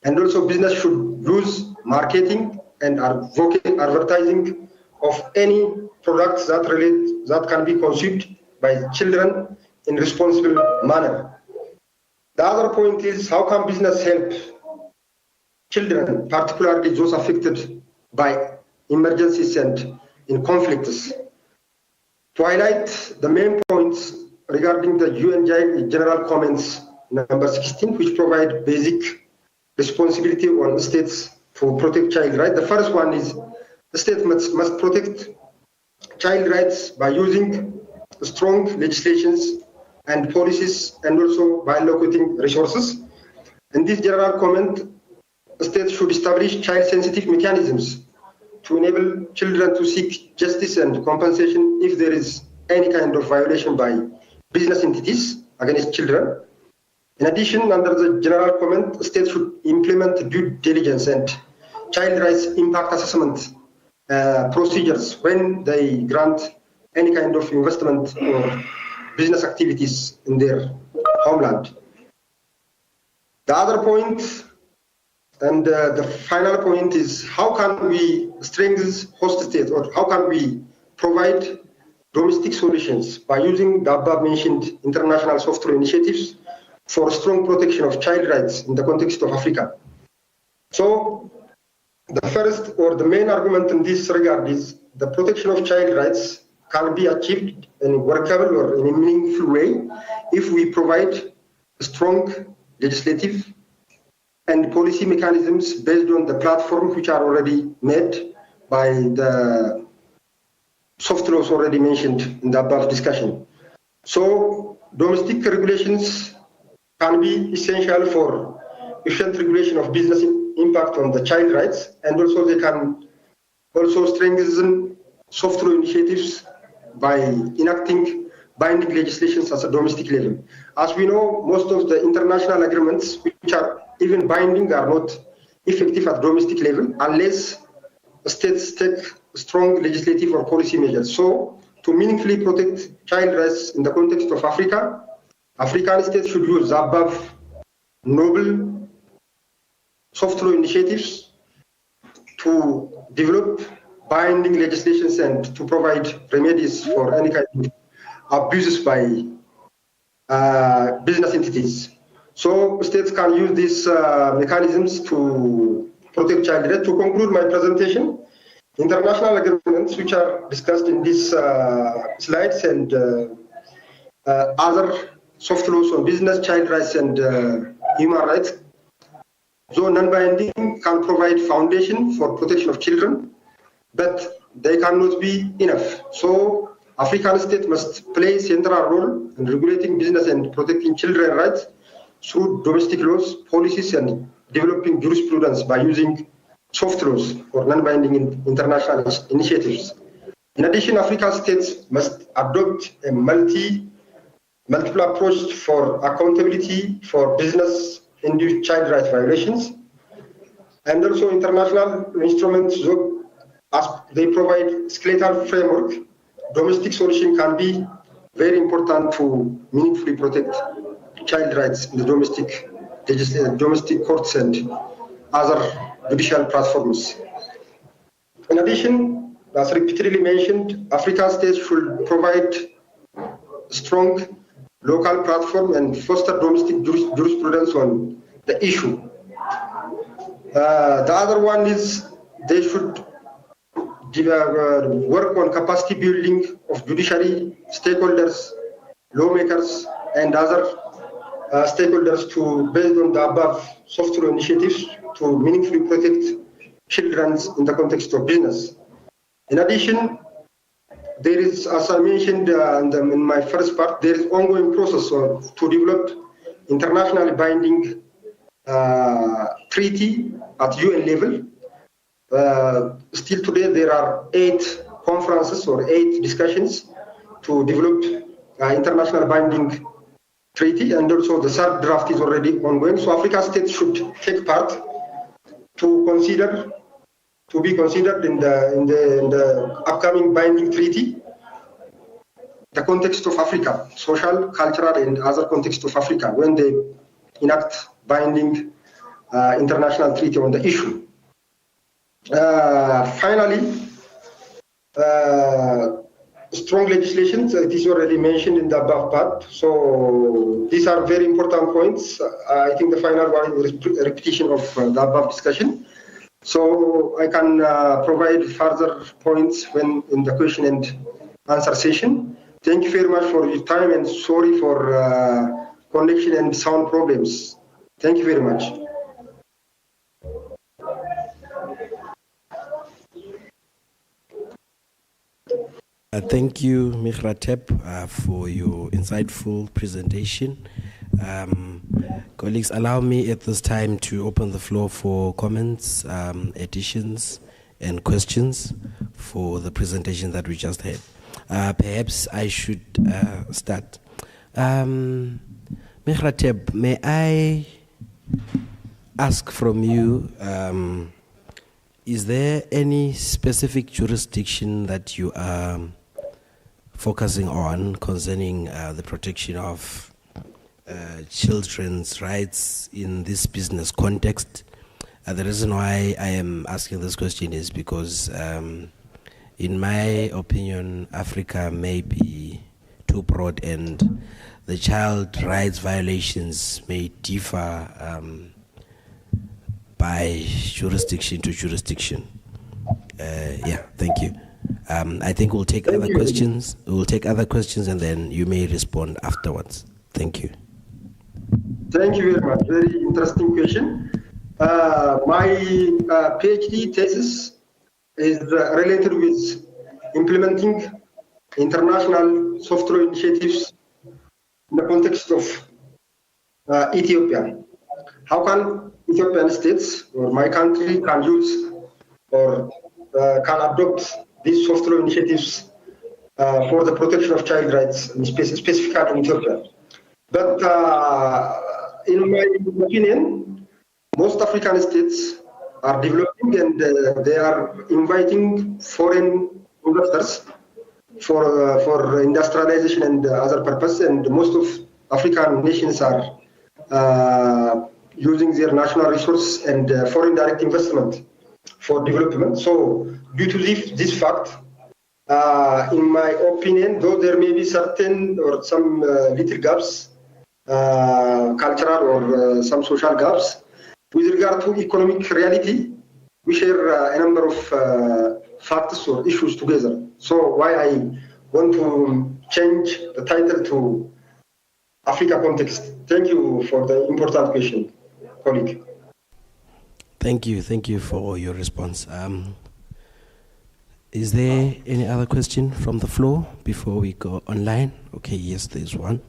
[SPEAKER 12] And also business should use marketing and advertising of any products that can be consumed by children in responsible manner. The other point is how can business help children, particularly those affected by emergencies and in conflicts. To highlight the main points regarding the UN General Comments number 16, which provide basic responsibility on states to protect child rights. The first one is the state must protect child rights by using strong legislations and policies and also by allocating resources. In this general comment, the state should establish child-sensitive mechanisms to enable children to seek justice and compensation if there is any kind of violation by business entities against children. In addition, under the general comment, the state should implement due diligence and child rights impact assessment procedures when they grant any kind of investment or business activities in their homeland. The other point and the final point is how can we strengthen host state, or how can we provide domestic solutions by using the above mentioned international soft law initiatives for strong protection of child rights in the context of Africa. So the first or the main argument in this regard is the protection of child rights can be achieved in a workable or in a meaningful way if we provide strong legislative and policy mechanisms based on the platform which are already made by the soft laws already mentioned in the above discussion. So domestic regulations can be essential for efficient regulation of business impact on the child rights, and also they can also strengthen soft law initiatives by enacting binding legislations at a domestic level. As we know, most of the international agreements which are even binding are not effective at domestic level unless states take strong legislative or policy measures. So to meaningfully protect child rights in the context of Africa, African states should use the above noble soft law initiatives to develop binding legislations and to provide remedies for any kind of abuses by business entities. So states can use these mechanisms to protect child rights. To conclude my presentation, international agreements which are discussed in these slides and other soft laws on business, child rights and human rights, though non-binding, can provide foundation for protection of children, but they cannot be enough. So African states must play a central role in regulating business and protecting children's rights through domestic laws, policies, and developing jurisprudence by using soft laws or non-binding international initiatives. In addition, African states must adopt a multiple approaches for accountability for business-induced child rights violations, and also international instruments, as they provide skeletal framework. Domestic solution can be very important to meaningfully protect child rights in the domestic courts and other judicial platforms. In addition, as repeatedly mentioned, African states should provide strong local platform and foster domestic jurisprudence on the issue. The other one is they should work on capacity building of judiciary stakeholders, lawmakers, and other stakeholders based on the above soft law initiatives to meaningfully protect children in the context of business. In addition, there is, as I mentioned in my first part, there is ongoing process to develop internationally binding treaty at UN level. Still today, there are 8 conferences or 8 discussions to develop international binding treaty, and also the third draft is already ongoing. So African states should take part to be considered in the upcoming binding treaty, the context of Africa, social, cultural, and other context of Africa when they enact binding international treaty on the issue. Finally, strong legislation, it is already mentioned in the above part. So these are very important points. I think the final one is a repetition of the above discussion. So I can provide further points when in the question and answer session. Thank you very much for your time, and sorry for connection and sound problems. Thank you very much.
[SPEAKER 7] Thank you, Muckleneuk, for your insightful presentation. Colleagues, allow me at this time to open the floor for comments, additions, and questions for the presentation that we just had. Perhaps I should start. Muckleneuk, may I ask from you, is there any specific jurisdiction that you are focusing on concerning the protection of children's rights in this business context? The reason why I am asking this question is because, in my opinion, Africa may be too broad and the child rights violations may differ by jurisdiction to jurisdiction. Yeah, thank you. I think we'll take other questions. We'll take other questions and then you may respond afterwards. Thank you.
[SPEAKER 12] Thank you very much. Very interesting question. My PhD thesis is related with implementing international soft law initiatives in the context of Ethiopia. How can Ethiopian states or my country can use or can adopt these soft law initiatives for the protection of child rights, specifically in Ethiopia? But in my opinion, most African states are developing and they are inviting foreign investors for industrialization and other purposes, and most of African nations are using their national resources and foreign direct investment for development. So due to this fact, in my opinion, though there may be certain or some little gaps, cultural or some social gaps, with regard to economic reality, we share a number of factors or issues together. So why I want to change the title to Africa context. Thank you for the important question, colleague.
[SPEAKER 7] Thank you for your response. Is there any other question from the floor before we go online? Okay, yes, there's one.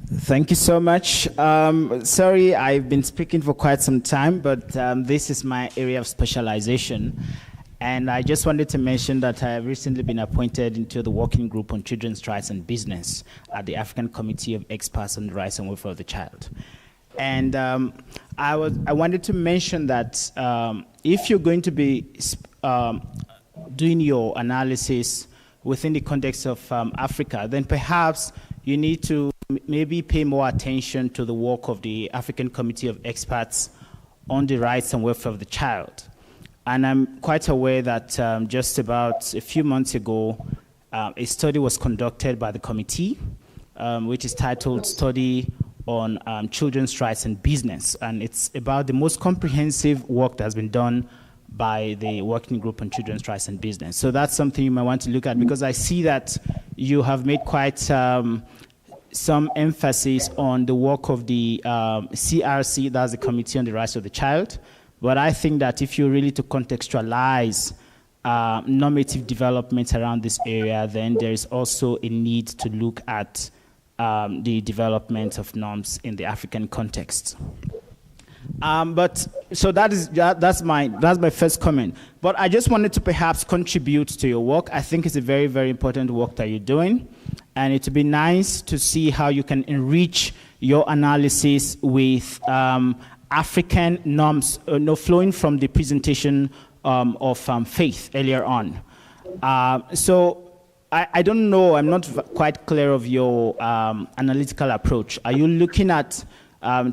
[SPEAKER 11] Thank you so much. Sorry, I've been speaking for quite some time, but this is my area of specialization. And I just wanted to mention that I have recently been appointed into the working group on children's rights and business at the African Committee of Experts on the Rights and Welfare of the Child. And I wanted to mention that if you're going to be doing your analysis within the context of Africa, then perhaps you need to maybe pay more attention to the work of the African Committee of Experts on the Rights and Welfare of the Child. And I'm quite aware that just about a few months ago, a study was conducted by the committee, which is titled Study on Children's Rights and Business. And it's about the most comprehensive work that's been done by the Working Group on Children's Rights and Business. So that's something you might want to look at, because I see that you have made quite some emphasis on the work of the CRC, that's the Committee on the Rights of the Child. But I think that if you're really to contextualize normative developments around this area, then there is also a need to look at the development of norms in the African context. So that's my first comment. But I just wanted to perhaps contribute to your work. I think it's a very, very important work that you're doing, and it would be nice to see how you can enrich your analysis with African norms, flowing from the presentation of faith earlier on. So I don't know, I'm not quite clear of your analytical approach. Are you looking at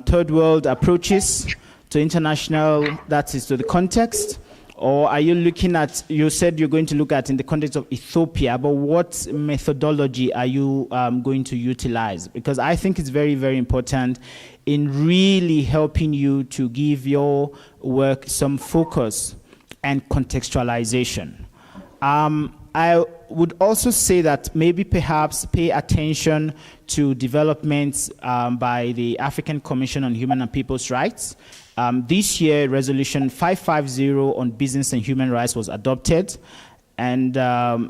[SPEAKER 11] third world approaches to international, that is to the context? Or are you looking at, you said you're going to look at in the context of Ethiopia, but what methodology are you going to utilize? Because I think it's very, very important in really helping you to give your work some focus and contextualization. I would also say that maybe perhaps pay attention to developments by the African Commission on Human and People's Rights. This year, Resolution 550 on business and human rights was adopted, and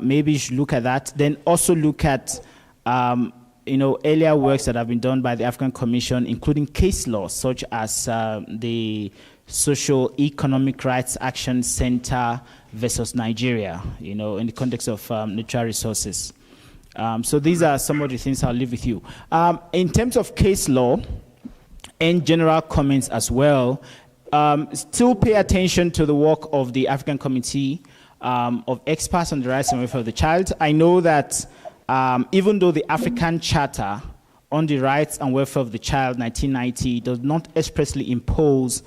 [SPEAKER 11] maybe you should look at that. Then also look at earlier works that have been done by the African Commission, including case laws such as the Social Economic Rights Action Center versus Nigeria, in the context of natural resources. So these are some of the things I'll leave with you. In terms of case law and general comments as well, still pay attention to the work of the African Committee of Experts on the Rights and Welfare of the Child. I know that even though the African Charter on the Rights and Welfare of the Child, 1990, does not expressly impose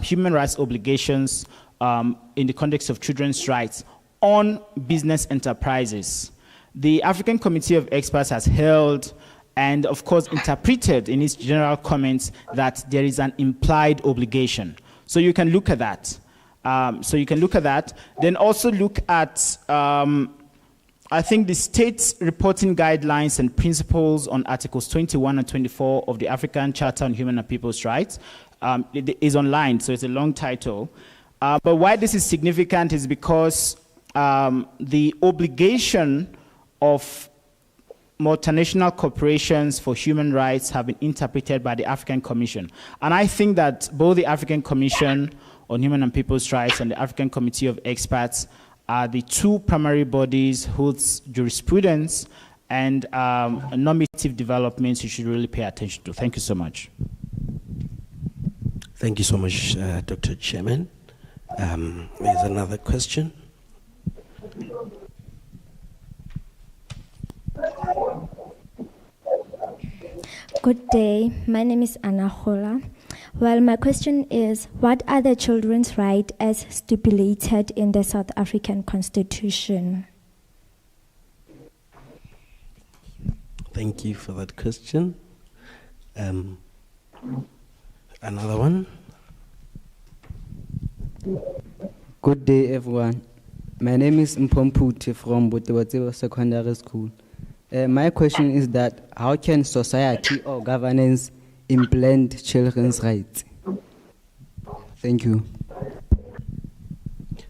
[SPEAKER 11] human rights obligations in the context of children's rights on business enterprises, the African Committee of Experts has held and, of course, interpreted in its general comments that there is an implied obligation. So you can look at that. Then also look at, I think, the state's reporting guidelines and principles on Articles 21 and 24 of the African Charter on Human and People's Rights. It is online, so it's a long title. But why this is significant is because the obligation of multinational corporations for human rights have been interpreted by the African Commission. And I think that both the African Commission on Human and People's Rights and the African Committee of Experts are the two primary bodies whose jurisprudence and normative developments you should really pay attention to. Thank you so much.
[SPEAKER 7] Thank you so much, Dr. Chairman. There's another question.
[SPEAKER 13] Good day. My name is Anna Hola. Well, my question is, what are the children's rights as stipulated in the South African Constitution?
[SPEAKER 7] Thank you for that question. Another one.
[SPEAKER 14] Good day, everyone. My name is Mpomputi from Butewatsewa Secondary School. My question is that how can society or governance implement children's rights? Thank you.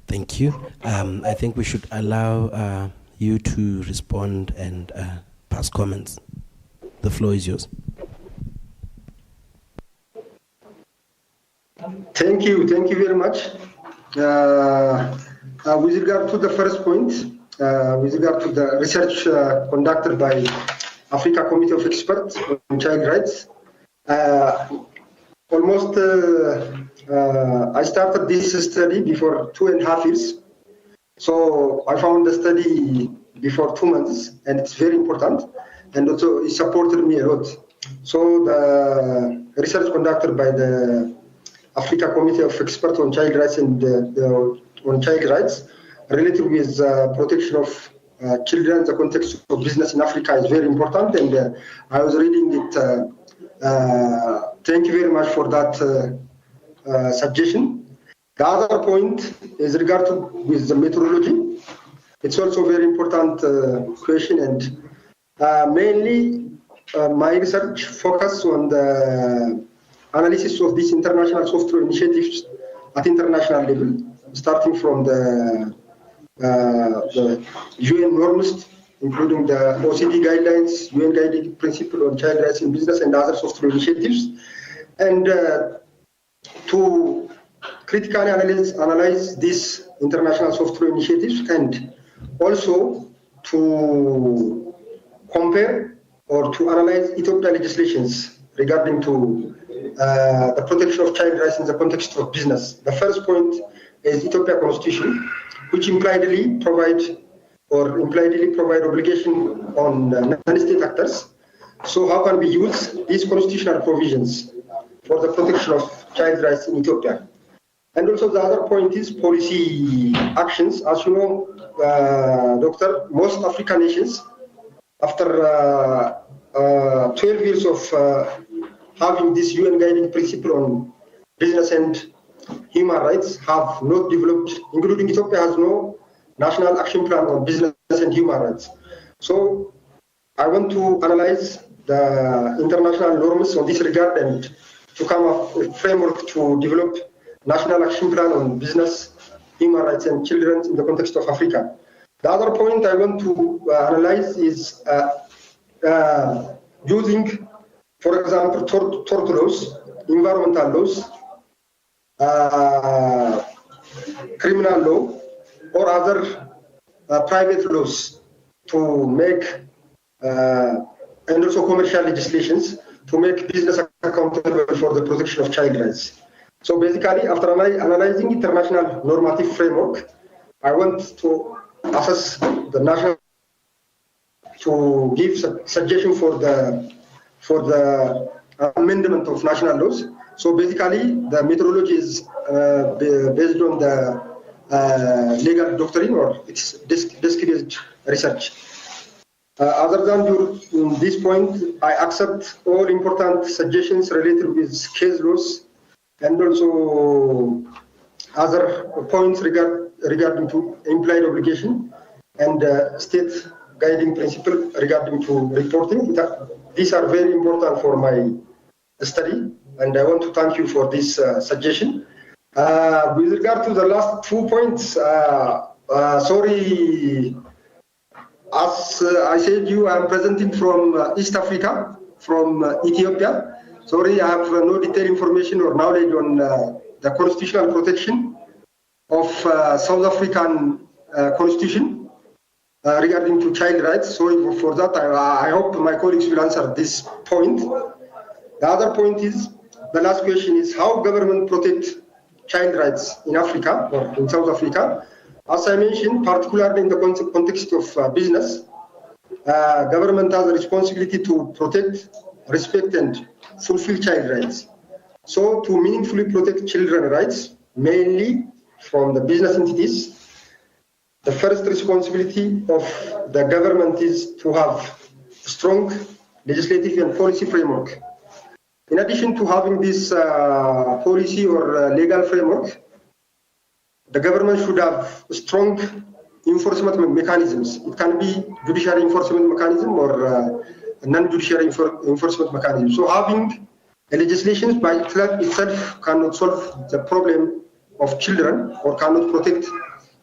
[SPEAKER 7] Thank you. I think we should allow you to respond and pass comments. The floor is yours.
[SPEAKER 12] Thank you very much. With regard to the first point, with regard to the research conducted by Africa Committee of Experts on Child Rights, almost I started this study before 2.5 years. So I found the study before 2 months, and it's very important, and also it supported me a lot. So the research conducted by the Africa Committee of Experts on Child Rights and on child rights related with protection of children in the context of business in Africa is very important, and I was reading it. Thank you very much for that suggestion. The other point is regarding with the methodology. It's also a very important question, and mainly my research focused on the analysis of these international software initiatives at international level, starting from the UN norms, including the OECD guidelines, UN guiding principle on child rights in business, and other software initiatives, and to critically analyze these international software initiatives, and also to compare or to analyze Ethiopian legislations regarding to the protection of child rights in the context of business. The first point is Ethiopia Constitution, which impliedly provide obligation on non-state actors. So how can we use these constitutional provisions for the protection of child rights in Ethiopia? And also the other point is policy actions. As you know, Doctor, most African nations, after 12 years of having this UN guiding principle on business and human rights, have not developed, including Ethiopia has no national action plan on business and human rights. So I want to analyze the international norms on this regard and to come up with a framework to develop national action plan on business, human rights, and children in the context of Africa. The other point I want to analyze is using, for example, tort laws, environmental laws, criminal law, or other private laws to make, and also commercial legislations to make business accountable for the protection of child rights. So basically, after analyzing international normative framework, I want to assess the national, to give suggestion for the amendment of national laws. So basically, the methodology is based on the legal doctrine, or it's desk-based research. Other than this point, I accept all important suggestions related with case laws and also other points regarding to implied obligation and state guiding principle regarding to reporting. These are very important for my study, and I want to thank you for this suggestion. With regard to the last 2 points, sorry, as I said, I'm presenting from East Africa, from Ethiopia. Sorry, I have no detailed information or knowledge on the constitutional protection of South African constitution regarding to child rights. Sorry for that. I hope my colleagues will answer this point. The other point is, the last question is how government protect child rights in Africa or in South Africa. As I mentioned, particularly in the context of business, government has a responsibility to protect, respect, and fulfill child rights. So to meaningfully protect children's rights, mainly from the business entities, the first responsibility of the government is to have a strong legislative and policy framework. In addition to having this policy or legal framework, the government should have strong enforcement mechanisms. It can be judiciary enforcement mechanism or non-judiciary enforcement mechanism. So having a legislation by itself cannot solve the problem of children or cannot protect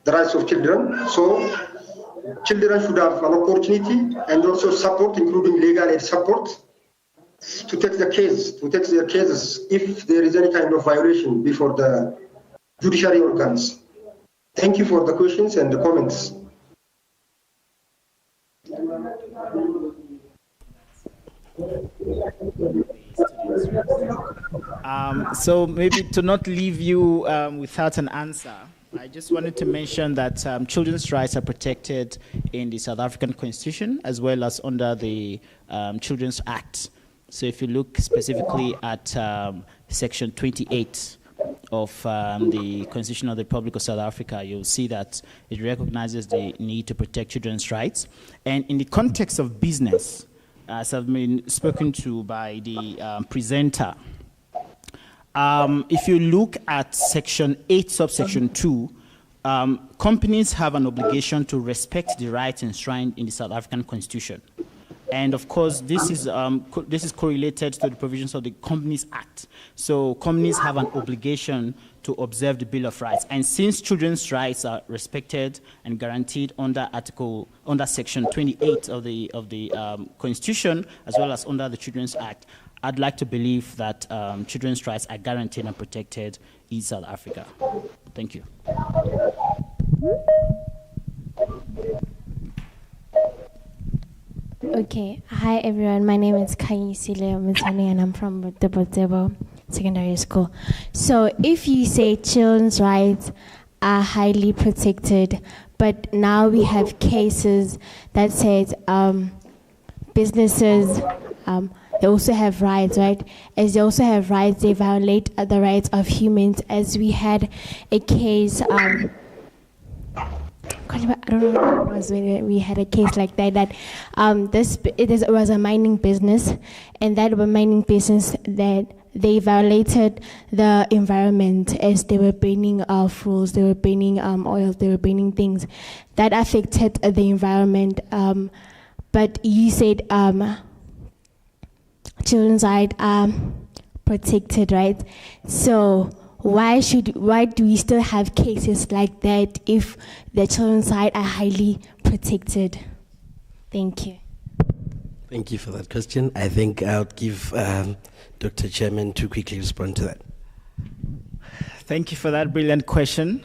[SPEAKER 12] the rights of children. So children should have an opportunity and also support, including legal aid support, to take their cases if there is any kind of violation before the judiciary organs. Thank you for the questions and the comments.
[SPEAKER 11] So maybe to not leave you without an answer, I just wanted to mention that children's rights are protected in the South African Constitution as well as under the Children's Act. So if you look specifically at Section 28 of the Constitution of the Republic of South Africa, you'll see that it recognizes the need to protect children's rights. And in the context of business, as I've been spoken to by the presenter, if you look at Section 8, subsection 2, companies have an obligation to respect the rights enshrined in the South African Constitution. And of course, this is correlated to the provisions of the Companies Act. So companies have an obligation to observe the Bill of Rights. And since children's rights are respected and guaranteed under Section 28 of the Constitution, as well as under the Children's Act, I'd like to believe that children's rights are guaranteed and protected in South Africa. Thank you.
[SPEAKER 15] Okay, hi everyone. My name is Kanyisile Mutani and I'm from Botsebo Secondary School. So if you say children's rights are highly protected, but now we have cases that says businesses, they also have rights, right? As they also have rights, they violate the rights of humans. As we had a case, I don't know what it was when we had a case like that. That it was a mining business, and that was a mining business that they violated the environment as they were burning fuels, they were burning oil, they were burning things that affected the environment. But you said children's rights are protected, right? So why do we still have cases like that if the children's rights are highly protected? Thank you.
[SPEAKER 7] Thank you for that question. I think I'll give Dr. Chairman to quickly respond to that.
[SPEAKER 11] Thank you for that brilliant question.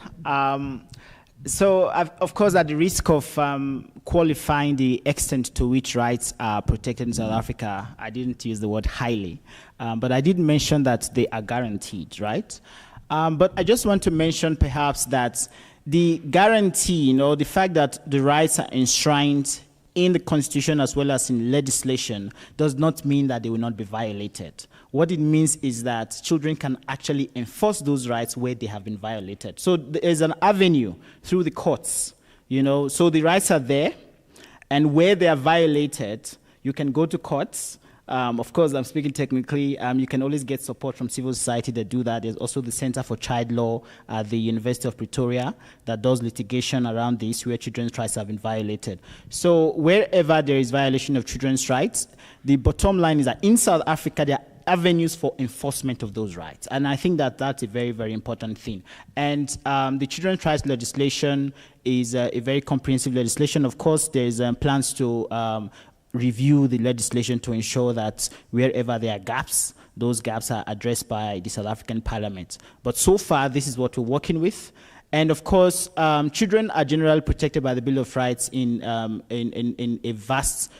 [SPEAKER 11] So, of course, at the risk of qualifying the extent to which rights are protected in South Africa, I didn't use the word highly, but I did mention that they are guaranteed, right? But I just want to mention perhaps that the guarantee, the fact that the rights are enshrined in the Constitution as well as in legislation does not mean that they will not be violated. What it means is that children can actually enforce those rights where they have been violated. So there is an avenue through the courts, so the rights are there, and where they are violated, you can go to courts. Of course, I'm speaking technically. You can always get support from civil society that do that. There's also the Center for Child Law at the University of Pretoria that does litigation around this where children's rights have been violated. So wherever there is violation of children's rights, the bottom line is that in South Africa, there are avenues for enforcement of those rights. And I think that that's a very, very important thing. And the children's rights legislation is a very comprehensive legislation. Of course, there's plans to review the legislation to ensure that wherever there are gaps, those gaps are addressed by the South African Parliament. But so far, this is what we're working with. And of course, children are generally protected by the Bill of Rights in a vast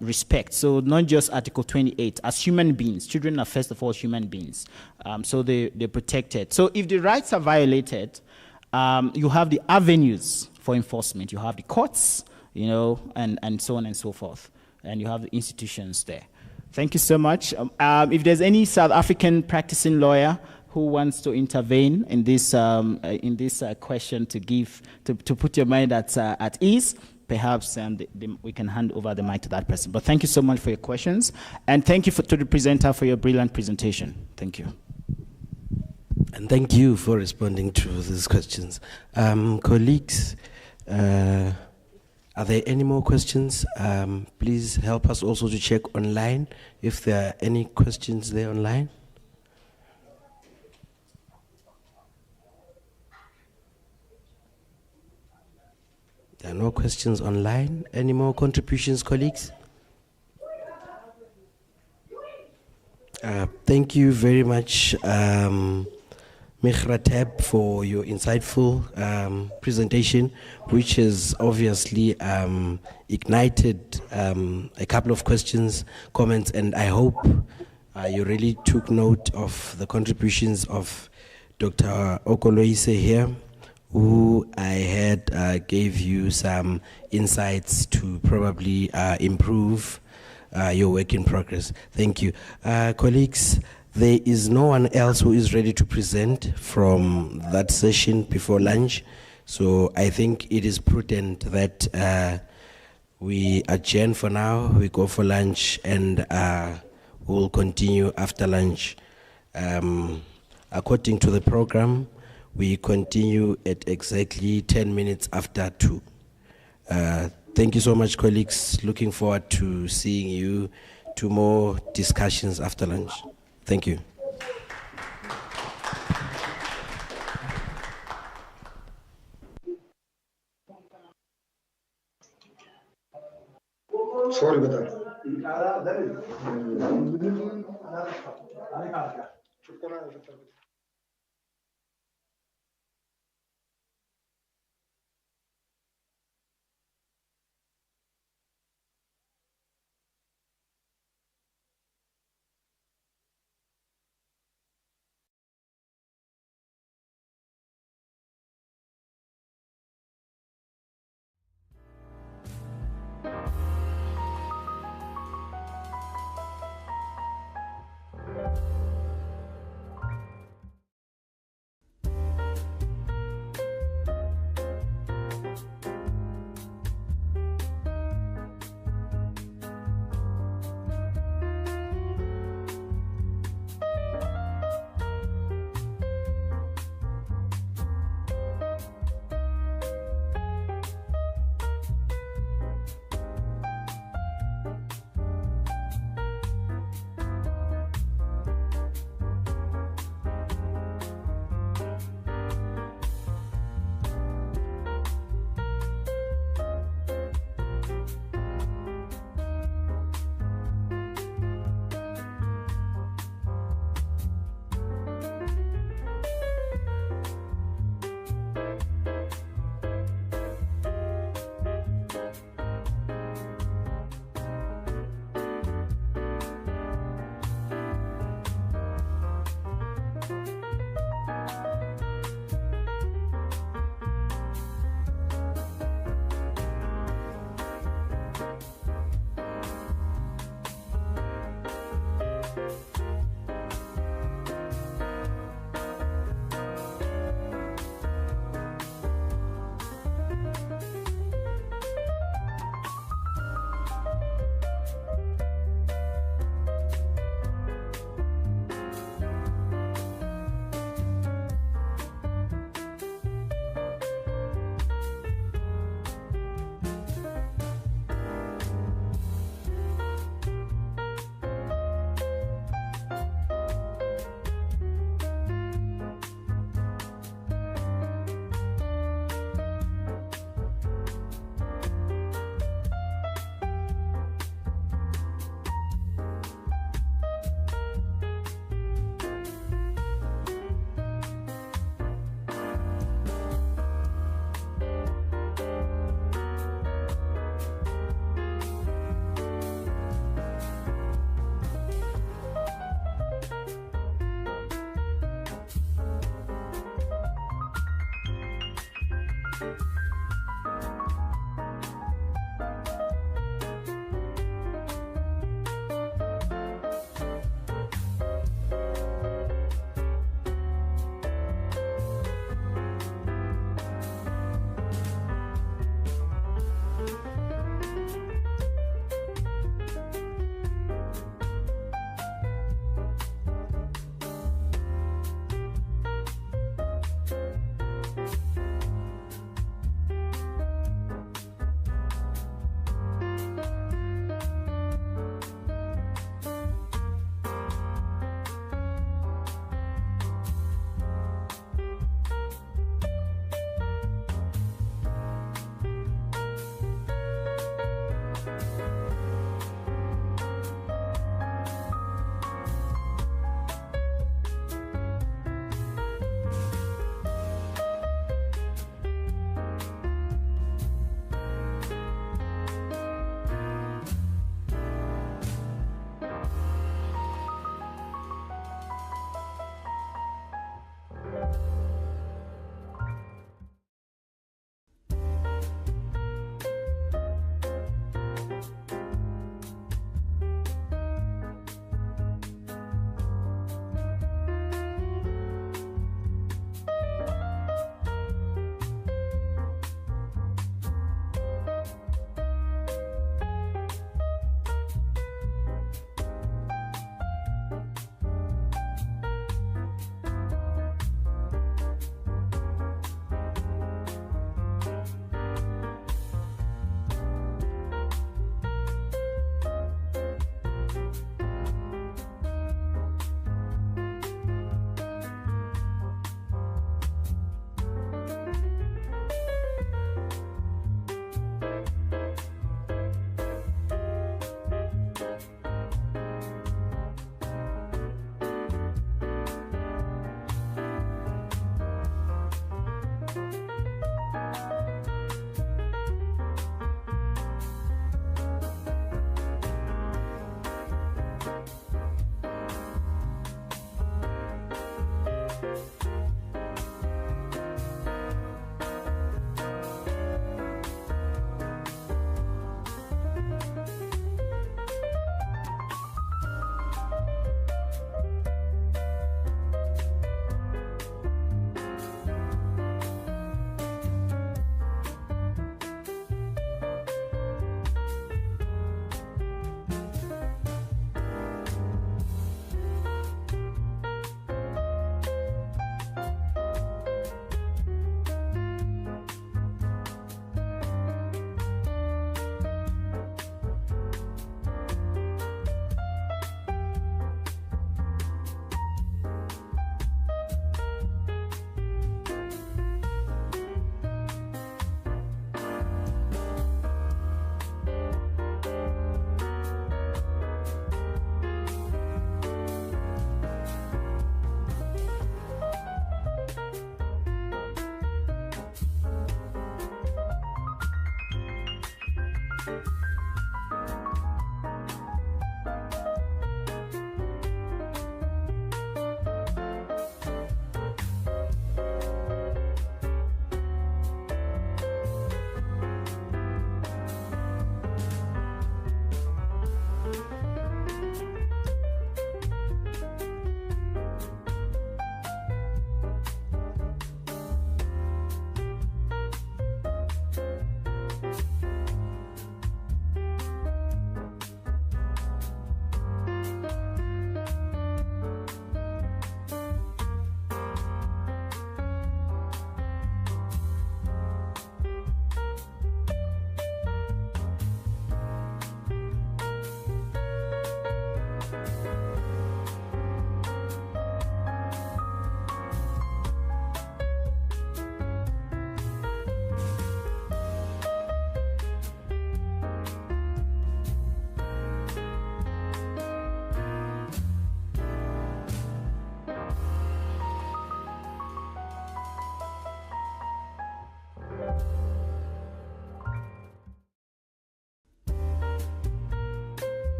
[SPEAKER 11] respect. So not just Article 28. As human beings, children are first of all human beings. So they're protected. So if the rights are violated, you have the avenues for enforcement. You have the courts, and so on and so forth. And you have the institutions there. Thank you so much. If there's any South African practicing lawyer who wants to intervene in this question to put your mind at ease, perhaps we can hand over the mic to that person. But thank you so much for your questions, and thank you to the presenter for your brilliant presentation. Thank you.
[SPEAKER 7] And thank you for responding to these questions. Colleagues, are there any more questions? Please help us also to check online if there are any questions there online. There are no questions online. Any more contributions, colleagues? Thank you very much, Mihrateb for your insightful presentation, which has obviously ignited a couple of questions, comments, and I hope you really took note of the contributions of Dr. Okoloise here, who I had gave you some insights to probably improve your work in progress. Thank you. Colleagues, there is no one else who is ready to present from that session before lunch, so I think it is prudent that we adjourn for now, we go for lunch, and we'll continue after lunch. According to the program, we continue at exactly 10 minutes after 2. Thank you so much, colleagues. Looking forward to seeing you, to more discussions after lunch. Thank you.
[SPEAKER 12] Sorry about that.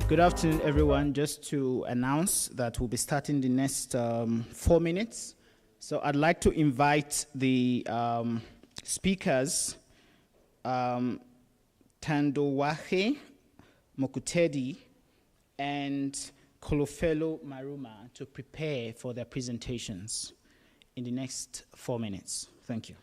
[SPEAKER 11] Good afternoon, everyone. Just to announce that we'll be starting the next 4 minutes. So I'd like to invite the speakers, Tandowahe Mokutedi and Kolofelo Maruma, to prepare for their presentations in the next 4 minutes. Thank you.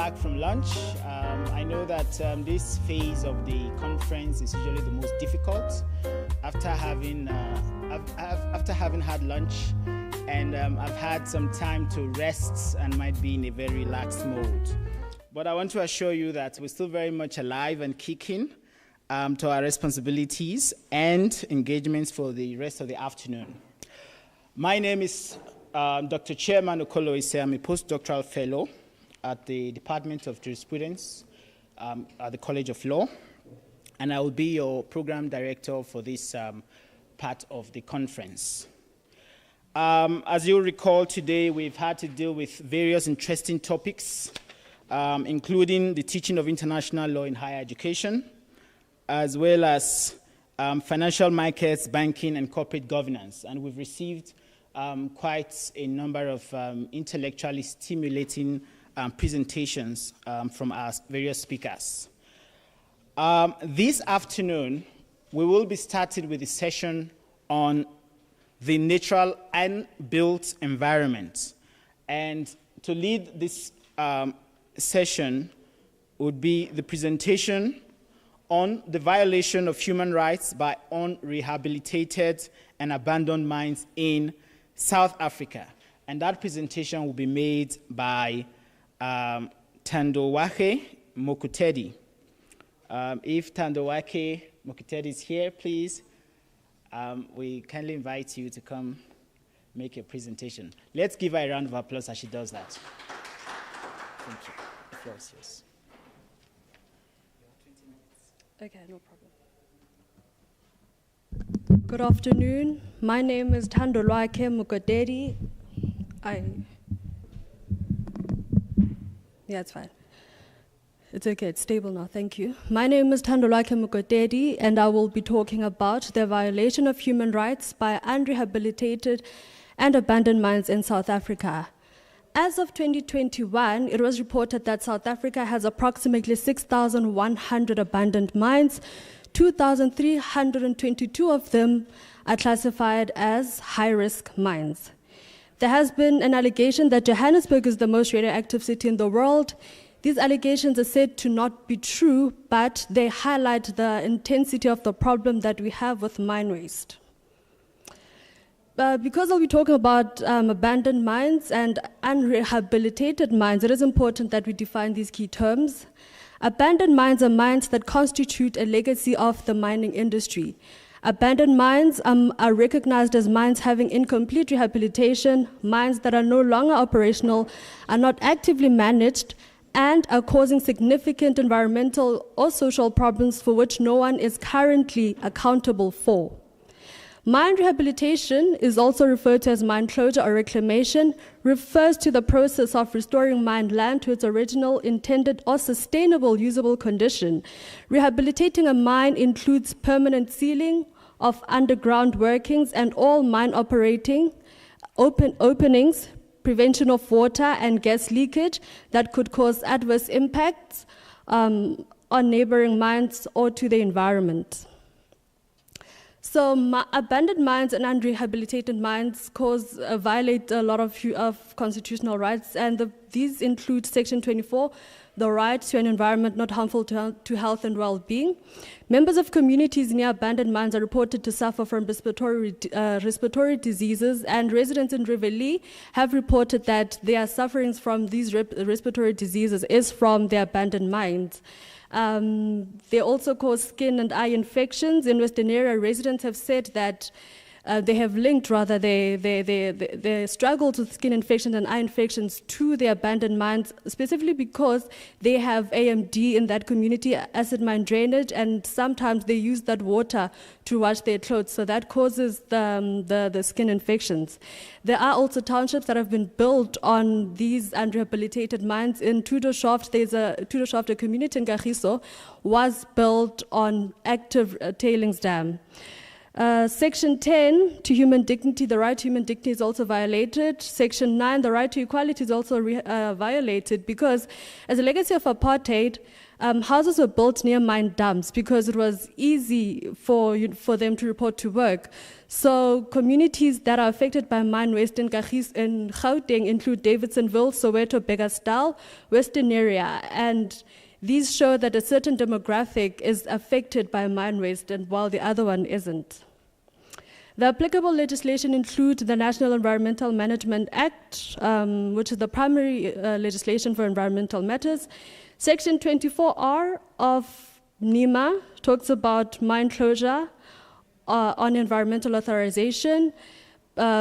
[SPEAKER 11] back from lunch. I know that this phase of the conference is usually the most difficult after having had lunch, and I've had some time to rest and might be in a very relaxed mode. But I want to assure you that we're still very much alive and kicking to our responsibilities and engagements for the rest of the afternoon. My name is Dr. Chairman Okolo. I'm a postdoctoral fellow at the Department of Jurisprudence at the College of Law, and I will be your program director for this part of the conference. As you'll recall, today we've had to deal with various interesting topics, including the teaching of international law in higher education, as well as financial markets, banking, and corporate governance. And we've received quite a number of intellectually stimulating presentations from our various speakers. This afternoon, we will be starting with a session on the natural and built environment. And to lead this session would be the presentation on the violation of human rights by unrehabilitated and abandoned mines in South Africa. And that presentation will be made by Thandolwakhe Mokutedi. If Thandolwakhe Mokutedi is here, please, we kindly invite you to come make a presentation. Let's give her a round of applause as she does that. Thank you. The floor is yours.
[SPEAKER 16] Okay, no problem. Good afternoon. My name is Thandolwakhe Mokutedi. Yeah, it's fine. It's okay, it's stable now, thank you. My name is Thandolwakhe Mokutedi, and I will be talking about the violation of human rights by unrehabilitated and abandoned mines in South Africa. As of 2021, it was reported that South Africa has approximately 6,100 abandoned mines. 2,322 of them are classified as high-risk mines. There has been an allegation that Johannesburg is the most radioactive city in the world. These allegations are said to not be true, but they highlight the intensity of the problem that we have with mine waste. Because I'll be talking about abandoned mines and unrehabilitated mines, it is important that we define these key terms. Abandoned mines are mines that constitute a legacy of the mining industry. Abandoned mines are recognized as mines having incomplete rehabilitation, mines that are no longer operational, are not actively managed, and are causing significant environmental or social problems for which no one is currently accountable for. Mine rehabilitation is also referred to as mine closure or reclamation, refers to the process of restoring mined land to its original intended or sustainable usable condition. Rehabilitating a mine includes permanent sealing of underground workings and all mine operating openings, prevention of water and gas leakage that could cause adverse impacts on neighboring mines or to the environment. So abandoned mines and unrehabilitated mines violate a lot of constitutional rights, and these include Section 24, the right to an environment not harmful to health and well-being. Members of communities near abandoned mines are reported to suffer from respiratory diseases, and residents in Riverlea have reported that their sufferings from these respiratory diseases is from the abandoned mines. They also cause skin and eye infections. In Western Area, residents have said that they have linked their struggles with skin infections and eye infections to the abandoned mines, specifically because they have AMD in that community, acid mine drainage, and sometimes they use that water to wash their clothes, so that causes the skin infections. There are also townships that have been built on these unrehabilitated mines. In Tudoshoft, there's a community in Kagiso was built on active tailings dam. Section 10, to human dignity, the right to human dignity is also violated. Section 9, the right to equality is also violated because as a legacy of apartheid, houses were built near mine dumps because it was easy for them to report to work. So communities that are affected by mine waste in Gauteng include Davidsonville, Soweto, Beggasdal, Western area, and these show that a certain demographic is affected by mine waste, and while the other one isn't. The applicable legislation includes the National Environmental Management Act, which is the primary legislation for environmental matters. Section 24R of NEMA talks about mine closure on environmental authorization.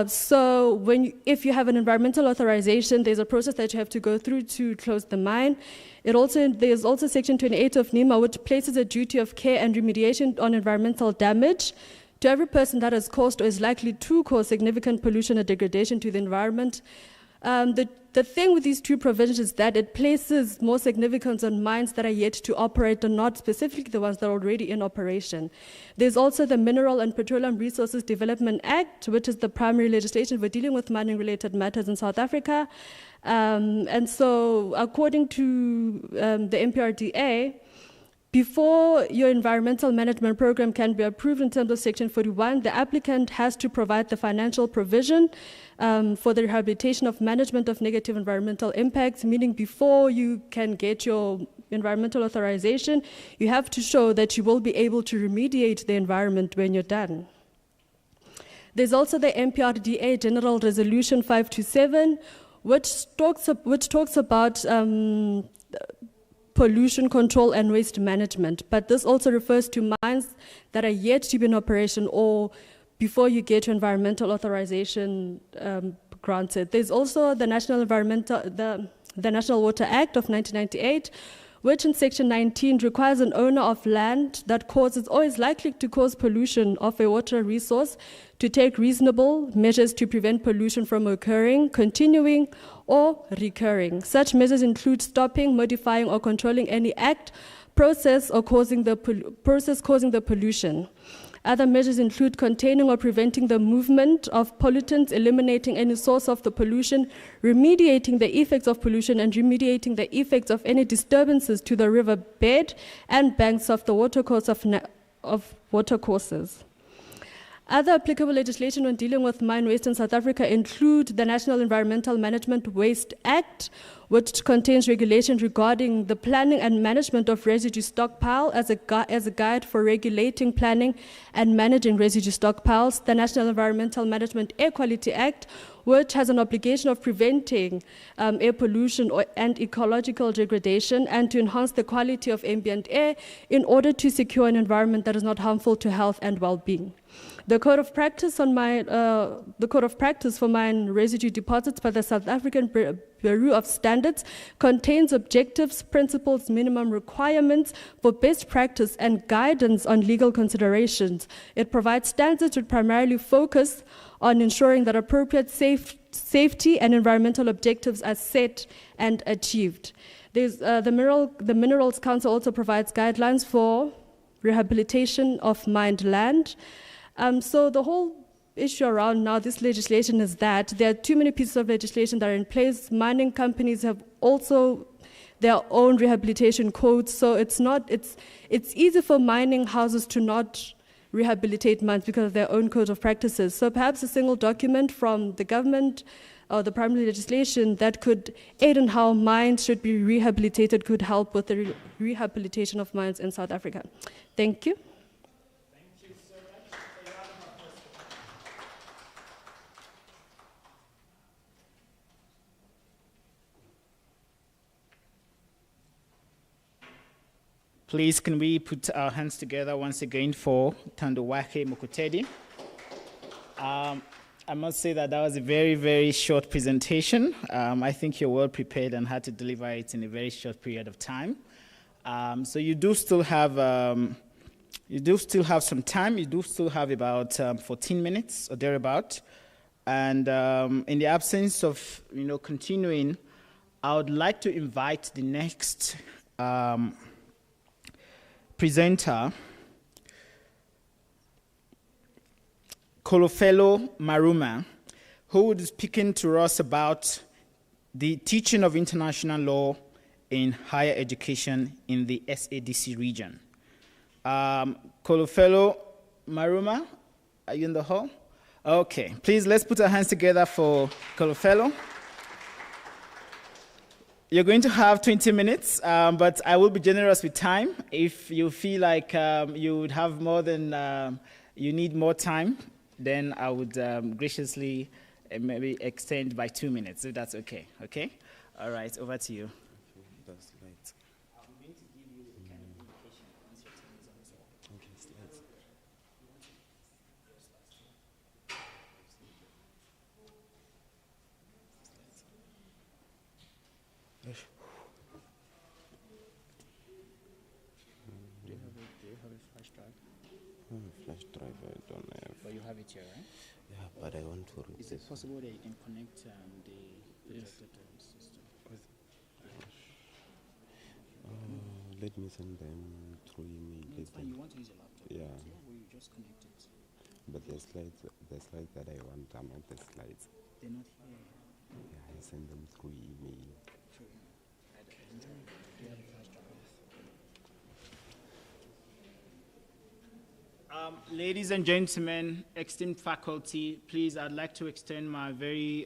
[SPEAKER 16] So if you have an environmental authorization, there's a process that you have to go through to close the mine. There's also Section 28 of NEMA, which places a duty of care and remediation on environmental damage to every person that has caused or is likely to cause significant pollution or degradation to the environment. The thing with these two provisions is that it places more significance on mines that are yet to operate and not specifically the ones that are already in operation. There's also the Mineral and Petroleum Resources Development Act, which is the primary legislation for dealing with mining-related matters in South Africa. And so according to the MPRDA, before your environmental management program can be approved in terms of Section 41, the applicant has to provide the financial provision for the rehabilitation of management of negative environmental impacts, meaning before you can get your environmental authorization, you have to show that you will be able to remediate the environment when you're done. There's also the MPRDA General Resolution 527, which talks about pollution control and waste management, but this also refers to mines that are yet to be in operation or before you get your environmental authorization granted. There's also the National Water Act of 1998, which in Section 19 requires an owner of land that causes or is likely to cause pollution of a water resource to take reasonable measures to prevent pollution from occurring, continuing, or recurring. Such measures include stopping, modifying, or controlling any act, process causing the pollution. Other measures include containing or preventing the movement of pollutants, eliminating any source of the pollution, remediating the effects of pollution, and remediating the effects of any disturbances to the river bed and banks of the watercourse of watercourses. Other applicable legislation when dealing with mine waste in South Africa include the National Environmental Management Waste Act, which contains regulation regarding the planning and management of residue stockpile as a guide for regulating, planning, and managing residue stockpiles. The National Environmental Management Air Quality Act, which has an obligation of preventing air pollution and ecological degradation and to enhance the quality of ambient air in order to secure an environment that is not harmful to health and well-being. The Code of Practice for Mine Residue Deposits by the South African Bureau of Standards contains objectives, principles, minimum requirements for best practice and guidance on legal considerations. It provides standards which primarily focus on ensuring that appropriate safety and environmental objectives are set and achieved. The Minerals Council also provides guidelines for rehabilitation of mined land. So the whole issue around now this legislation is that there are too many pieces of legislation that are in place. Mining companies have also their own rehabilitation codes, so it's easy for mining houses to not rehabilitate mines because of their own code of practices. So perhaps a single document from the government or the primary legislation that could aid in how mines should be rehabilitated could help with the rehabilitation of mines in South Africa. Thank you.
[SPEAKER 11] Please, can we put our hands together once again for Thandowake Mukutedi? I must say that was a very, very short presentation. I think you're well prepared and had to deliver it in a very short period of time. So you do still have some time. You do still have about 14 minutes or thereabout. And in the absence of continuing, I would like to invite the next presenter, Kolofelo Maruma, who will be speaking to us about the teaching of international law in higher education in the SADC region. Kolofelo Maruma, are you in the hall? Okay, please let's put our hands together for Kolofelo. You're going to have 20 minutes, but I will be generous with time. If you feel like you would have more than, you need more time, then I would graciously maybe extend by 2 minutes, if that's okay. Okay? All right, over to you.
[SPEAKER 17] That's right.
[SPEAKER 11] I'm going to give you a kind of indication once your time is on as well.
[SPEAKER 17] Okay, slides.
[SPEAKER 11] Do you have a flash drive?
[SPEAKER 17] Flash drive, I don't have.
[SPEAKER 11] But you have it here, right?
[SPEAKER 17] Yeah, but I want to read
[SPEAKER 11] Is it possible that you can connect the projector system?
[SPEAKER 17] Let me send them through email.
[SPEAKER 11] No, it's fine. You want to use a laptop?
[SPEAKER 17] Yeah.
[SPEAKER 11] So we just connect it.
[SPEAKER 17] But the slides that I want are not the slides.
[SPEAKER 11] They're not here.
[SPEAKER 17] Yeah, I send them through email.
[SPEAKER 11] Sure. Do you have a flash drive? Ladies and gentlemen, esteemed faculty, please, I'd like to extend my very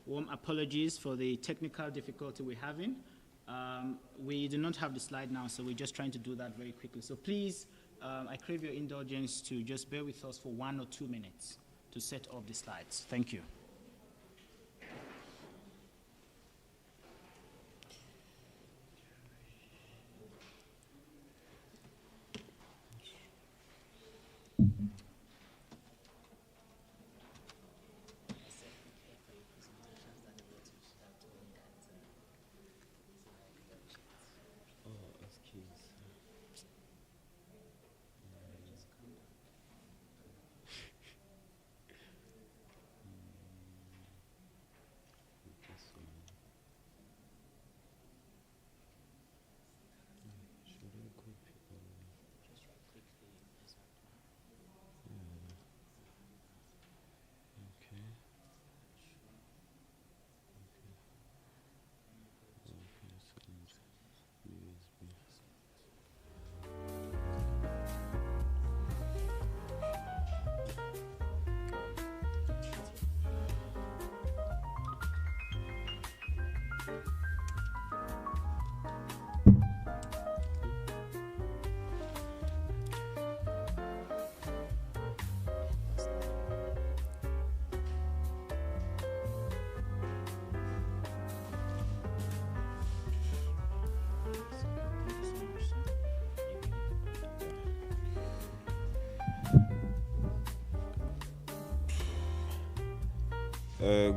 [SPEAKER 11] warm apologies for the technical difficulty we're having. We do not have the slide now, so we're just trying to do that very quickly. So please, I crave your indulgence to just bear with us for 1 or 2 minutes to set up the slides. Thank you.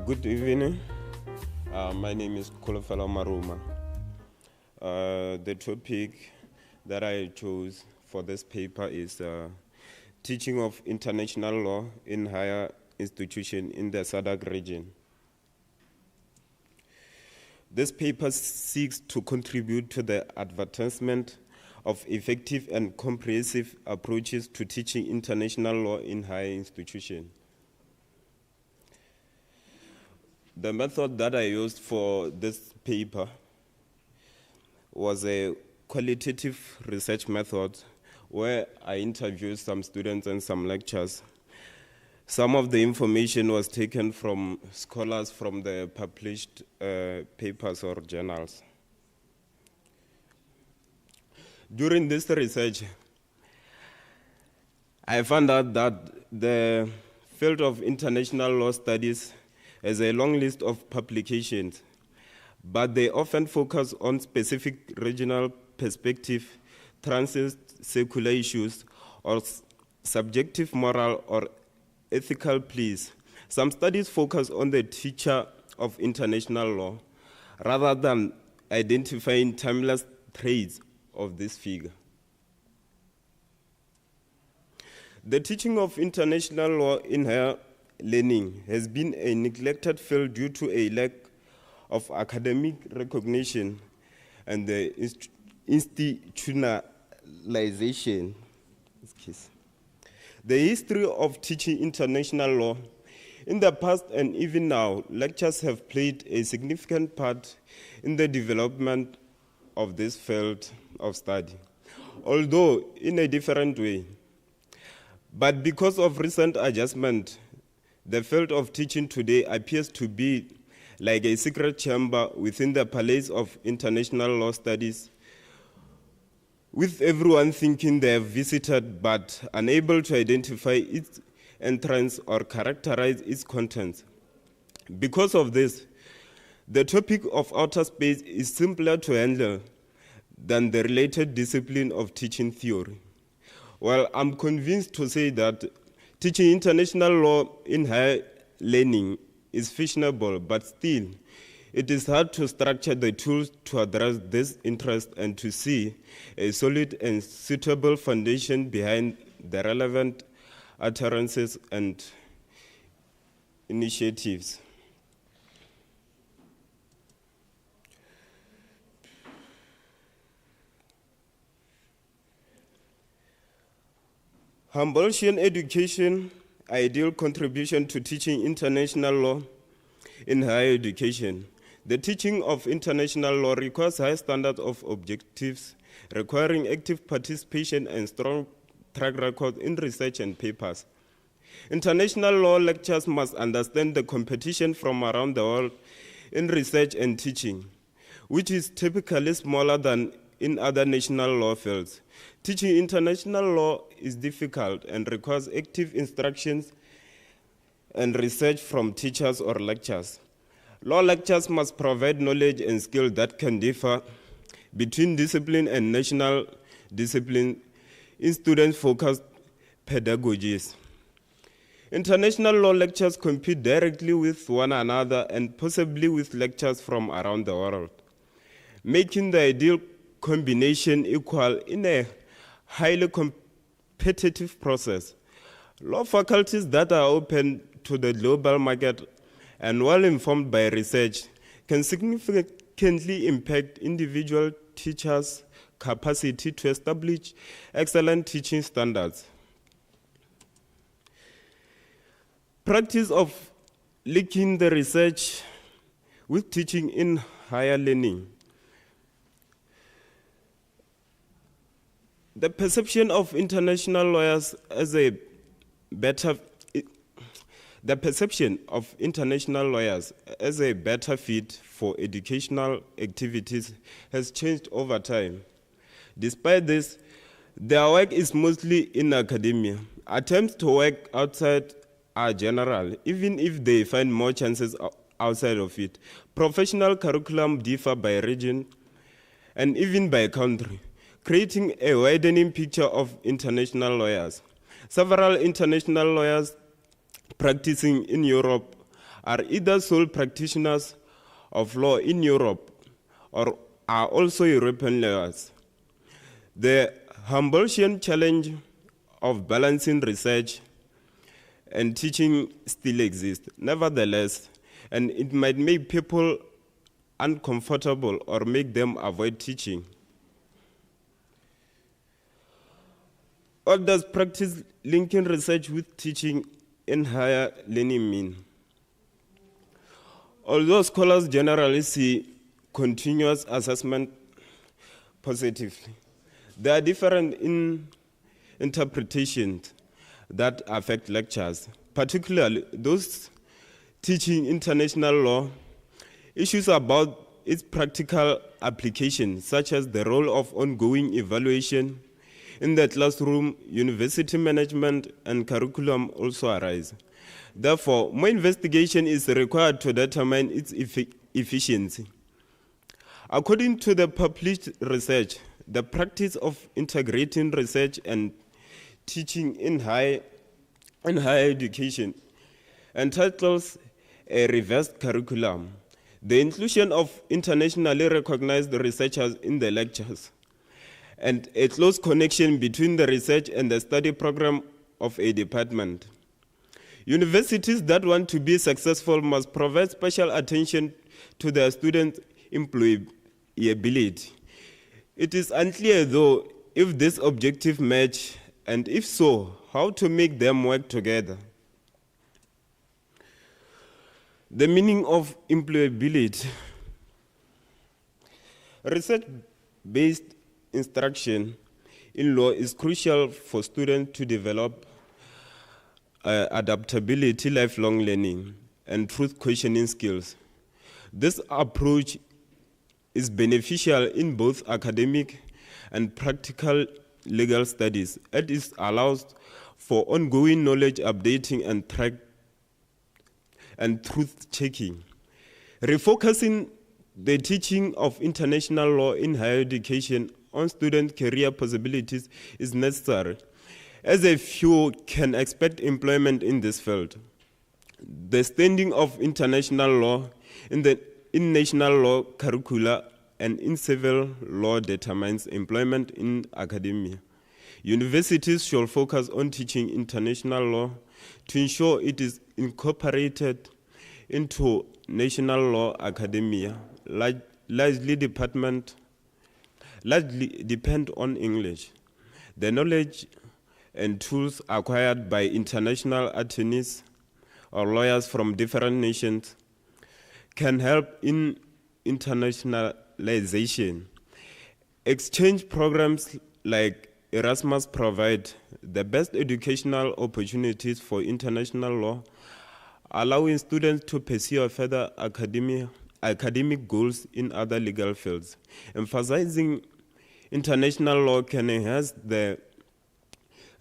[SPEAKER 17] Good evening. My name is Kolofelo Maruma. The topic that I chose for this paper is teaching of international law in higher institution in the SADC region. This paper seeks to contribute to the advancement of effective and comprehensive approaches to teaching international law in higher institutions. The method that I used for this paper was a qualitative research method where I interviewed some students and some lecturers. Some of the information was taken from scholars from the published papers or journals. During this research, I found out that the field of international law studies has a long list of publications, but they often focus on specific regional perspective, trans-secular issues, or subjective moral or ethical pleas. Some studies focus on the teacher of international law rather than identifying timeless traits of this figure. The teaching of international law in higher learning has been a neglected field due to a lack of academic recognition and the institutionalization. The history of teaching international law. In the past and even now, lectures have played a significant part in the development of this field of study, although in a different way. But because of recent adjustment, the field of teaching today appears to be like a secret chamber within the palace of international law studies, with everyone thinking they have visited but unable to identify its entrance or characterize its contents. Because of this, the topic of outer space is simpler to handle than the related discipline of teaching theory. Well, I'm convinced to say that teaching international law in higher learning is fashionable, but still, it is hard to structure the tools to address this interest and to see a solid and suitable foundation behind the relevant utterances and initiatives. Humboldtian education, ideal contribution to teaching international law in higher education. The teaching of international law requires high standards of objectives, requiring active participation and strong track record in research and papers. International law lecturers must understand the competition from around the world in research and teaching, which is typically smaller than in other national law fields. Teaching international law is difficult and requires active instructions and research from teachers or lecturers. Law lecturers must provide knowledge and skill that can differ between discipline and national discipline in student-focused pedagogies. International law lecturers compete directly with one another and possibly with lecturers from around the world, making the ideal combination equal in a highly competitive process. Law faculties that are open to the global market and well-informed by research can significantly impact individual teachers' capacity to establish excellent teaching standards. Practice of linking the research with teaching in higher learning. The perception of international lawyers as a better fit for educational activities has changed over time. Despite this, their work is mostly in academia. Attempts to work outside are general, even if they find more chances outside of it. Professional curriculum differ by region and even by country, creating a widening picture of international lawyers. Several international lawyers practicing in Europe are either sole practitioners of law in Europe or are also European lawyers. The Humboldtian challenge of balancing research and teaching still exists, nevertheless, and it might make people uncomfortable or make them avoid teaching. What does practice linking research with teaching in higher learning mean? Although scholars generally see continuous assessment positively, there are different interpretations that affect lectures, particularly those teaching international law. Issues about its practical application, such as the role of ongoing evaluation in the classroom, university management, and curriculum also arise. Therefore, more investigation is required to determine its efficiency. According to the published research, the practice of integrating research and teaching in higher education entitles a reversed curriculum, the inclusion of internationally recognized researchers in the lectures, and a close connection between the research and the study program of a department. Universities that want to be successful must provide special attention to their students' employability. It is unclear, though, if this objective match, and if so, how to make them work together. The meaning of employability. Research based instruction in law is crucial for students to develop adaptability, lifelong learning, and truth questioning skills. This approach is beneficial in both academic and practical legal studies. It allows for ongoing knowledge updating and truth checking. Refocusing the teaching of international law in higher education on student career possibilities is necessary, as a few can expect employment in this field. The standing of international law in national law curricula and in civil law determines employment in academia. Universities should focus on teaching international law to ensure it is incorporated into national law academia, largely depend on English. The knowledge and tools acquired by international attorneys or lawyers from different nations can help in internationalization. Exchange programs like Erasmus provide the best educational opportunities for international law, allowing students to pursue further academic goals in other legal fields. Emphasizing international law can enhance the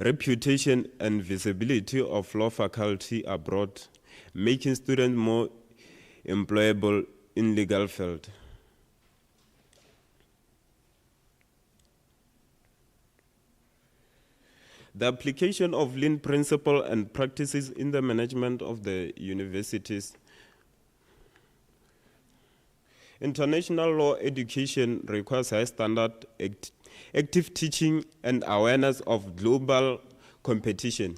[SPEAKER 17] reputation and visibility of law faculty abroad, making students more employable in legal field. The application of lean principle and practices in the management of the universities. International law education requires high standard, active teaching, and awareness of global competition.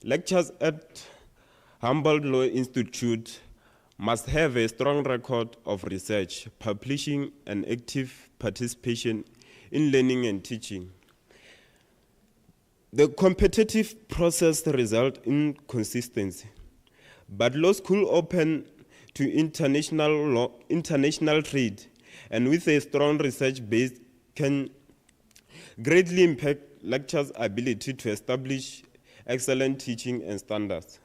[SPEAKER 17] Lecturers at Humboldt Law Institute must have a strong record of research, publishing, and active participation in learning and teaching. The competitive process results in consistency, but law school open to international trade and with a strong research base can greatly impact lecturers' ability to establish excellent teaching and standards.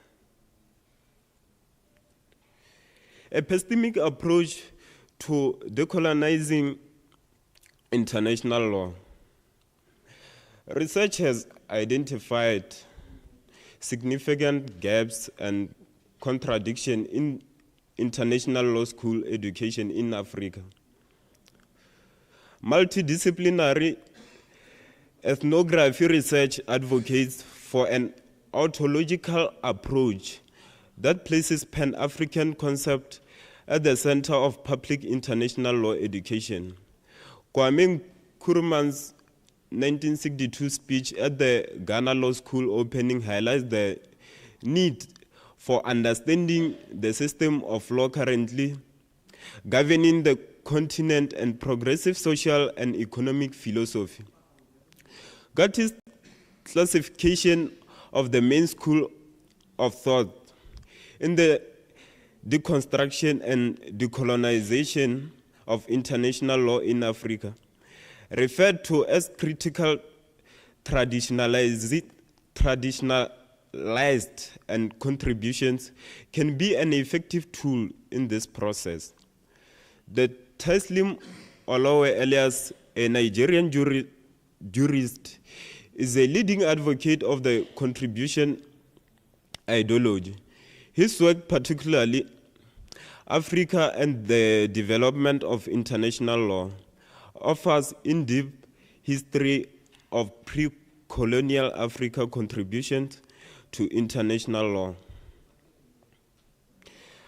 [SPEAKER 17] Epistemic approach to decolonizing international law. Research has identified significant gaps and contradiction in international law school education in Africa. Multidisciplinary ethnography research advocates for an ontological approach that places Pan-African concept at the center of public international law education. Kwame Nkrumah's 1962 speech at the Ghana Law School opening highlights the need for understanding the system of law currently governing the continent and progressive social and economic philosophy. Gatti's classification of the main school of thought in the deconstruction and decolonization of international law in Africa, referred to as critical traditionalized and contributions, can be an effective tool in this process. The Taslim Olowe Elias, a Nigerian jurist, is a leading advocate of the contribution ideology. His work, particularly Africa and the development of international law, offers in-depth history of pre-colonial Africa contributions to international law.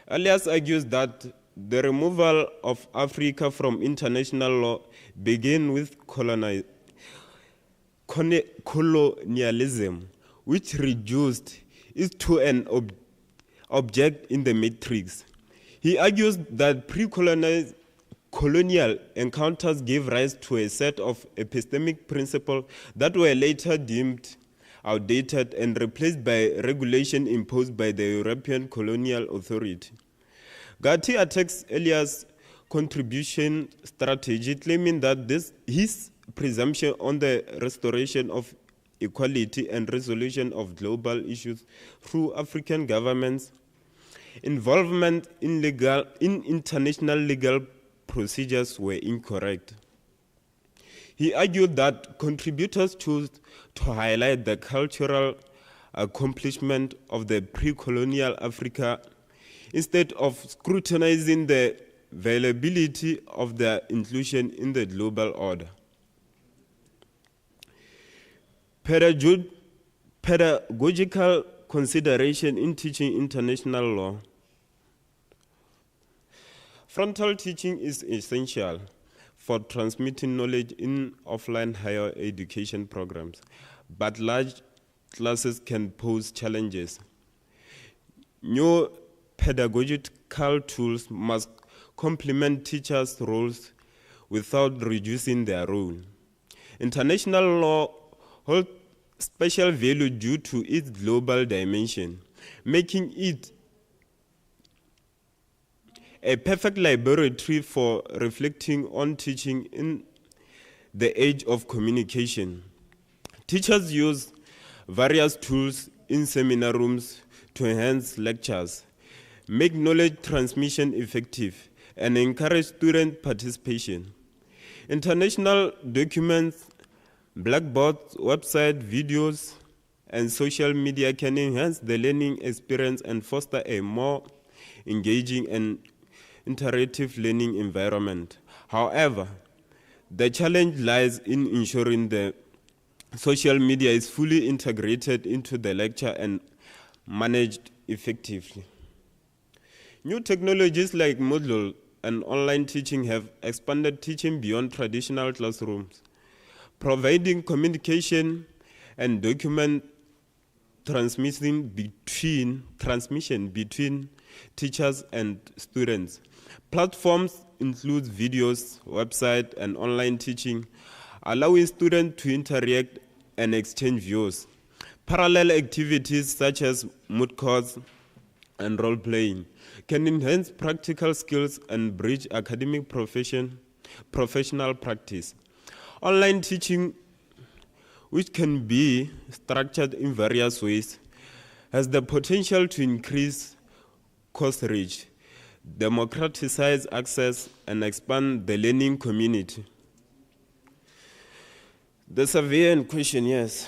[SPEAKER 17] Elias argues that the removal of Africa from international law began with colonialism, which reduced it to an object in the matrix. He argues that pre-colonial encounters gave rise to a set of epistemic principles that were later deemed outdated and replaced by regulation imposed by the European colonial authority. Gatti attacks Elias' contribution strategy, claiming that his presumption on the restoration of equality and resolution of global issues through African governments' involvement in international legal procedures were incorrect. He argued that contributors chose to highlight the cultural accomplishment of the pre-colonial Africa instead of scrutinizing the viability of their inclusion in the global order. Pedagogical consideration in teaching international law. Frontal teaching is essential for transmitting knowledge in offline higher education programs, but large classes can pose challenges. New pedagogical tools must complement teachers' roles without reducing their role. International law holds special value due to its global dimension, making it a perfect laboratory for reflecting on teaching in the age of communication. Teachers use various tools in seminar rooms to enhance lectures, make knowledge transmission effective, and encourage student participation. International documents, blackboards, websites, videos, and social media can enhance the learning experience and foster a more engaging and interactive learning environment. However, the challenge lies in ensuring the social media is fully integrated into the lecture and managed effectively. New technologies like Moodle and online teaching have expanded teaching beyond traditional classrooms, providing communication and document transmission between teachers and students. Platforms include videos, websites, and online teaching, allowing students to interact and exchange views. Parallel activities such as moot courts and role-playing can enhance practical skills and bridge academic professional practice. Online teaching, which can be structured in various ways, has the potential to increase course reach, democratize access, and expand the learning community. The survey and questionnaires.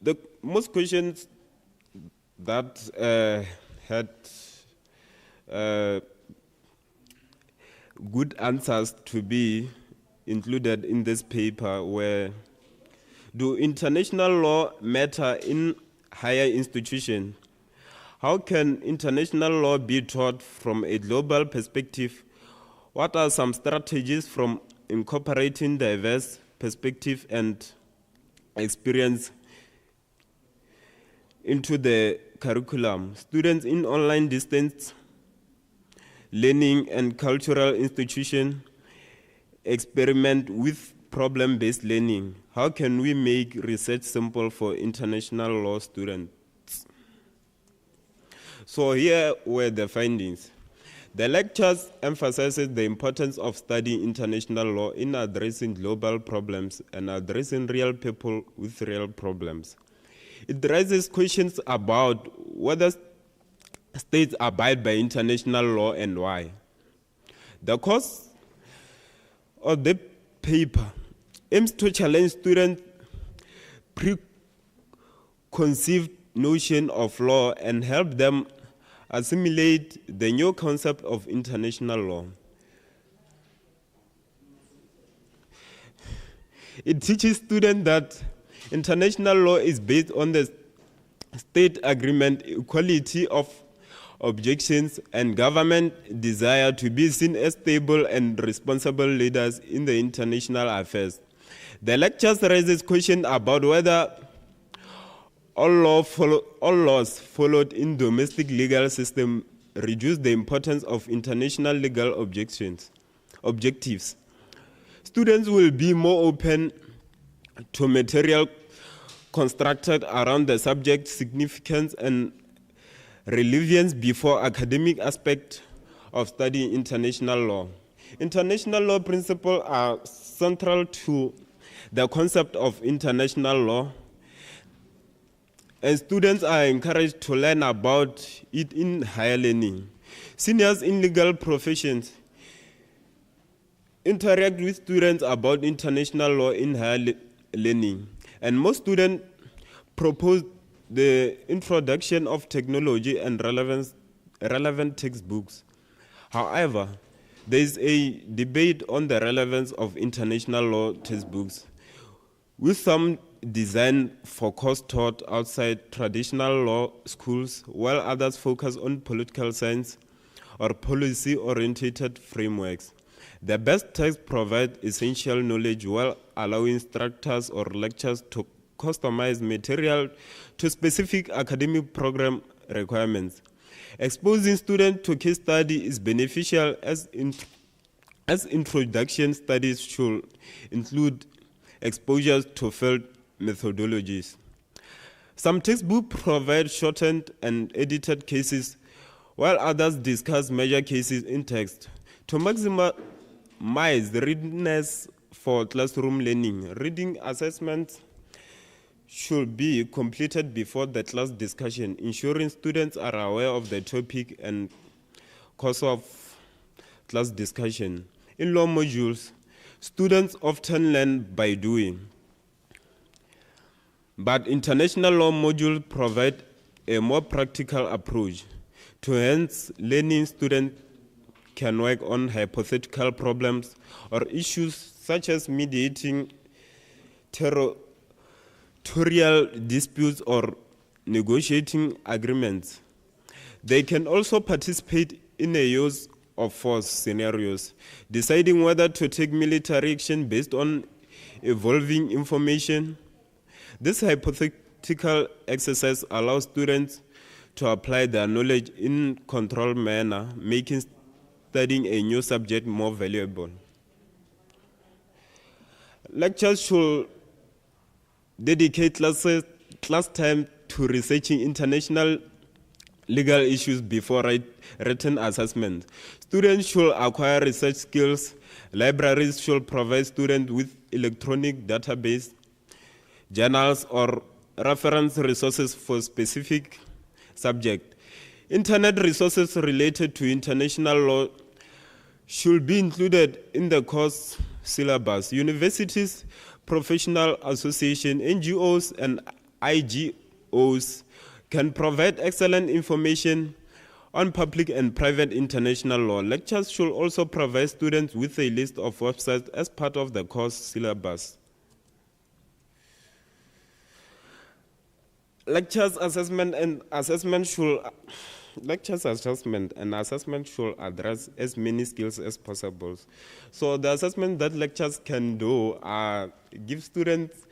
[SPEAKER 17] The most questions that had good answers to be included in this paper were: do international law matter in higher institutions? How can international law be taught from a global perspective? What are some strategies from incorporating diverse perspective and experience into the curriculum? Students in online distance learning and cultural institutions experiment with problem-based learning. How can we make research simple for international law students? So here were the findings. The lectures emphasizes the importance of studying international law in addressing global problems and addressing real people with real problems. It raises questions about whether states abide by international law and why. The course of the paper aims to challenge students' preconceived notion of law and help them assimilate the new concept of international law. It teaches students that international law is based on the state agreement, equality of objections, and government desire to be seen as stable and responsible leaders in the international affairs. The lectures raises questions about whether all laws followed in domestic legal system reduce the importance of international legal objectives. Students will be more open to material constructed around the subject significance and relevance before academic aspect of studying international law. International law principles are central to the concept of international law, and students are encouraged to learn about it in higher learning. Seniors in legal professions interact with students about international law in higher learning, and most students propose the introduction of technology and relevant textbooks. However, there is a debate on the relevance of international law textbooks, with some designed for course taught outside traditional law schools, while others focus on political science or policy-oriented frameworks. The best texts provide essential knowledge while allowing instructors or lecturers to customize material to specific academic program requirements. Exposing students to case study is beneficial as introduction studies should include exposures to field methodologies. Some textbooks provide shortened and edited cases, while others discuss major cases in text. To maximize the readiness for classroom learning, reading assessments should be completed before the class discussion, ensuring students are aware of the topic and course of class discussion. In law modules, students often learn by doing, but international law modules provide a more practical approach. To enhance learning, students can work on hypothetical problems or issues such as mediating territorial disputes or negotiating agreements. They can also participate in a use of force scenarios, deciding whether to take military action based on evolving information. This hypothetical exercise allows students to apply their knowledge in a controlled manner, making studying a new subject more valuable. Lecturers should dedicate class time to researching international legal issues before written assessment. Students should acquire research skills. Libraries should provide students with electronic database, journals, or reference resources for specific subject. Internet resources related to international law should be included in the course syllabus. Universities, professional associations, NGOs, and IGOs can provide excellent information on public and private international law. Lectures should also provide students with a list of websites as part of the course syllabus. Lectures assessment and assessment should address as many skills as possible. So the assessment that lectures can do are give students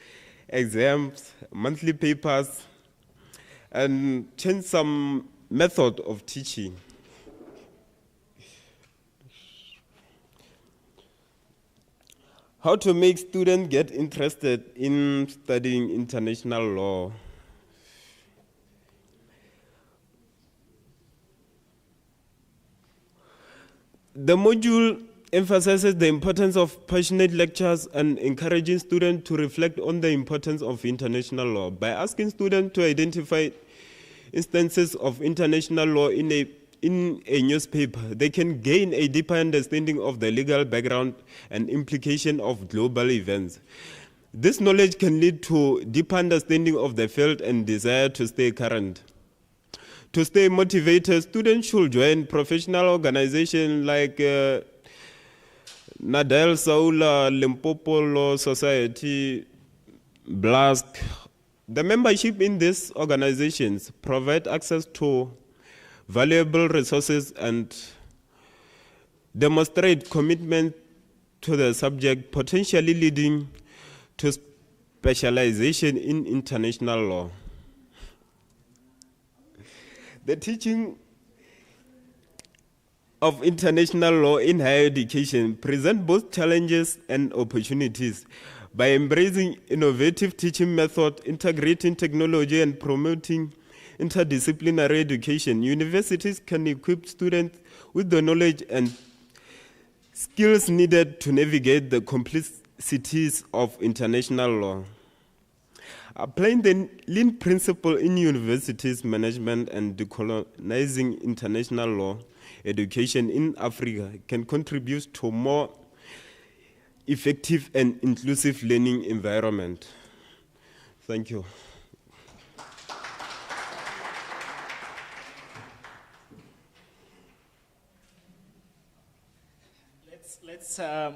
[SPEAKER 17] exams, monthly papers, and change some method of teaching. How to make students get interested in studying international law? The module emphasizes the importance of passionate lectures and encouraging students to reflect on the importance of international law. By asking students to identify instances of international law in a newspaper, they can gain a deeper understanding of the legal background and implication of global events. This knowledge can lead to deeper understanding of the field and desire to stay current. To stay motivated, students should join professional organizations like Nadal Saula, Limpopo Law Society, BLASK. The membership in these organizations provide access to valuable resources and demonstrate commitment to the subject, potentially leading to specialization in international law. The teaching of international law in higher education presents both challenges and opportunities. By embracing innovative teaching methods, integrating technology, and promoting interdisciplinary education, universities can equip students with the knowledge and skills needed to navigate the complexities of international law. Applying the lean principle in universities management and decolonizing international law education in Africa can contribute to more effective and inclusive learning environment. Thank you.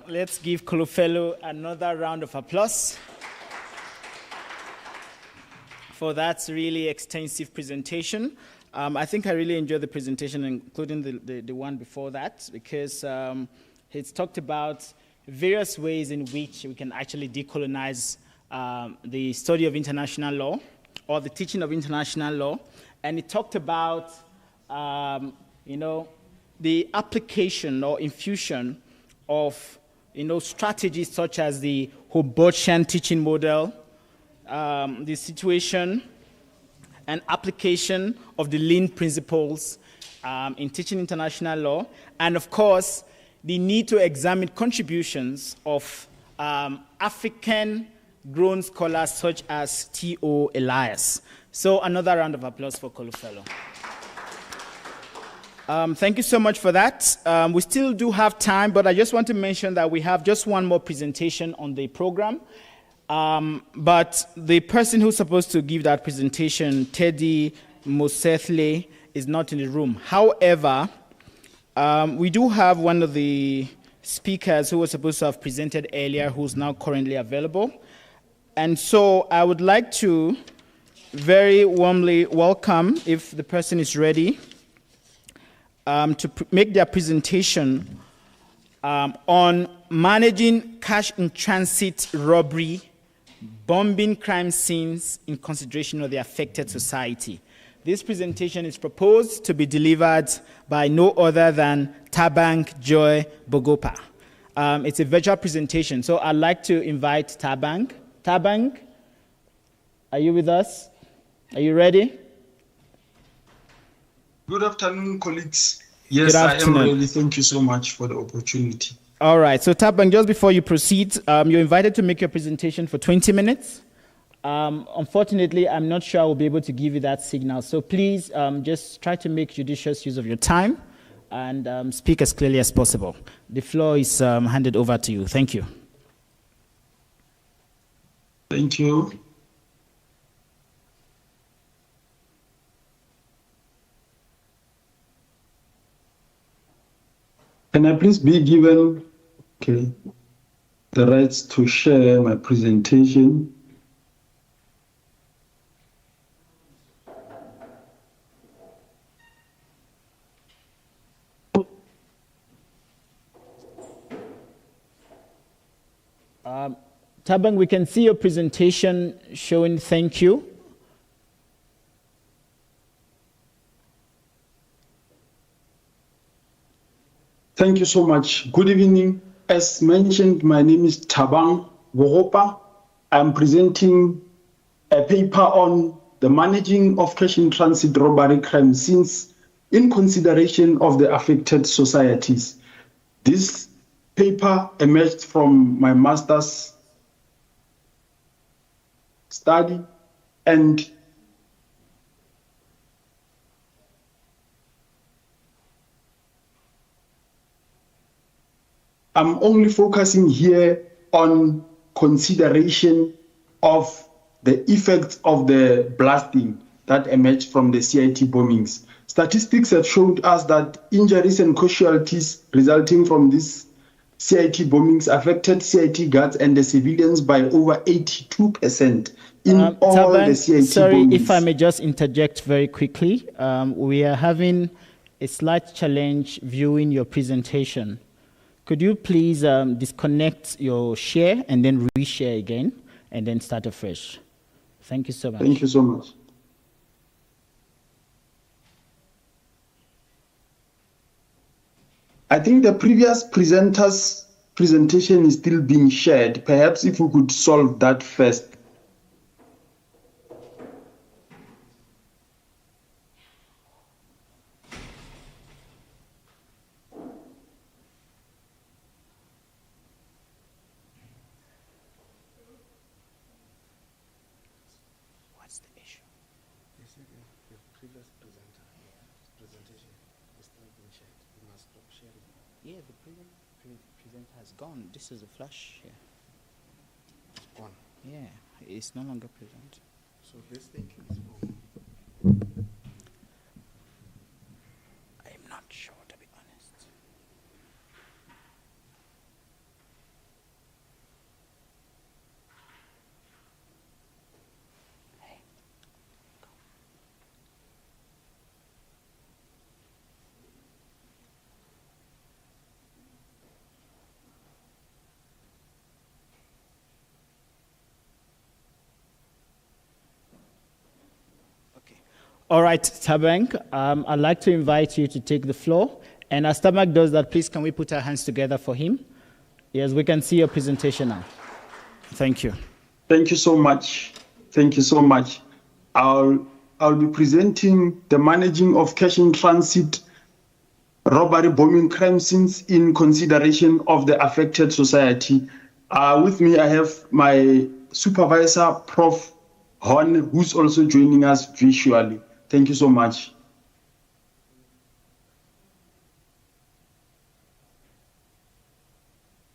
[SPEAKER 11] Let's give Kolofelo another round of applause for that really extensive presentation. I think I really enjoyed the presentation, including the one before that, because it's talked about various ways in which we can actually decolonize the study of international law or the teaching of international law. And it talked about, the application or infusion of, strategies such as the Hobartian teaching model, the situation and application of the lean principles in teaching international law, and of course, the need to examine contributions of African-grown scholars such as T.O. Elias. So another round of applause for Kolofelo. Thank you so much for that. We still do have time, but I just want to mention that we have just one more presentation on the program. But the person who's supposed to give that presentation, Teddy Mosethle, is not in the room. However, we do have one of the speakers who was supposed to have presented earlier who's now currently available. And so I would like to very warmly welcome, if the person is ready, to make their presentation on managing cash in transit robbery, bombing crime scenes in consideration of the affected society. This presentation is proposed to be delivered by no other than Thabang Joy Bogopa. It's a virtual presentation, so I'd like to invite Thabang. Thabang, are you with us? Are you ready?
[SPEAKER 18] Good afternoon, colleagues. Yes, I am ready. Thank you so much for the opportunity.
[SPEAKER 11] All right, so Thabang, just before you proceed, you're invited to make your presentation for 20 minutes. Unfortunately, I'm not sure I will be able to give you that signal. So please just try to make judicious use of your time and speak as clearly as possible. The floor is handed over to you. Thank you.
[SPEAKER 18] Thank you. Can I please be given the rights to share my presentation?
[SPEAKER 11] Thabang, we can see your presentation showing thank you.
[SPEAKER 18] Thank you so much. Good evening. As mentioned, my name is Thabang Bogopa. I'm presenting a paper on the managing of cash in transit robbery crime scenes in consideration of the affected societies. This paper emerged from my master's study, and I'm only focusing here on consideration of the effects of the blasting that emerged from the CIT bombings. Statistics have showed us that injuries and casualties resulting from these CIT bombings affected CIT guards and the civilians by over 82% in all
[SPEAKER 11] Thabang,
[SPEAKER 18] the CIT
[SPEAKER 11] sorry,
[SPEAKER 18] bombings.
[SPEAKER 11] if I may just interject very quickly. We are having a slight challenge viewing your presentation. Could you please disconnect your share and then reshare again and then start afresh? Thank you so much.
[SPEAKER 18] Thank you so much. I think the previous presenter's presentation is still being shared. Perhaps if we could solve that first.
[SPEAKER 11] Yeah, the previous presenter has gone. This is a flash here.
[SPEAKER 19] It's gone.
[SPEAKER 11] Yeah, it's no longer present.
[SPEAKER 19] So this thing is gone.
[SPEAKER 11] I'm not sure, to be honest. All right, Tabang, I'd like to invite you to take the floor. And as Tabang does that, please can we put our hands together for him? Yes, we can see your presentation now. Thank you.
[SPEAKER 18] Thank you so much. Thank you so much. I'll be presenting the managing of cash in transit, robbery, bombing crime scenes in consideration of the affected society. With me, I have my supervisor, Prof. Horn, who's also joining us visually. Thank you so much.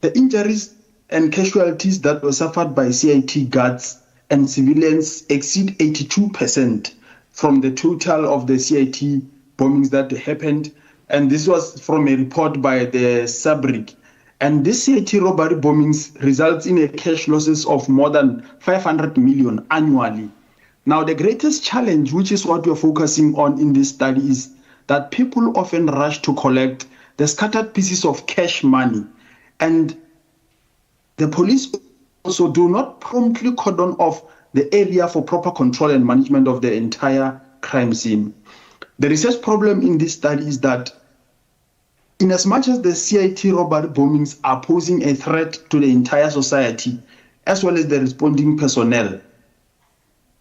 [SPEAKER 18] The injuries and casualties that were suffered by CIT guards and civilians exceed 82% from the total of the CIT bombings that happened. And this was from a report by the SABRIC. And this CIT robbery bombings results in a cash losses of more than 500 million annually. Now, the greatest challenge, which is what we're focusing on in this study, is that people often rush to collect the scattered pieces of cash money. And the police also do not promptly cordon off the area for proper control and management of the entire crime scene. The research problem in this study is that in as much as the CIT robbery bombings are posing a threat to the entire society, as well as the responding personnel,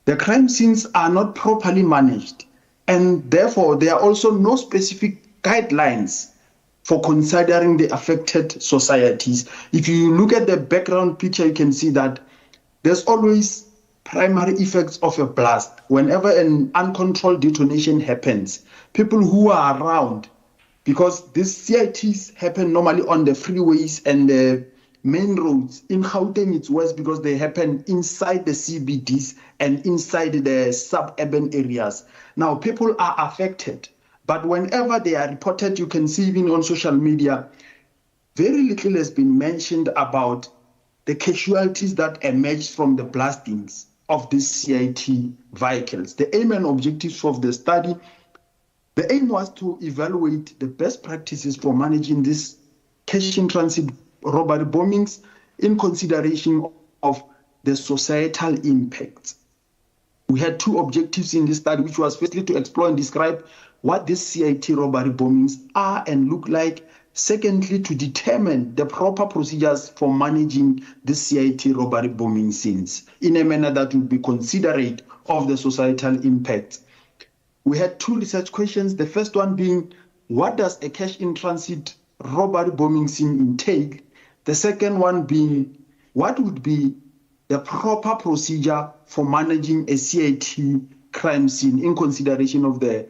[SPEAKER 18] the crime scenes are not properly managed, and therefore there are also no specific guidelines for considering the affected societies. If you look at the background picture, you can see that there's always primary effects of a blast. Whenever an uncontrolled detonation happens, people who are around, because these CITs happen normally on the freeways and the main roads. In Gauteng, it's worse because they happen inside the CBDs and inside the suburban areas. Now, people are affected, but whenever they are reported, you can see even on social media, very little has been mentioned about the casualties that emerged from the blastings of these CIT vehicles. The aim and objectives of the study, the aim was to evaluate the best practices for managing this cash in transit robbery bombings in consideration of the societal impacts. We had two objectives in this study, which was firstly to explore and describe what these CIT robbery bombings are and look like. Secondly, to determine the proper procedures for managing the CIT robbery bombing scenes in a manner that would be considerate of the societal impact. We had two research questions. The first one being, what does a cash in transit robbery bombing scene entail? The second one being, what would be the proper procedure for managing a CIT crime scene in consideration of the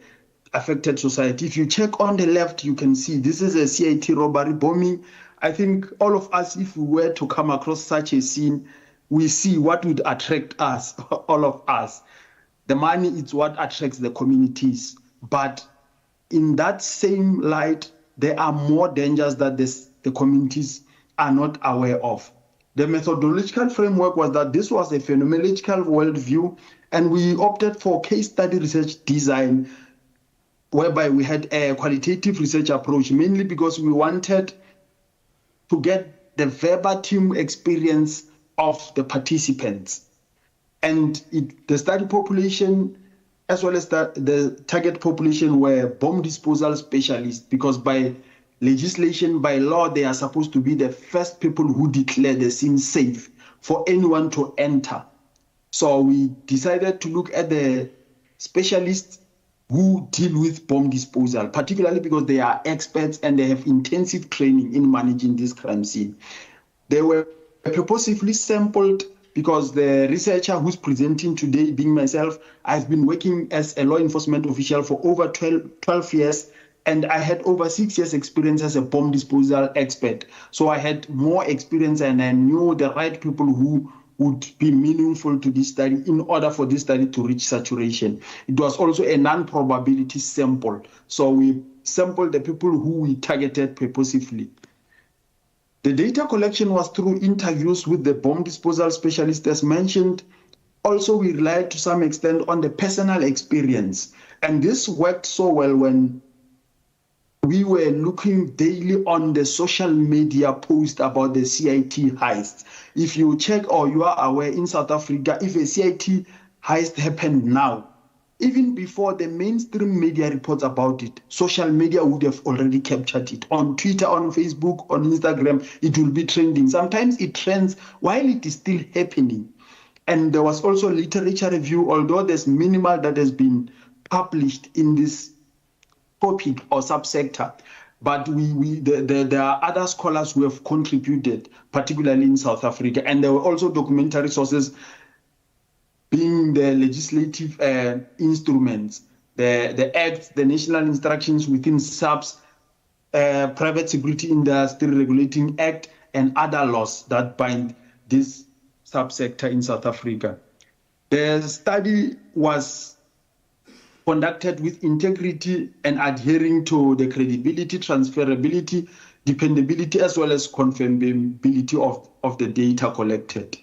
[SPEAKER 18] affected society? If you check on the left, you can see this is a CIT robbery bombing. I think all of us, if we were to come across such a scene, we see what would attract us, all of us. The money is what attracts the communities. But in that same light, there are more dangers that the communities are not aware of. The methodological framework was that this was a phenomenological worldview, and we opted for case study research design, whereby we had a qualitative research approach, mainly because we wanted to get the verbatim experience of the participants. And the study population, as well as the target population, were bomb disposal specialists, because by legislation, by law, they are supposed to be the first people who declare the scene safe for anyone to enter. So we decided to look at the specialists who deal with bomb disposal, particularly because they are experts and they have intensive training in managing this crime scene. They were purposefully sampled because the researcher who's presenting today, being myself, I've been working as a law enforcement official for over 12 years, and I had over 6 years experience as a bomb disposal expert. So I had more experience, and I knew the right people who would be meaningful to this study in order for this study to reach saturation. It was also a non-probability sample. So we sampled the people who we targeted purposefully. The data collection was through interviews with the bomb disposal specialist as mentioned. Also, we relied to some extent on the personal experience. And this worked so well when we were looking daily on the social media post about the CIT heist. If you check or you are aware in South Africa, if a CIT heist happened now, even before the mainstream media reports about it, social media would have already captured it. On Twitter, on Facebook, on Instagram, it will be trending. Sometimes it trends while it is still happening. And there was also literature review, although there's minimal that has been published in this topic or subsector. But there are other scholars who have contributed, particularly in South Africa. And there were also documentary sources being the legislative instruments, the acts, the national instructions within SAPS, Private Security Industry Regulating Act, and other laws that bind this subsector in South Africa. The study was conducted with integrity and adhering to the credibility, transferability, dependability, as well as confirmability of the data collected.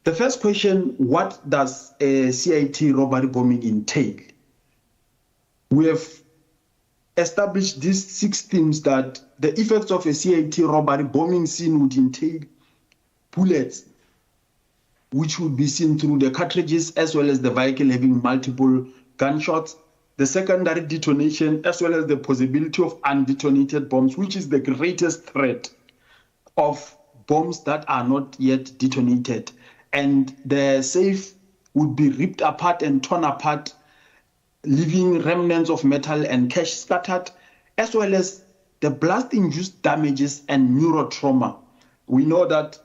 [SPEAKER 18] The first question, what does a CIT robbery bombing entail? We have established these 6 themes that the effects of a CIT robbery bombing scene would entail bullets, which would be seen through the cartridges as well as the vehicle having multiple gunshots, the secondary detonation, as well as the possibility of undetonated bombs, which is the greatest threat of bombs that are not yet detonated. And the safe would be ripped apart and torn apart, leaving remnants of metal and cash scattered, as well as the blast-induced damages and neurotrauma. We know that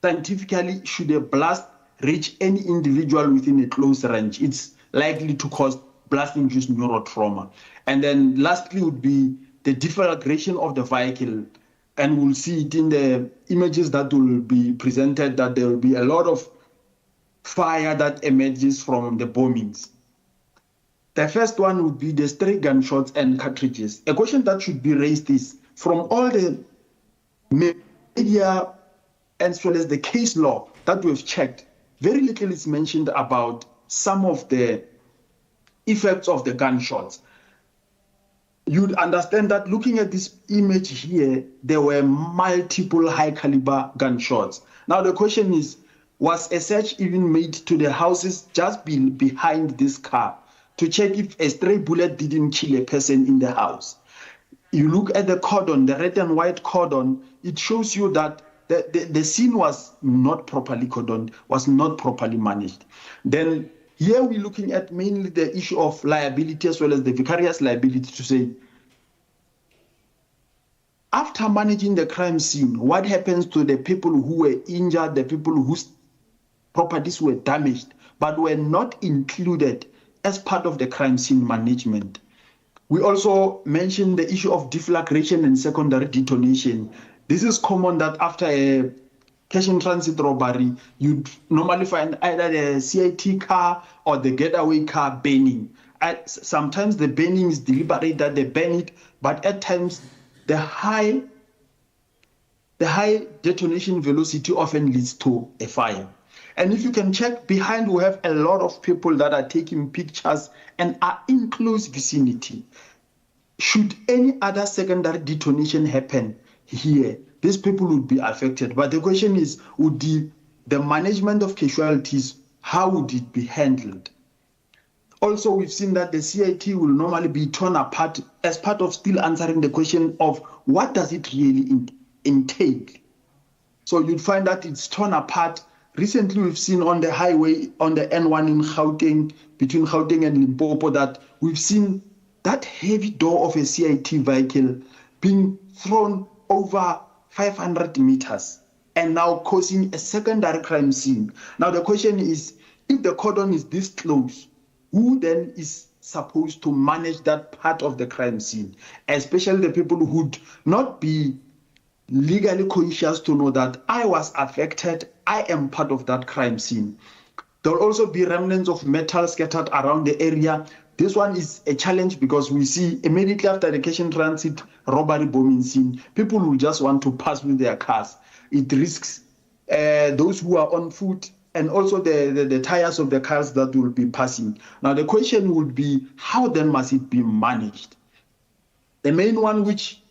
[SPEAKER 18] scientifically, should a blast reach any individual within a close range, it's likely to cause blast-induced neurotrauma. And then lastly would be the deflagration of the vehicle. And we'll see it in the images that will be presented, that there will be a lot of fire that emerges from the bombings. The first one would be the stray gunshots and cartridges. A question that should be raised is, from all the media as well as the case law that we've checked, very little is mentioned about some of the effects of the gunshots. You'd understand that looking at this image here, there were multiple high caliber gunshots. Now the question is, was a search even made to the houses just behind this car to check if a stray bullet didn't kill a person in the house? You look at the cordon, the red and white cordon, it shows you that the scene was not properly cordoned, was not properly managed. Then here we're looking at mainly the issue of liability as well as the vicarious liability to say, after managing the crime scene, what happens to the people who were injured, the people whose properties were damaged, but were not included as part of the crime scene management? We also mentioned the issue of deflagration and secondary detonation. This is common that after a cash in transit robbery, you'd normally find either the CIT car or the getaway car burning. Sometimes the burning is deliberate, that they burn it, but at times the high detonation velocity often leads to a fire. And if you can check behind, we have a lot of people that are taking pictures and are in close vicinity. Should any other secondary detonation happen here, these people would be affected. But the question is, would the management of casualties, how would it be handled? Also, we've seen that the CIT will normally be torn apart as part of still answering the question of what does it really entail. So you'd find that it's torn apart. Recently, we've seen on the highway, on the N1 in Gauteng, between Gauteng and Limpopo, that we've seen that heavy door of a CIT vehicle being thrown over 500 meters. and now causing a secondary crime scene. Now the question is, if the cordon is this close, who then is supposed to manage that part of the crime scene, especially the people who would not be legally conscious to know that I was affected, I am part of that crime scene. There will also be remnants of metal scattered around the area. This one is a challenge because we see immediately after the cash and transit robbery bombing scene, people will just want to pass with their cars. It risks those who are on foot and also the tires of the cars that will be passing. Now the question would be, how then must it be managed? The main one, which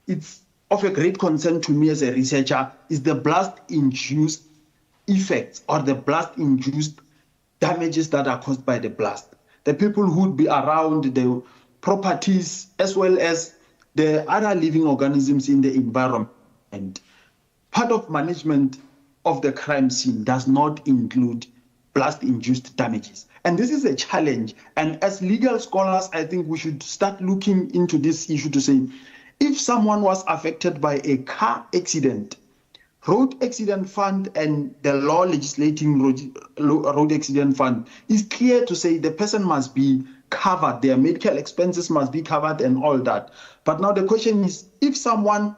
[SPEAKER 18] it's of a great concern to me as a researcher, is the blast-induced effects or the blast-induced damages that are caused by the blast. The people who would be around the properties as well as the other living organisms in the environment. And part of management of the crime scene does not include blast-induced damages. And this is a challenge. And as legal scholars, I think we should start looking into this issue to say, if someone was affected by a car accident, Road Accident Fund and the law legislating Road Accident Fund is clear to say the person must be covered, their medical expenses must be covered and all that. But now the question is, if someone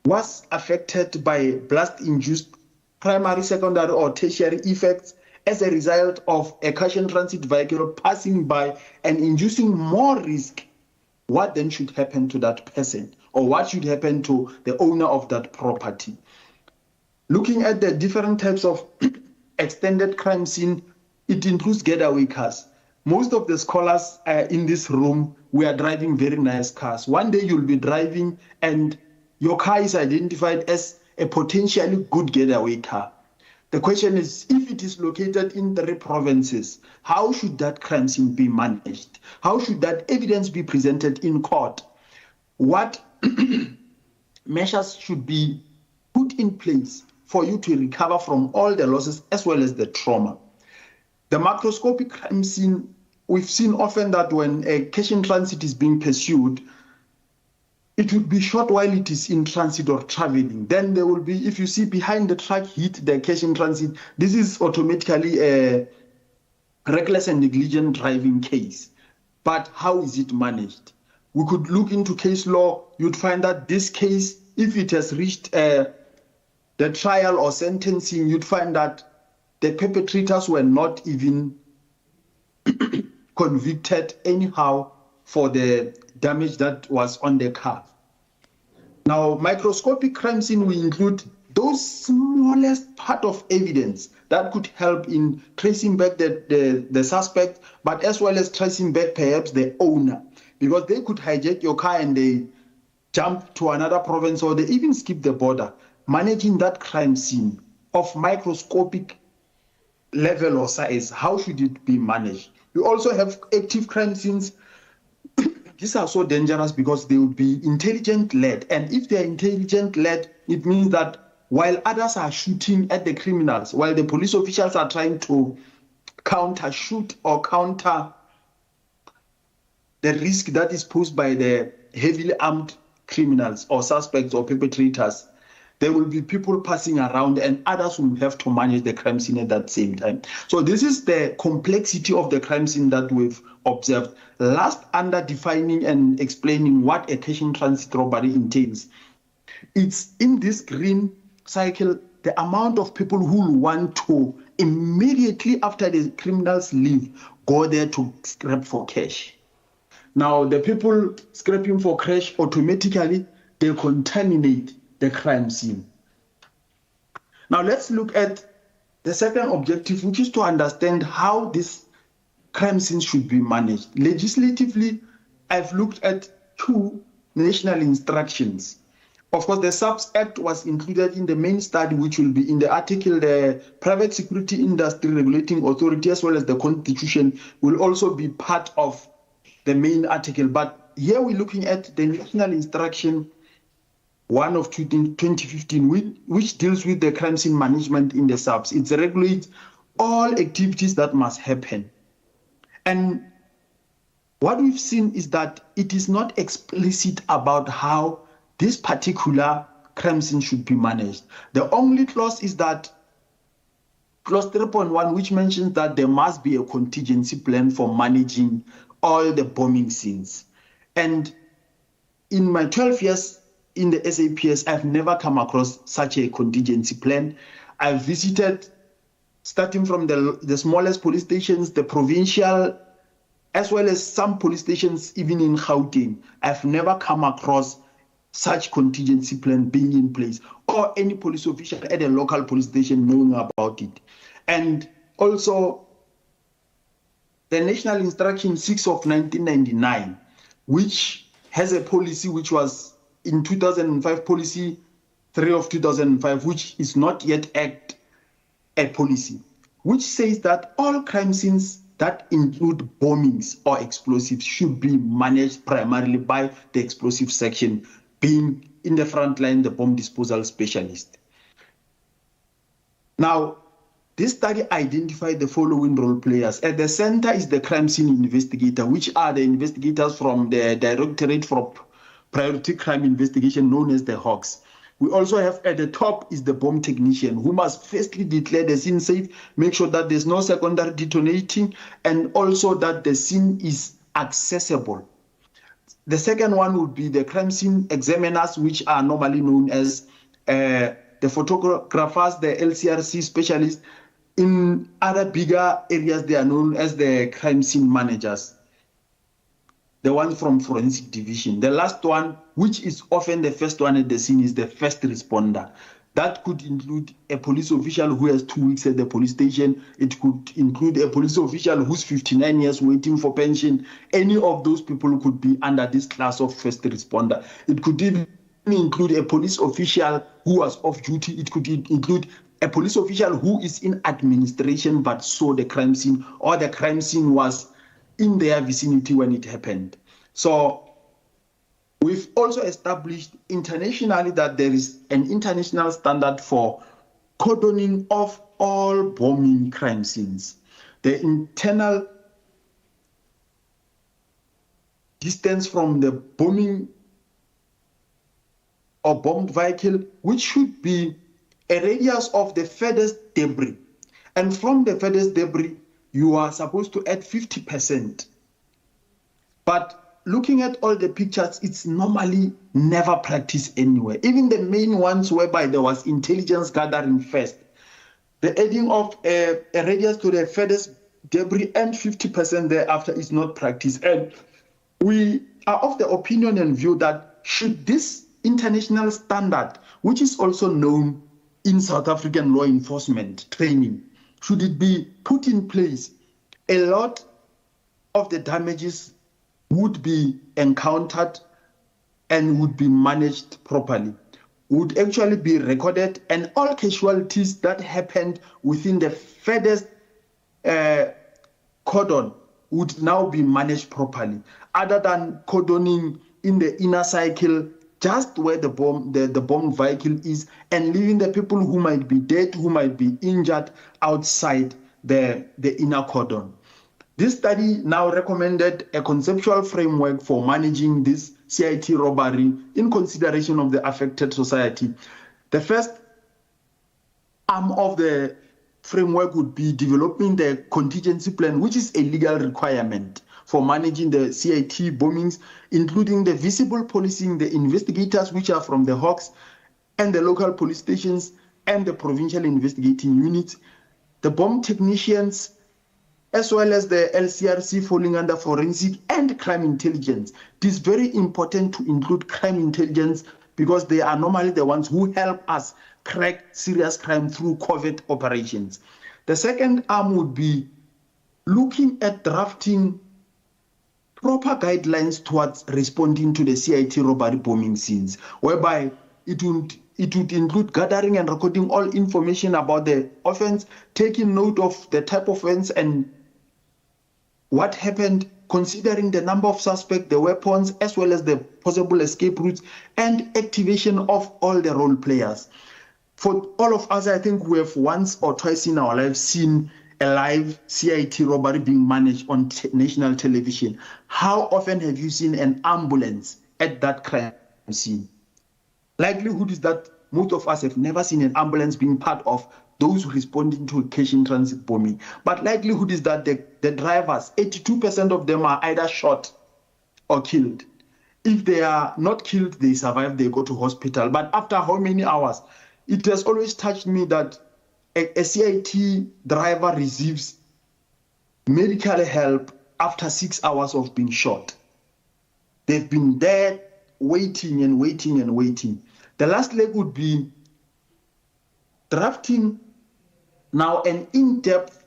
[SPEAKER 18] was affected by blast-induced primary, secondary, or tertiary effects as a result of a cash and transit vehicle passing by and inducing more risk, what then should happen to that person? Or what should happen to the owner of that property? Looking at the different types of extended crime scene, it includes getaway cars. Most of the scholars in this room, we are driving very nice cars. One day you'll be driving and your car is identified as a potentially good getaway car. The question is, if it is located in 3 provinces, how should that crime scene be managed? How should that evidence be presented in court? What measures should be put in place for you to recover from all the losses as well as the trauma? The macroscopic crime scene, we've seen often that when a cash in transit is being pursued, it would be shot while it is in transit or traveling. Then there will be, if you see behind the truck hit the cash in transit, this is automatically a reckless and negligent driving case. But how is it managed? We could look into case law. You'd find that this case, if it has reached the trial or sentencing, you'd find that the perpetrators were not even convicted anyhow for the damage that was on the car. Now, microscopic crime scene will include those smallest part of evidence that could help in tracing back the suspect, but as well as tracing back perhaps the owner, because they could hijack your car and they jump to another province or they even skip the border. Managing that crime scene of microscopic level or size, how should it be managed? You also have active crime scenes. These are so dangerous because they would be intelligent-led. And if they are intelligent-led, it means that while others are shooting at the criminals, while the police officials are trying to counter-shoot or counter the risk that is posed by the heavily armed criminals or suspects or perpetrators, there will be people passing around and others will have to manage the crime scene at that same time. So this is the complexity of the crime scene that we've observed. Last, under defining and explaining what a cash in transit robbery entails, it's in this green cycle, the amount of people who want to immediately after the criminals leave, go there to scrap for cash. Now, the people scrapping for cash, automatically, they contaminate the crime scene. Now let's look at the second objective, which is to understand how this crime scene should be managed. Legislatively, I've looked at 2 national instructions. Of course, the SAPS Act was included in the main study, which will be in the article. The Private Security Industry Regulating Authority, as well as the Constitution, will also be part of the main article. But here we're looking at the national instruction 1 of 2015, which deals with the crime scene management in the SAPS. It regulates all activities that must happen. And what we've seen is that it is not explicit about how this particular crime scene should be managed. The only clause is that clause 3.1, which mentions that there must be a contingency plan for managing all the bombing scenes. And in my 12 years in the SAPS, I've never come across such a contingency plan. I've visited, starting from the smallest police stations, the provincial, as well as some police stations, even in Gauteng. I've never come across such contingency plan being in place, or any police official at a local police station knowing about it. And also, the National Instruction 6 of 1999, which has a policy which was in 2005, policy 3 of 2005, which is not yet a policy, which says that all crime scenes that include bombings or explosives should be managed primarily by the explosive section, being in the front line the bomb disposal specialist. Now, this study identified the following role players. At the center is the crime scene investigator, which are the investigators from the Directorate for Priority Crime Investigation, known as the Hawks. We also have at the top is the bomb technician, who must firstly declare the scene safe, make sure that there's no secondary detonating, and also that the scene is accessible. The second one would be the crime scene examiners, which are normally known as the photographers, the LCRC specialists. In other bigger areas, they are known as the crime scene managers, the ones from forensic division. The last one, which is often the first one at the scene, is the first responder. That could include a police official who has 2 weeks at the police station. It could include a police official who's 59 years waiting for pension. Any of those people could be under this class of first responder. It could even include a police official who was off duty. It could include a police official who is in administration but saw the crime scene, or the crime scene was in their vicinity when it happened. So we've also established internationally that there is an international standard for cordoning off all bombing crime scenes. The internal distance from the bombing or bombed vehicle, which should be a radius of the furthest debris. And from the furthest debris, you are supposed to add 50%. But looking at all the pictures, it's normally never practiced anywhere. Even the main ones whereby there was intelligence gathering first, the adding of a radius to the furthest debris and 50% thereafter is not practiced. And we are of the opinion and view that should this international standard, which is also known in South African law enforcement training, should it be put in place, a lot of the damages would be encountered and would be managed properly, would actually be recorded, and all casualties that happened within the furthest cordon would now be managed properly, other than cordoning in the inner cycle, just where the bomb vehicle is, and leaving the people who might be dead, who might be injured outside the inner cordon. This study now recommended a conceptual framework for managing this CIT robbery in consideration of the affected society. The first arm of the framework would be developing the contingency plan, which is a legal requirement for managing the CIT bombings, including the visible policing, the investigators, which are from the Hawks, and the local police stations, and the provincial investigating units, the bomb technicians, as well as the LCRC falling under forensic and crime intelligence. It is very important to include crime intelligence because they are normally the ones who help us crack serious crime through covert operations. The second arm would be looking at drafting proper guidelines towards responding to the CIT robbery bombing scenes, whereby it would include gathering and recording all information about the offense, taking note of the type of offense and what happened, considering the number of suspects, the weapons, as well as the possible escape routes, and activation of all the role players. For all of us, I think we have once or twice in our lives seen a live CIT robbery being managed on national television. How often have you seen an ambulance at that crime scene? Likelihood is that most of us have never seen an ambulance being part of those responding to a cash-in-transit bombing. But likelihood is that the drivers, 82% of them are either shot or killed. If they are not killed, they survive, they go to hospital. But after how many hours? It has always touched me that a CIT driver receives medical help after 6 hours of being shot. They've been there waiting and waiting and waiting. The last leg would be drafting now an in-depth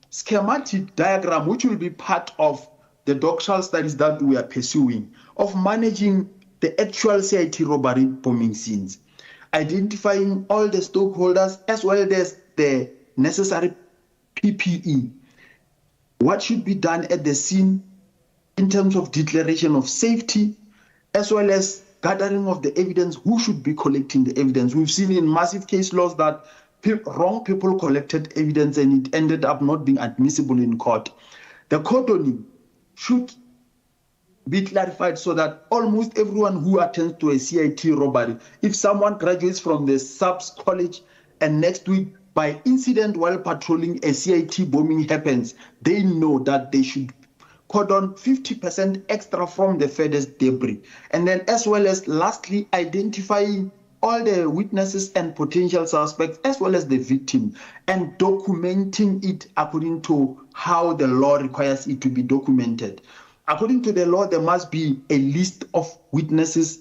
[SPEAKER 18] schematic diagram, which will be part of the doctoral studies that we are pursuing, of managing the actual CIT robbery bombing scenes, identifying all the stakeholders as well as the necessary PPE. What should be done at the scene in terms of declaration of safety, as well as gathering of the evidence, who should be collecting the evidence. We've seen in massive case laws that wrong people collected evidence and it ended up not being admissible in court. The cordoning should be clarified so that almost everyone who attends to a CIT robbery, if someone graduates from the SAPS college and next week by incident while patrolling a CIT bombing happens, they know that they should cordon 50% extra from the furthest debris. And then as well as lastly, identifying all the witnesses and potential suspects as well as the victim and documenting it according to how the law requires it to be documented. According to the law, there must be a list of witnesses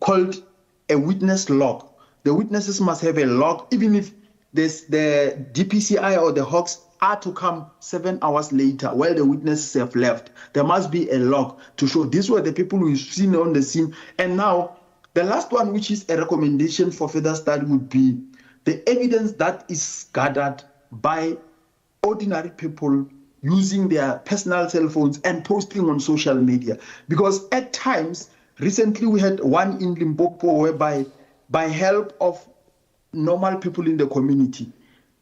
[SPEAKER 18] called a witness log. The witnesses must have a log, even if the DPCI or the Hawks are to come 7 hours later while the witnesses have left. There must be a log to show these were the people we've seen on the scene. And now, the last one, which is a recommendation for further study, would be the evidence that is gathered by ordinary people using their personal cell phones and posting on social media. Because at times, recently we had one in Limpopo whereby, by help of normal people in the community,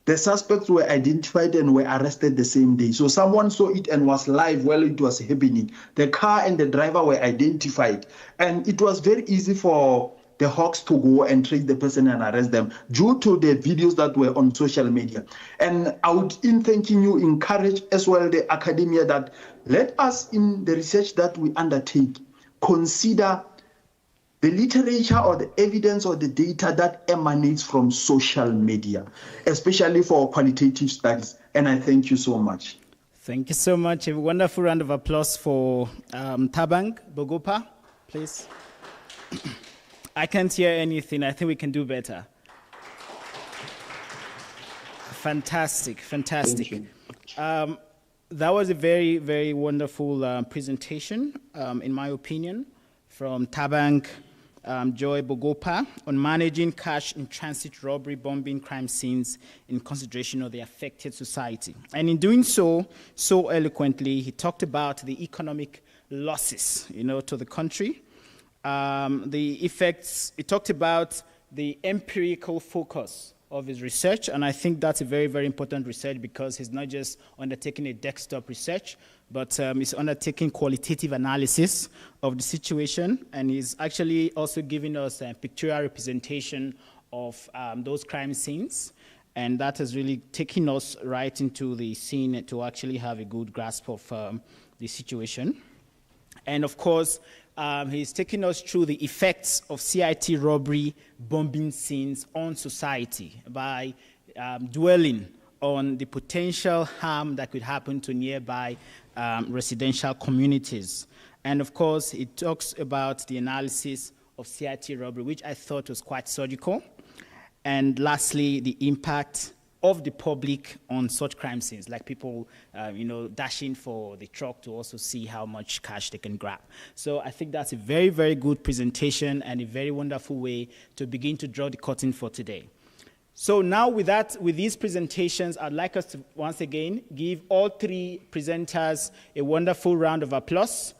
[SPEAKER 18] the suspects were identified and were arrested the same day. So someone saw it and was live while it was happening. The car and the driver were identified. And it was very easy for the Hawks to go and trace the person and arrest them due to the videos that were on social media. And I would, in thanking you, encourage as well the academia that let us, in the research that we undertake, consider the literature or the evidence or the data that emanates from social media, especially for qualitative studies. And I thank you so much.
[SPEAKER 11] Thank you so much. A wonderful round of applause for Thabang Bogopa, please. I can't hear anything. I think we can do better. Fantastic, fantastic. That was a very, very wonderful presentation, in my opinion, from Thabang Joy Bogopa on managing cash in transit robbery bombing crime scenes in consideration of the affected society. And in doing so eloquently, he talked about the economic losses, to the country, the effects. He talked about the empirical focus of his research, and I think that's a very, very important research because he's not just undertaking a desktop research, but he's undertaking qualitative analysis of the situation, and he's actually also giving us a pictorial representation of those crime scenes, and that has really taken us right into the scene to actually have a good grasp of the situation. And of course, he's taking us through the effects of CIT robbery bombing scenes on society by dwelling on the potential harm that could happen to nearby residential communities. And of course, it talks about the analysis of CIT robbery, which I thought was quite surgical. And lastly, the impact of the public on such crime scenes, like people, dashing for the truck to also see how much cash they can grab. So I think that's a very, very good presentation and a very wonderful way to begin to draw the curtain for today. So now with these presentations, I'd like us to once again give all three presenters a wonderful round of applause.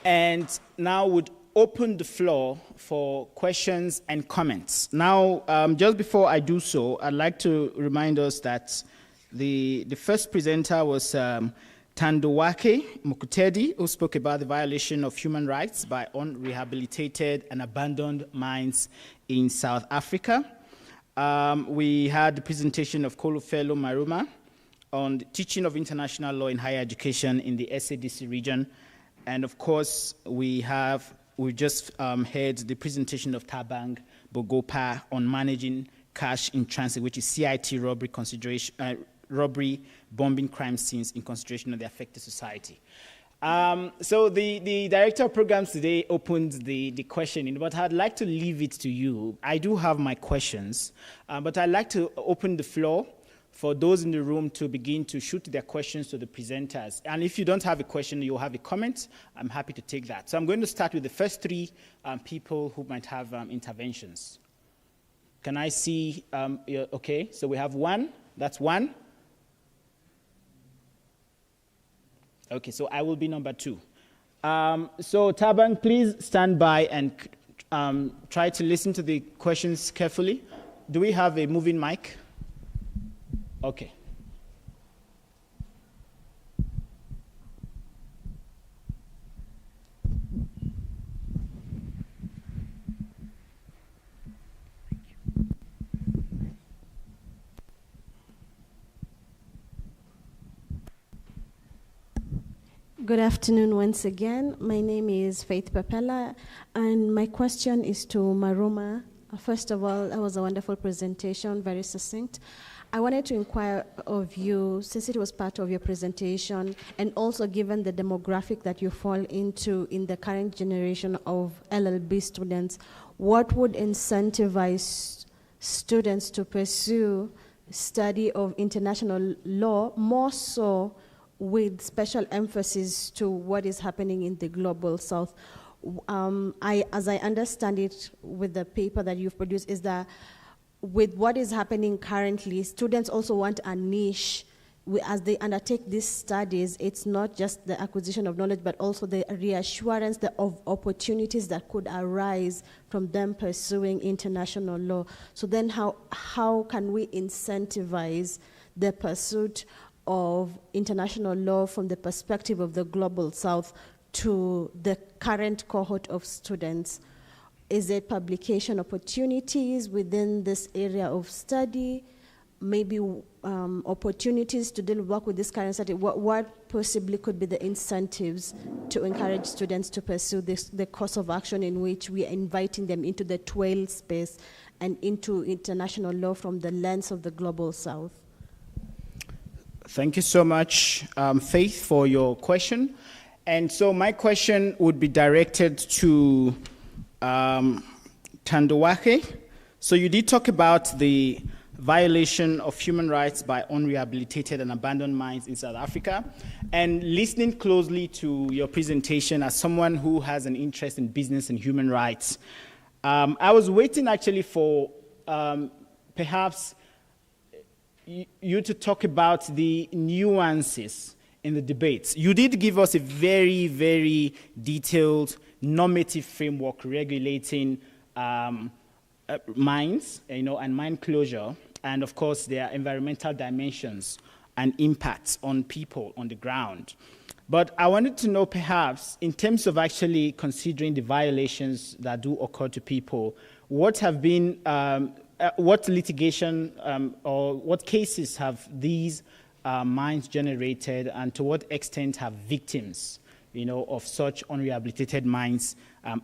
[SPEAKER 11] And now would open the floor for questions and comments. Now, just before I do so, I'd like to remind us that the first presenter was Thandowake Mukutedi, who spoke about the violation of human rights by unrehabilitated and abandoned mines in South Africa. We had the presentation of Kolufelo Maruma on the teaching of international law in higher education in the SADC region. And of course, we just heard the presentation of Tabang Bogopa on managing cash in transit, which is CIT robbery consideration, robbery, bombing crime scenes in consideration of the affected society. So the director of programs today opened the questioning, but I'd like to leave it to you. I do have my questions, but I'd like to open the floor for those in the room to begin to shoot their questions to the presenters. And if you don't have a question, you'll have a comment, I'm happy to take that. So I'm going to start with the first three people who might have interventions. Can I see, okay, so we have one, that's one. Okay, so I will be number two. So Tabang, please stand by and try to listen to the questions carefully. Do we have a moving mic? Okay.
[SPEAKER 20] Good afternoon once again. My name is Faith Papela, and my question is to Maruma. First of all, that was a wonderful presentation, very succinct. I wanted to inquire of you, since it was part of your presentation, and also given the demographic that you fall into in the current generation of LLB students, what would incentivize students to pursue study of international law, more so with special emphasis to what is happening in the global south? As I understand it with the paper that you've produced, is that with what is happening currently, students also want a niche. As they undertake these studies, it's not just the acquisition of knowledge, but also the reassurance of opportunities that could arise from them pursuing international law. So then how can we incentivize the pursuit of international law from the perspective of the global south to the current cohort of students? Is it publication opportunities within this area of study? Maybe opportunities to deal work with this current study? What possibly could be the incentives to encourage students to pursue the course of action in which we are inviting them into the TWAIL space and into international law from the lens of the global south?
[SPEAKER 11] Thank you so much, Faith, for your question. And so my question would be directed to Thandowake. So you did talk about the violation of human rights by unrehabilitated and abandoned mines in South Africa. And listening closely to your presentation as someone who has an interest in business and human rights, I was waiting actually for perhaps you to talk about the nuances in the debates. You did give us a very, very detailed normative framework regulating mines, and mine closure, and of course their environmental dimensions and impacts on people on the ground. But I wanted to know, perhaps, in terms of actually considering the violations that do occur to people, what have been, what litigation or what cases have these mines generated, and to what extent have victims, of such unrehabilitated mines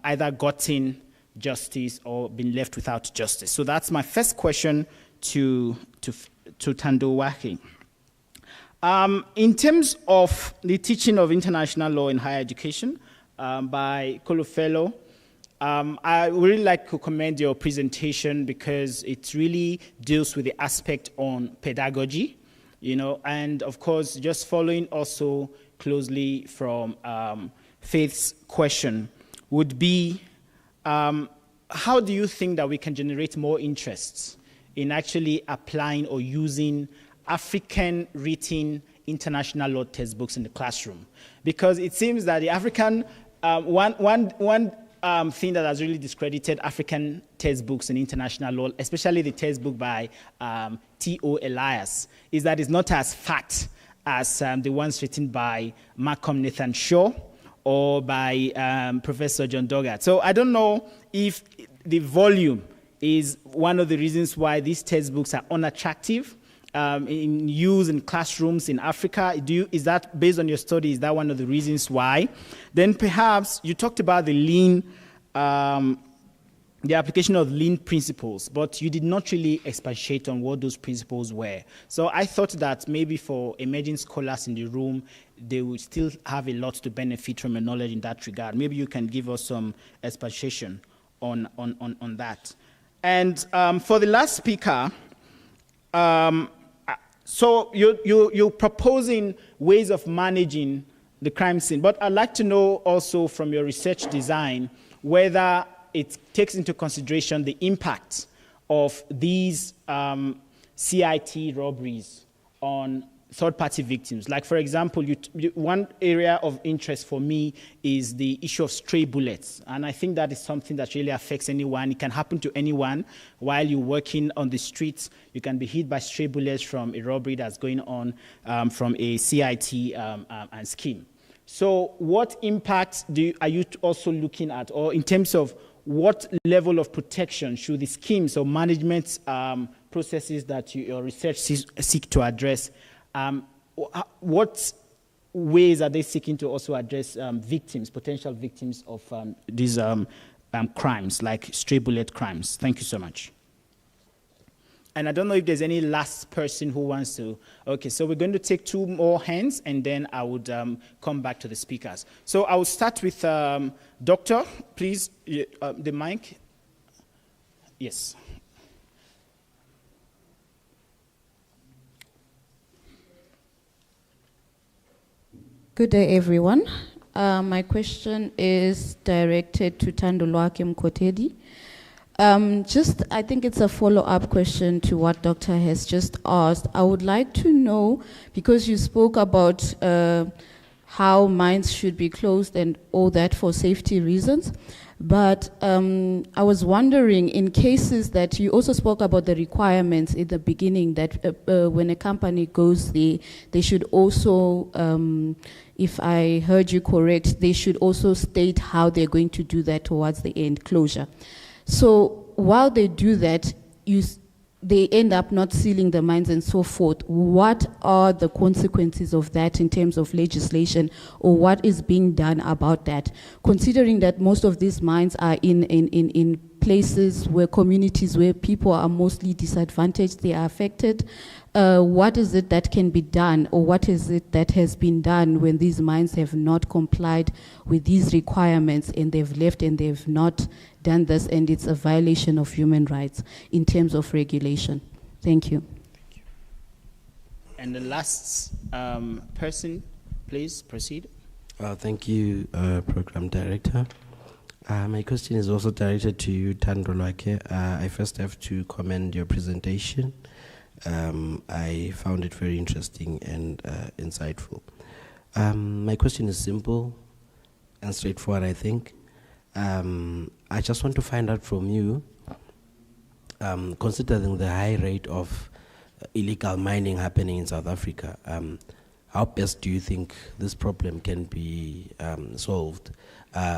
[SPEAKER 11] either gotten justice or been left without justice? So that's my first question to Thandowake. In terms of the teaching of international law in higher education by Kolufelo, I would really like to commend your presentation because it really deals with the aspect on pedagogy, and of course, just following also closely from Faith's question would be, how do you think that we can generate more interest in actually applying or using African written international law textbooks in the classroom? Because it seems that the African, one thing that has really discredited African textbooks in international law, especially the textbook by T.O. Elias, is that it's not as fat as the ones written by Malcolm Nathan Shaw or by Professor John Doggett. So I don't know if the volume is one of the reasons why these textbooks are unattractive in use in classrooms in Africa. Is that, based on your study, is that one of the reasons why? Then perhaps you talked about the lean, the application of lean principles, but you did not really expatiate on what those principles were. So I thought that maybe for emerging scholars in the room, they would still have a lot to benefit from your knowledge in that regard. Maybe you can give us some expatiation on that. And for the last speaker, so you're proposing ways of managing the crime scene, but I'd like to know also from your research design whether it takes into consideration the impact of these CIT robberies on third-party victims. Like, for example, one area of interest for me is the issue of stray bullets. And I think that is something that really affects anyone. It can happen to anyone. While you're working on the streets, you can be hit by stray bullets from a robbery that's going on from a CIT and scheme. So what impact are you also looking at, or in terms of what level of protection should the schemes or management processes that your research seek to address, what ways are they seeking to also address victims, potential victims of these crimes, like stray bullet crimes? Thank you so much. And I don't know if there's any last person who wants to. Okay, so we're going to take 2 more hands, and then I would come back to the speakers. So I will start with Doctor, please, the mic. Yes.
[SPEAKER 4] Good day, everyone. My question is directed to Thandolwakhe Mkotedi. I think it's a follow-up question to what Doctor has just asked. I would like to know, because you spoke about how mines should be closed and all that for safety reasons, but I was wondering, in cases that you also spoke about the requirements in the beginning, that when a company goes there, they should also, if I heard you correct, they should also state how they're going to do that towards the end closure. So while they do that, they end up not sealing the mines and so forth. What are the consequences of that in terms of legislation, or what is being done about that? Considering that most of these mines are in places where communities where people are mostly disadvantaged, they are affected. What is it that can be done, or what is it that has been done when these mines have not complied with these requirements and they've left and they've not done this, and it's a violation of human rights in terms of regulation? Thank you.
[SPEAKER 11] And the last person, please proceed.
[SPEAKER 7] Thank you, Program Director. My question is also directed to you, Thandolwakhe. I first have to commend your presentation. I found it very interesting and insightful. My question is simple and straightforward, I think. I just want to find out from you, considering the high rate of illegal mining happening in South Africa, how best do you think this problem can be solved?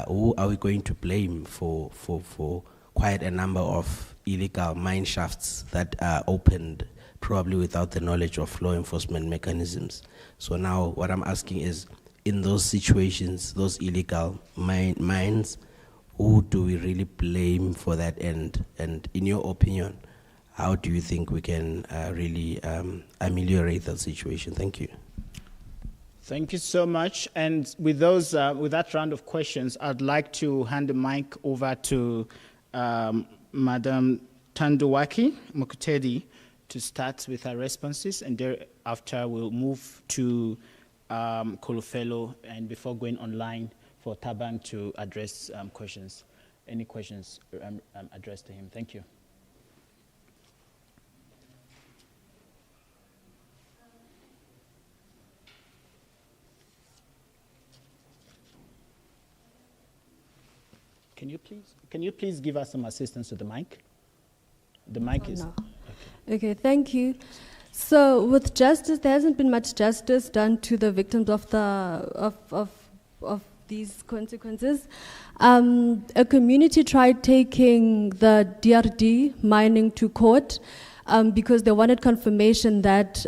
[SPEAKER 7] Who are we going to blame for quite a number of illegal mine shafts that are opened probably without the knowledge of law enforcement mechanisms? So now what I'm asking is, in those situations, those illegal mines, who do we really blame for that end? And in your opinion, how do you think we can really ameliorate that situation? Thank you.
[SPEAKER 11] Thank you so much. And with those, with that round of questions, I'd like to hand the mic over to Madam Thandolwakhe Mkotedi to start with her responses, and thereafter we'll move to Kolofelo, and before going online for Tabang to address questions. Any questions addressed to him? Thank you. Can you please give us some assistance to the mic? The mic is...
[SPEAKER 16] No. Okay, thank you. So with justice, there hasn't been much justice done to the victims of these consequences. A community tried taking the DRD mining to court because they wanted confirmation that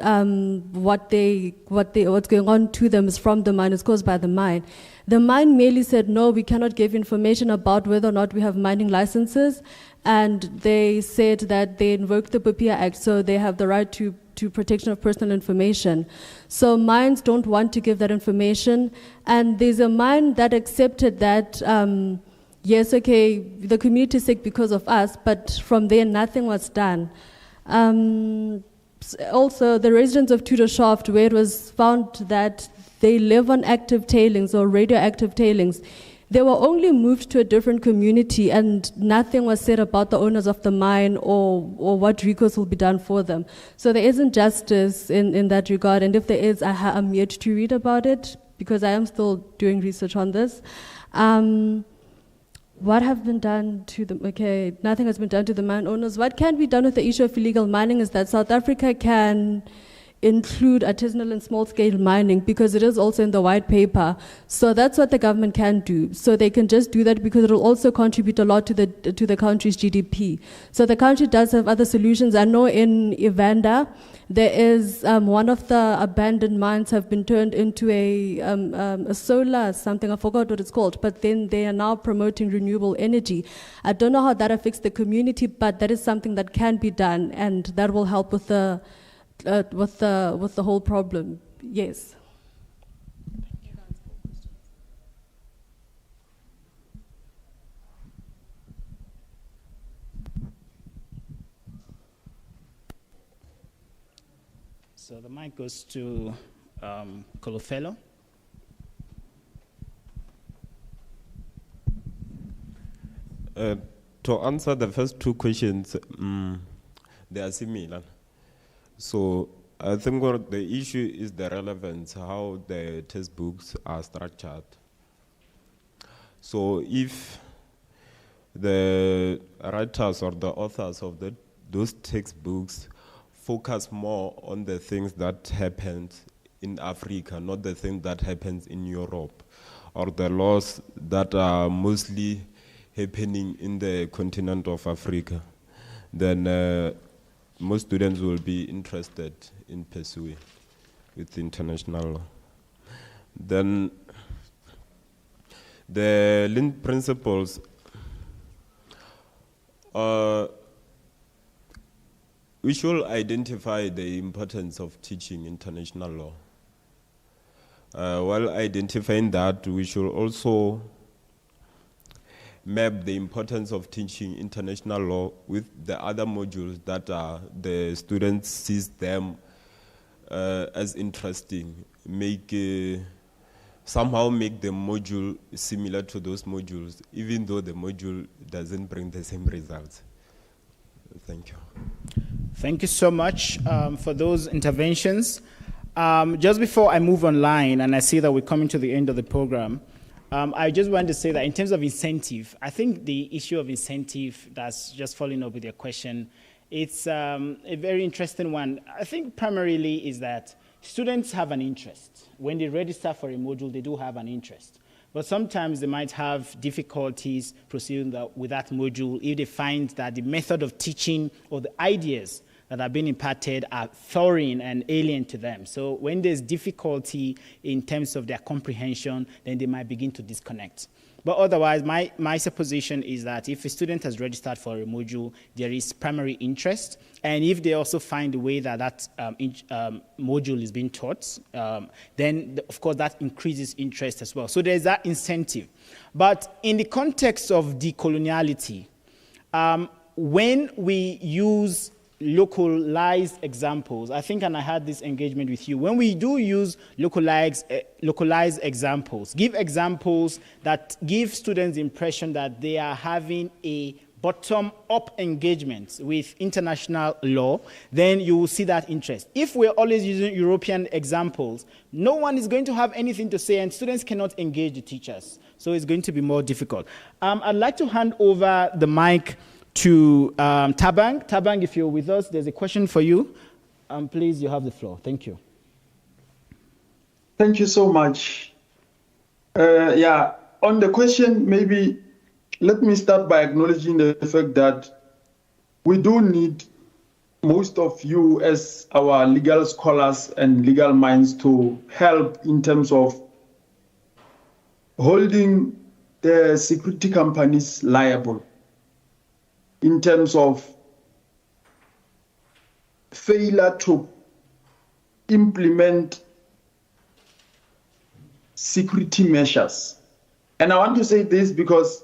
[SPEAKER 16] what's going on to them is from the mine, is caused by the mine. The mine merely said, no, we cannot give information about whether or not we have mining licenses, and they said that they invoked the PRETORIA Act, so they have the right to protection of personal information. So mines don't want to give that information, and there's a mine that accepted that, yes, okay, the community is sick because of us, but from there nothing was done. Also, the residents of Tudor Shaft, where it was found that they live on active tailings or radioactive tailings, they were only moved to a different community, and nothing was said about the owners of the mine or what recourse will be done for them. So there isn't justice in that regard, and if there is, I'm yet to read about it because I am still doing research on this. What have been done to them? Okay, nothing has been done to the mine owners. What can be done with the issue of illegal mining is that South Africa can include artisanal and small-scale mining because it is also in the white paper. So that's what the government can do. So they can just do that because it will also contribute a lot to the country's GDP. So the country does have other solutions. I know in Evander, there is one of the abandoned mines have been turned into a solar something, I forgot what it's called, but then they are now promoting renewable energy. I don't know how that affects the community, but that is something that can be done, and that will help with the whole problem. Yes.
[SPEAKER 11] So the mic goes to Kolofelo.
[SPEAKER 17] To answer the first two questions, they are similar. So I think the issue is the relevance, how the textbooks are structured. So if the writers or the authors of those textbooks focus more on the things that happened in Africa, not the things that happens in Europe, or the laws that are mostly happening in the continent of Africa, then most students will be interested in pursuing with international law. Then the Lynn principles, we should identify the importance of teaching international law. While identifying that, we should also map the importance of teaching international law with the other modules that the students sees them as interesting, somehow make the module similar to those modules, even though the module doesn't bring the same results. Thank you.
[SPEAKER 11] Thank you so much for those interventions. Just before I move online, and I see that we're coming to the end of the program, I just want to say that in terms of incentive, I think the issue of incentive, that's just following up with your question, it's a very interesting one. I think primarily is that students have an interest. When they register for a module, they do have an interest. But sometimes they might have difficulties proceeding with that module if they find that the method of teaching or the ideas that are being imparted are foreign and alien to them. So when there's difficulty in terms of their comprehension, then they might begin to disconnect. But otherwise, my supposition is that if a student has registered for a module, there is primary interest. And if they also find a way that that module is being taught, then of course that increases interest as well. So there's that incentive. But in the context of decoloniality, when we use localized examples, I think, and I had this engagement with you, when we do use localized examples, give examples that give students the impression that they are having a bottom-up engagement with international law, then you will see that interest. If we're always using European examples, no one is going to have anything to say, and students cannot engage the teachers. So it's going to be more difficult. I'd like to hand over the mic to Tabang. Tabang, if you're with us, there's a question for you. Please, you have the floor. Thank you.
[SPEAKER 18] Thank you so much. Yeah, on the question, maybe let me start by acknowledging the fact that we do need most of you as our legal scholars and legal minds to help in terms of holding the security companies liable in terms of failure to implement security measures. And I want to say this because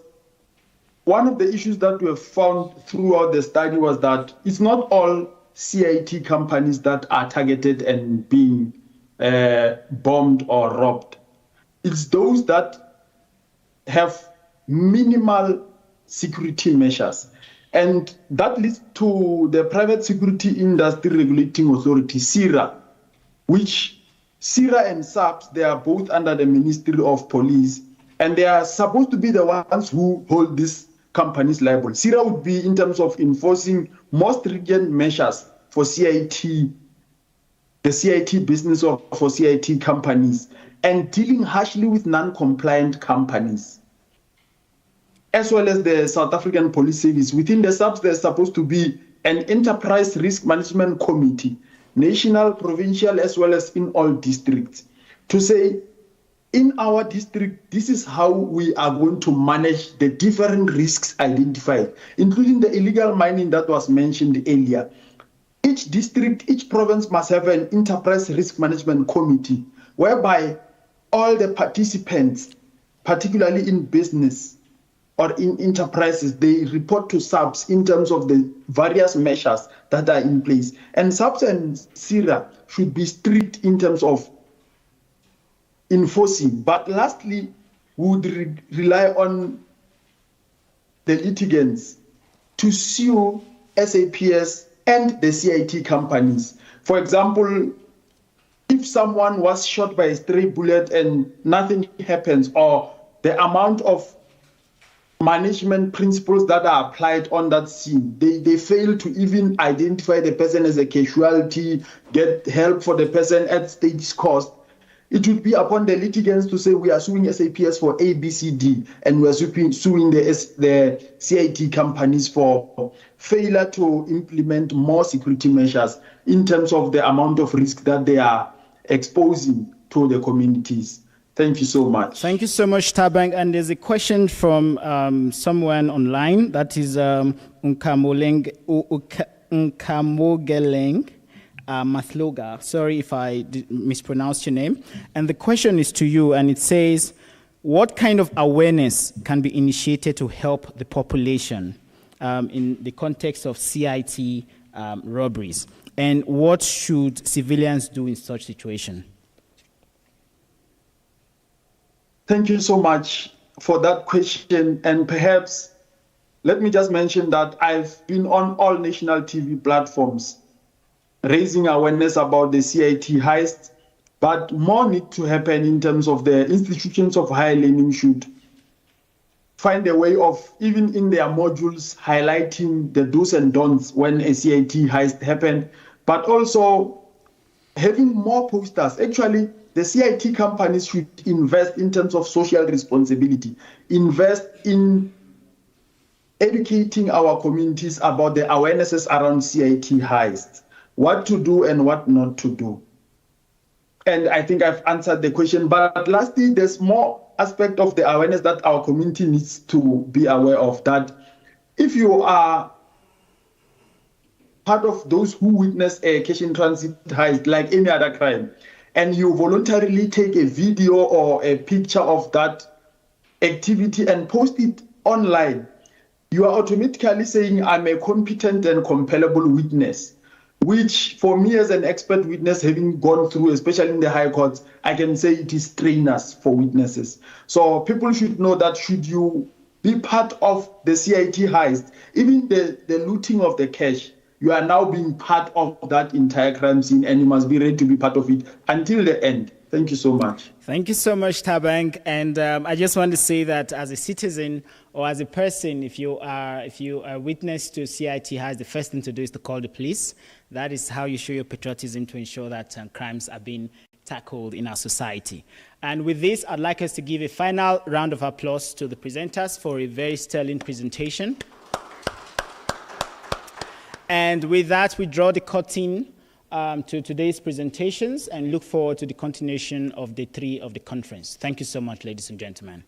[SPEAKER 18] one of the issues that we have found throughout the study was that it's not all CIT companies that are targeted and being bombed or robbed. It's those that have minimal security measures. And that leads to the Private Security Industry Regulating Authority, CIRA, which CIRA and SAPS, they are both under the Ministry of Police, and they are supposed to be the ones who hold these companies liable. CIRA would be in terms of enforcing more stringent measures for CIT, the CIT business or for CIT companies, and dealing harshly with non-compliant companies, as well as the South African Police Service. Within the SAPS, there's supposed to be an enterprise risk management committee, national, provincial, as well as in all districts, to say, in our district, this is how we are going to manage the different risks identified, including the illegal mining that was mentioned earlier. Each district, each province must have an enterprise risk management committee, whereby all the participants, particularly in business or in enterprises, they report to SAPS in terms of the various measures that are in place. And SAPS and CIRA should be strict in terms of enforcing. But lastly, we would rely on the litigants to sue SAPS and the CIT companies. For example, if someone was shot by a stray bullet and nothing happens, or the amount of management principles that are applied on that scene, they fail to even identify the person as a casualty, get help for the person at stage cost, it would be upon the litigants to say we are suing SAPS for A, B, C, D, and we are suing the CIT companies for failure to implement more security measures in terms of the amount of risk that they are exposing to the communities. Thank you so much.
[SPEAKER 11] Thank you so much, Tabang. And there's a question from someone online, that is Nkamogeleng Mathloga. Sorry if I mispronounced your name. And the question is to you, and it says, what kind of awareness can be initiated to help the population in the context of CIT robberies? And what should civilians do in such situation?
[SPEAKER 18] Thank you so much for that question. And perhaps let me just mention that I've been on all national TV platforms raising awareness about the CIT heist, but more need to happen in terms of the institutions of higher learning should find a way of, even in their modules, highlighting the do's and don'ts when a CIT heist happened, but also having more posters. Actually, the CIT companies should invest in terms of social responsibility, invest in educating our communities about the awarenesses around CIT heists, what to do and what not to do. And I think I've answered the question. But lastly, there's more aspect of the awareness that our community needs to be aware of, that if you are part of those who witness a cash in transit heist like any other crime, and you voluntarily take a video or a picture of that activity and post it online, you are automatically saying, I'm a competent and compellable witness, which for me as an expert witness, having gone through, especially in the high courts, I can say it is strenuous for witnesses. So people should know that should you be part of the CIT heist, even the looting of the cash, you are now being part of that entire crime scene, and you must be ready to be part of it until the end. Thank you so much.
[SPEAKER 11] Thank you so much, Tabang. And I just want to say that as a citizen or as a person, if you are witness to CIT Highs, the first thing to do is to call the police. That is how you show your patriotism to ensure that crimes are being tackled in our society. And with this, I'd like us to give a final round of applause to the presenters for a very sterling presentation. And with that, we draw the curtain to today's presentations and look forward to the continuation of day 3 of the conference. Thank you so much, ladies and gentlemen.